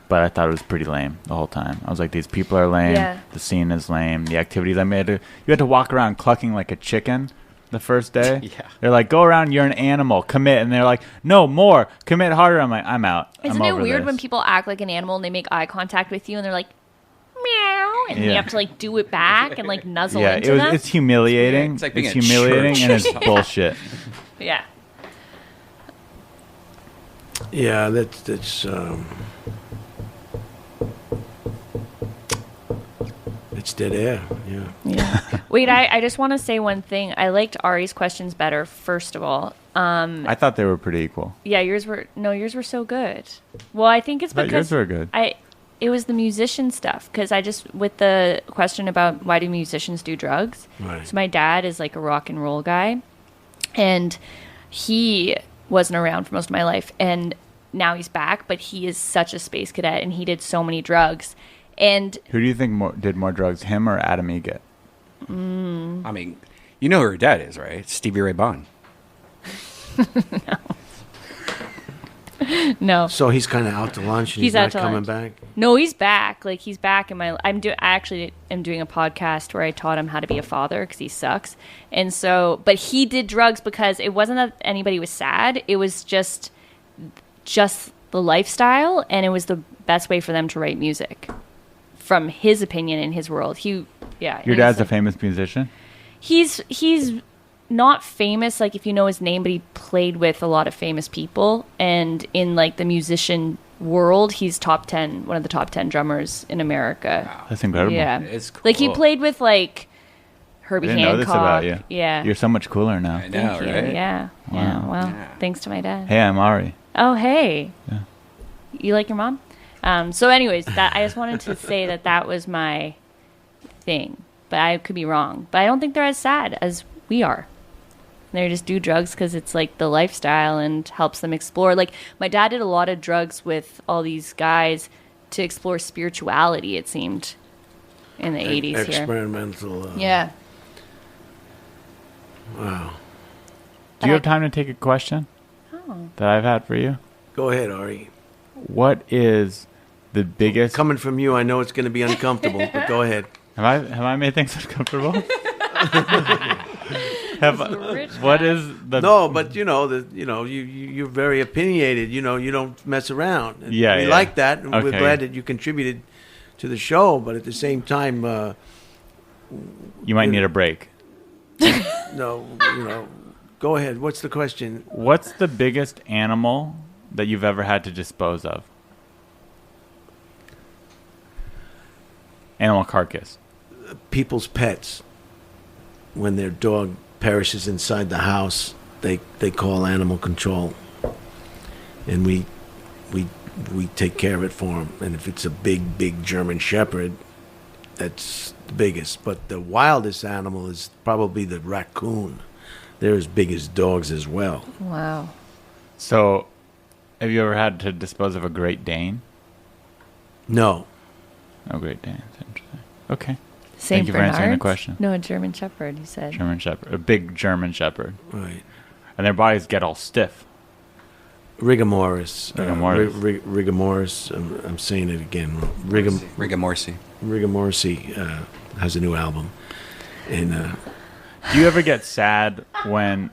but I thought it was pretty lame the whole time. I was like, these people are lame. Yeah. The scene is lame. The activities I made. You had to walk around clucking like a chicken the first day. Yeah. They're like, go around, you're an animal, commit. And they're like, no, more, commit harder. I'm like, I'm out. Isn't I'm it over weird this. when people act like an animal and they make eye contact with you and they're like, meow, and you Yeah. have to like do it back and like nuzzle Yeah, into them? it's humiliating. It's like being it's at humiliating church and or it's something. bullshit. Yeah. Yeah, that's it's dead air. Yeah. Yeah. Wait, I just want to say one thing. I liked Ari's questions better, first of all. I thought they were pretty equal. Yeah, yours were so good. Well, I think it's because yours were good. It was the musician stuff, because with the question about why do musicians do drugs. Right. So my dad is like a rock and roll guy, and he wasn't around for most of my life, and now he's back, but he is such a space cadet, and he did so many drugs. And who do you think did more drugs, him or Adam Egget? I mean, you know who her dad is, right? Stevie Ray Vaughan. No. So he's kind of out to lunch and he's not coming back? No, he's back. Like, he's back in I actually am doing a podcast where I taught him how to be a father because he sucks. And so, but he did drugs because it wasn't that anybody was sad. It was just the lifestyle, and it was the best way for them to write music. From his opinion in his world. Your dad's a famous musician? He's not famous, like, if you know his name, but he played with a lot of famous people, and in like the musician world, he's one of the top 10 drummers in America. Wow. That's incredible. Yeah, it's cool. Like, he played with like Herbie Hancock. Know this about you. Yeah, you're so much cooler now. I know, right? Yeah. Wow. Yeah. Well, Yeah. thanks to my dad. Hey, I'm Ari. Oh, hey. Yeah. You like your mom? So anyways, I just wanted to say that was my thing, but I could be wrong. But I don't think they're as sad as we are. They just do drugs because it's like the lifestyle and helps them explore. Like, my dad did a lot of drugs with all these guys to explore spirituality, it seemed, in the 80s here. Experimental. Yeah. Wow. Do you have time to take a question that I've had for you? Go ahead, Ari. What is the biggest... Coming from you, I know it's going to be uncomfortable, but go ahead. Have I made things uncomfortable? What is the... No, but you're very opinionated. You don't mess around. And Yeah, we yeah. like that, and we're Okay. glad that you contributed to the show. But at the same time, You might need a break. go ahead. What's the question? What's the biggest animal that you've ever had to dispose of? Animal carcass. People's pets. When their dog perishes inside the house, they call animal control, and we take care of it for them. And if it's a big German Shepherd, that's the biggest. But the wildest animal is probably the raccoon. They're as big as dogs as well. Wow. So, have you ever had to dispose of a Great Dane? No. No Great Dane. That's interesting. Okay. Saint Thank you for answering the Bernards? question. No, a German Shepherd, you said. German Shepherd. A big German Shepherd. Right. And their bodies get all stiff. Rigor mortis. Rigor mortis. Rigor mortis. I'm saying it again. Rigor mortis. Rigor mortis has a new album. And do you ever get sad when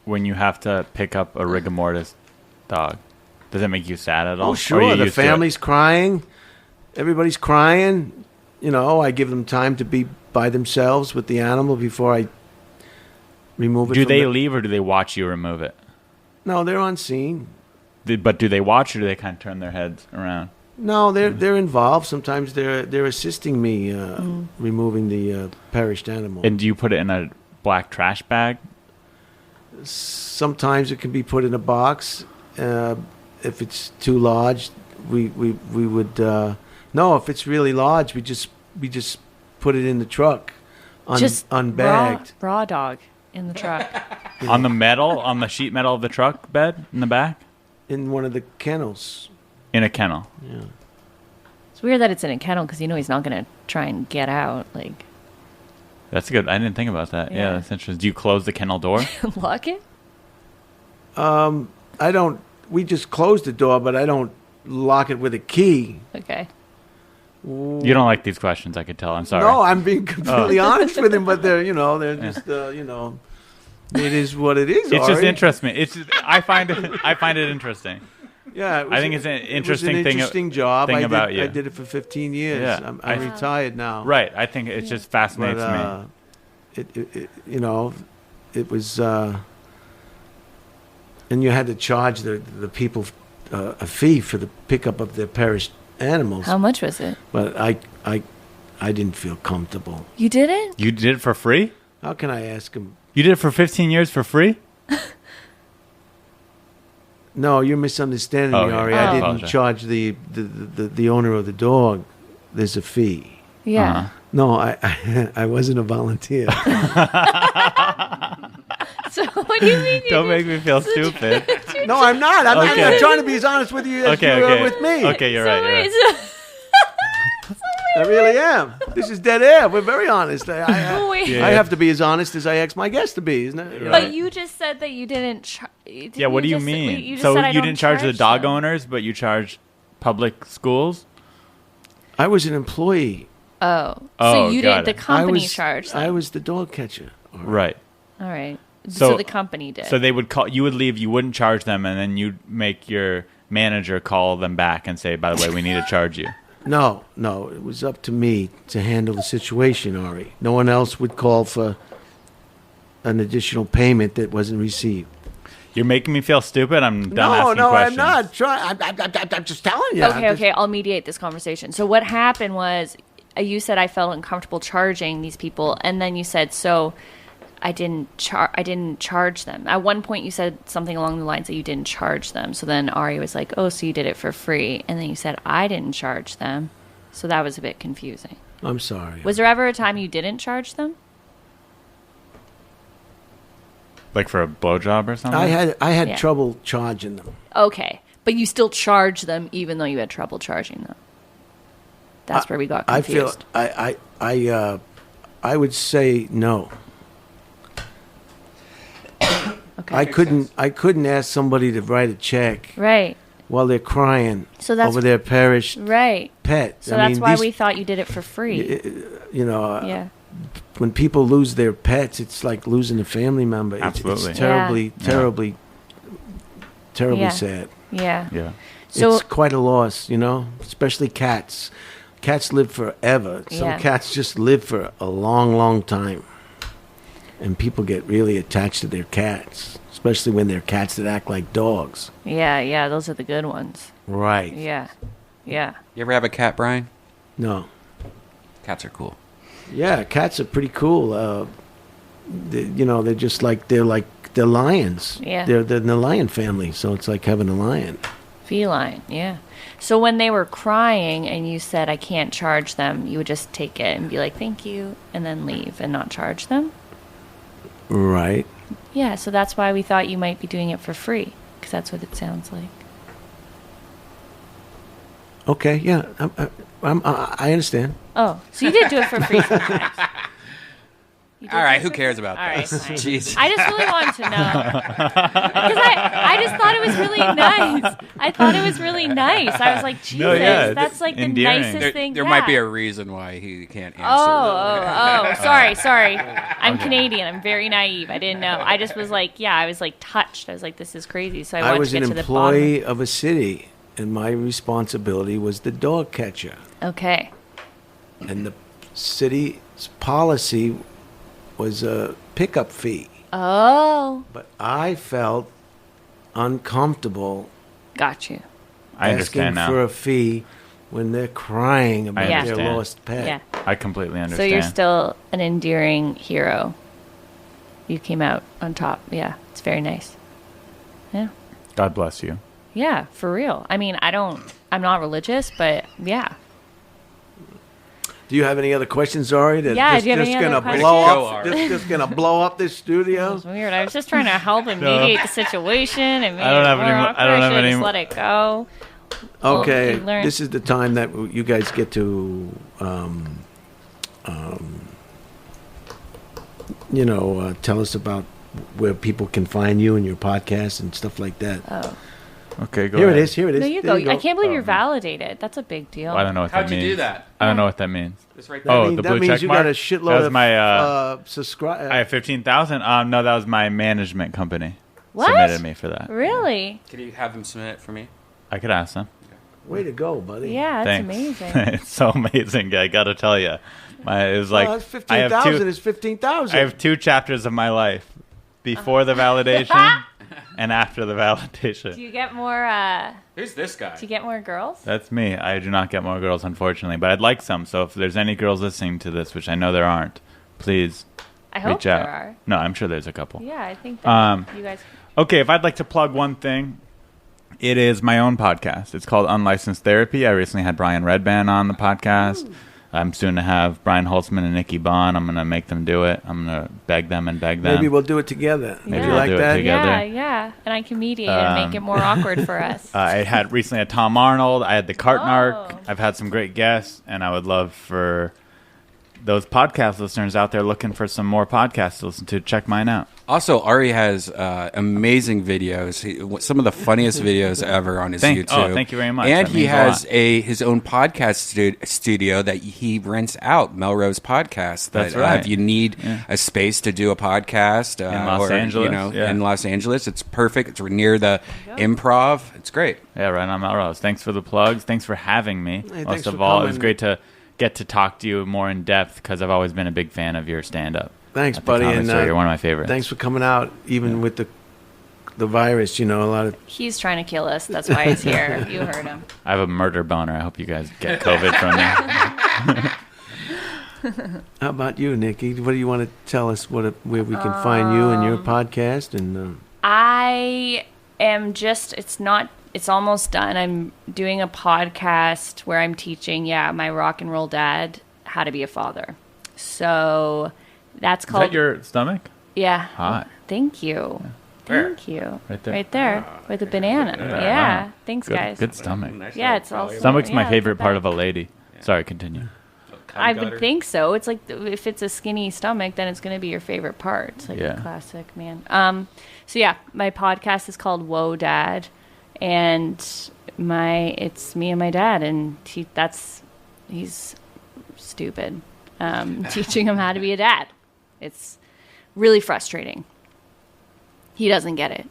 you have to pick up a rigor mortis dog? Does it make you sad at all? oh, sure. The family's crying. Everybody's crying. I give them time to be by themselves with the animal before I remove it. Do they leave or do they watch you remove it? No, they're on scene. But do they watch or do they kind of turn their heads around? No, they're involved. Sometimes they're assisting me removing the perished animal. And do you put it in a black trash bag? Sometimes it can be put in a box. If it's too large, we would. No, if it's really large, we just put it in the truck, Just unbagged. Raw dog in the truck. On the sheet metal of the truck bed in the back? In one of the kennels. In a kennel. Yeah. It's weird that it's in a kennel because he's not going to try and get out. Like, That's good. I didn't think about that. Yeah, that's interesting. Do you close the kennel door? lock it? I don't. We just close the door, but I don't lock it with a key. Okay. You don't like these questions, I could tell. I'm sorry. No, I'm being completely honest with him, but they're just it is what it is. It's Ari. just interesting. I find it interesting. Yeah, I think it's an interesting thing. Interesting job. about you. I did it for 15 years. Yeah, I'm retired now. Right. I think it just fascinates me. It was, and you had to charge the people a fee for the pickup of their perished animals. How much was it? But I didn't feel comfortable. You didn't? You did it for free? How can I ask him? You did it for 15 years for free? No, you're misunderstanding me, Ari. I didn't charge the owner of the dog. There's a fee. Yeah. No, I wasn't a volunteer. So what do you mean? Don't make me feel stupid. No, I'm not. I'm trying to be as honest with you as you are with me. Okay, you're right. I really am. This is dead air. We're very honest. I have to be as honest as I ask my guests to be, isn't it? But you just said that you didn't. Yeah, what do you mean? So you didn't charge the dog owners, but you charged public schools? I was an employee. Oh, so you didn't. The company charged them. I was the dog catcher. Right. All right. So the company did. So they would call. You would leave. You wouldn't charge them, and then you'd make your manager call them back and say, "By the way, we need to charge you." No, it was up to me to handle the situation, Ari. No one else would call for an additional payment that wasn't received. You're making me feel stupid. I'm done asking questions. I'm not trying. I'm just telling you. Okay. I'll mediate this conversation. So what happened was, you said I felt uncomfortable charging these people, and then you said so. I didn't charge them. At one point, you said something along the lines that you didn't charge them. So then Ari was like, "Oh, so you did it for free?" And then you said I didn't charge them. So that was a bit confusing. I'm sorry. Was there ever a time you didn't charge them? Like for a blowjob or something? I had trouble charging them. Okay, but you still charged them even though you had trouble charging them. That's where we got confused. I would say no. Okay. I couldn't ask somebody to write a check while they're crying over their perished pet. So that's why we thought you did it for free. When people lose their pets, it's like losing a family member. Absolutely. It's terribly sad. Yeah. So it's quite a loss, especially cats. Cats live forever. Some cats just live for a long, long time. And people get really attached to their cats, especially when they're cats that act like dogs. Yeah, those are the good ones. Right. Yeah. You ever have a cat, Brian? No. Cats are cool. Yeah, cats are pretty cool. They're just like they're lions. Yeah. They're in the lion family, so it's like having a lion. Feline, yeah. So when they were crying and you said I can't charge them, you would just take it and be like, "Thank you," and then leave and not charge them? Right. Yeah, so that's why we thought you might be doing it for free, because that's what it sounds like. Okay, yeah, I understand. Oh, so you did do it for free sometimes. All right, who cares about that? Right, fine. Jeez. I just really wanted to know. Because I just thought it was really nice. I thought it was really nice. I was like, Jesus, that's like endearing. The nicest thing. There might be a reason why he can't answer. Oh, sorry. I'm Canadian. I'm very naive. I didn't know. I just was like, I was like touched. I was like, this is crazy. So I wanted to get to the bottom. I was an employee of a city, and my responsibility was the dog catcher. Okay. And the city's policy was a pickup fee. Oh. But I felt uncomfortable. Got you. I understand now. Asking for a fee when they're crying about their lost pet. Yeah. I completely understand. So you're still an endearing hero. You came out on top. Yeah, it's very nice. Yeah. God bless you. Yeah, for real. I mean, I'm not religious, but yeah. Do you have any other questions, Ari? Do you have any other questions? Just gonna blow up this studio. That was weird. I was just trying to help him mediate the situation and make I don't have any. Just let it go. Okay, this is the time that you guys get to, tell us about where people can find you and your podcast and stuff like that. Oh. Okay, go ahead. Here it is. No, you go. I can't believe you're validated. That's a big deal. Well, I don't know what that means. How'd you do that? I don't know what that means. It's right there. The blue that means check you mark? got a shitload of subscribe. I have 15,000. No, that was my management company. What? Submitted me for that. Really? Can you have them submit it for me? I could ask them. Way to go, buddy. Yeah, that's Thanks. amazing. It's so amazing. I got to tell you, it was like that's 15,000. It's 15,000. I have 2 chapters of my life before the validation and after the validation. Do you get more? Who's this guy? Do you get more girls? That's me. I do not get more girls, unfortunately, but I'd like some. So if there's any girls listening to this, which I know there aren't, please I hope reach out. there are. No, I'm sure there's a couple. Yeah, I think that you guys. Okay, if I'd like to plug one thing, it is my own podcast. It's called Unlicensed Therapy. I recently had Brian Redban on the podcast. Ooh. I'm soon to have Brian Holtzman and Nikki on. I'm going to make them do it. I'm going to beg them. Maybe we'll do it together. Maybe we'll do it together. Yeah. And I can mediate and make it more awkward for us. I had recently had Tom Arnold. I had the Cartnark. I've had some great guests, and I would love for those podcast listeners out there looking for some more podcasts to listen to, check mine out. Also, Ari has amazing videos. Some of the funniest videos ever on his YouTube. Oh, thank you very much. And he has his own podcast studio that he rents out, Melrose Podcast. That's right. If you need a space to do a podcast in Los Angeles, in Los Angeles, it's perfect. It's near the Improv. It's great. Yeah, right on Melrose. Thanks for the plugs. Thanks for having me. Hey, most of all, it was great to get to talk to you more in depth because I've always been a big fan of your stand-up. Thanks, buddy. And you're one of my favorites. Thanks for coming out, even with the virus. You know, a lot of. He's trying to kill us. That's why he's here. You heard him. I have a murder boner. I hope you guys get COVID from me. How about you, Nikki? What do you want to tell us? Where we can find you and your podcast? And I am just. It's almost done. I'm doing a podcast where I'm teaching, my rock and roll dad how to be a father. So that's called... Is that your stomach? Yeah. Hot. Thank you. Yeah. Thank you. Right there. Right there. With a banana. Yeah. Thanks, guys. Good stomach. Yeah, it's all... Stomach's my favorite part of a lady. Yeah. Sorry, continue. I would think so. It's like if it's a skinny stomach, then it's going to be your favorite part. It's like a classic, man. So my podcast is called Whoa Dad. And it's me and my dad, and he's stupid. Teaching him how to be a dad. It's really frustrating. He doesn't get it.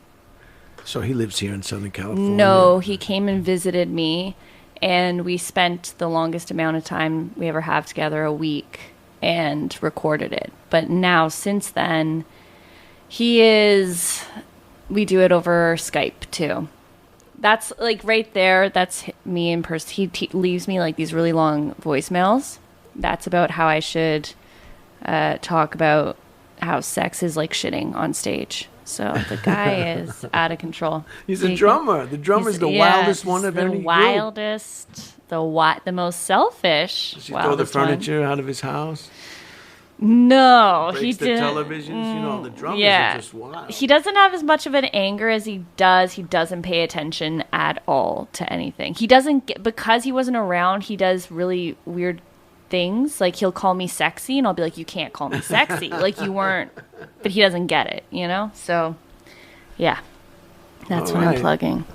So he lives here in Southern California? No, he came and visited me, and we spent the longest amount of time we ever have together, a week, and recorded it. But now, since then, we do it over Skype, too. That's like right there. That's me in person. He leaves me like these really long voicemails. That's about how I should talk about how sex is like shitting on stage. So the guy is out of control. He's a drummer. The drummer's the wildest one of any group. The wildest, the most selfish. Does he throw the furniture out of his house? No, he didn't. Televisions, the drummers are just wild. He doesn't have as much of an anger as he does. He doesn't pay attention at all to anything. He doesn't because he wasn't around. He does really weird things. Like he'll call me sexy, and I'll be like, "You can't call me sexy. Like you weren't." But he doesn't get it, you know. So, yeah, that's what I'm plugging.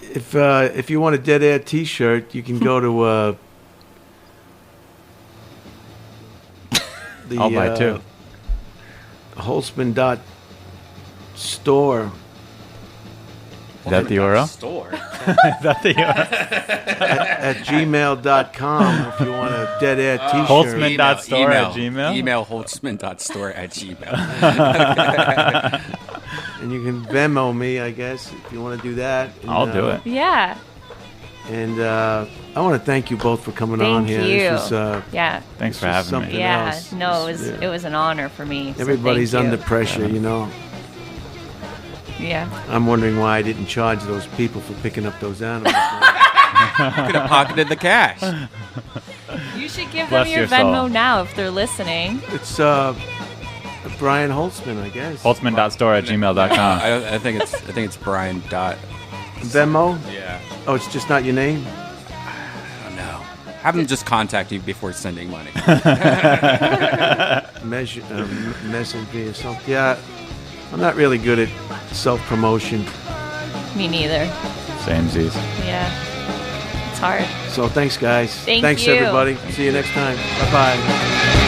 If you want a Dead Air T-shirt, you can go to. I'll buy two. Holtzman.store. Is that the URL? Store. Is that the URL? at gmail.com if you want a Dead Air T-shirt. Holtzman.store at Gmail? Email Holtzman.store at Gmail. And you can Venmo me, I guess, if you want to do that. And, I'll do it. Yeah. And I want to thank you both for coming on here. Thank you. This was, thanks for having me. Yeah, no, it was an honor for me. Everybody's under pressure, you know. Yeah. I'm wondering why I didn't charge those people for picking up those animals. Could have pocketed the cash. You should give them your Venmo now if they're listening. It's Brian Holtzman, I guess. Holtzman.store at gmail.com. I think it's Brian. Venmo? Yeah. Oh, it's just not your name? I don't know. Have them just contact you before sending money. Message me or something. Yeah, I'm not really good at self-promotion. Me neither. Samesies. Yeah. It's hard. So thanks, guys. Thanks, everybody. See you next time. Bye-bye.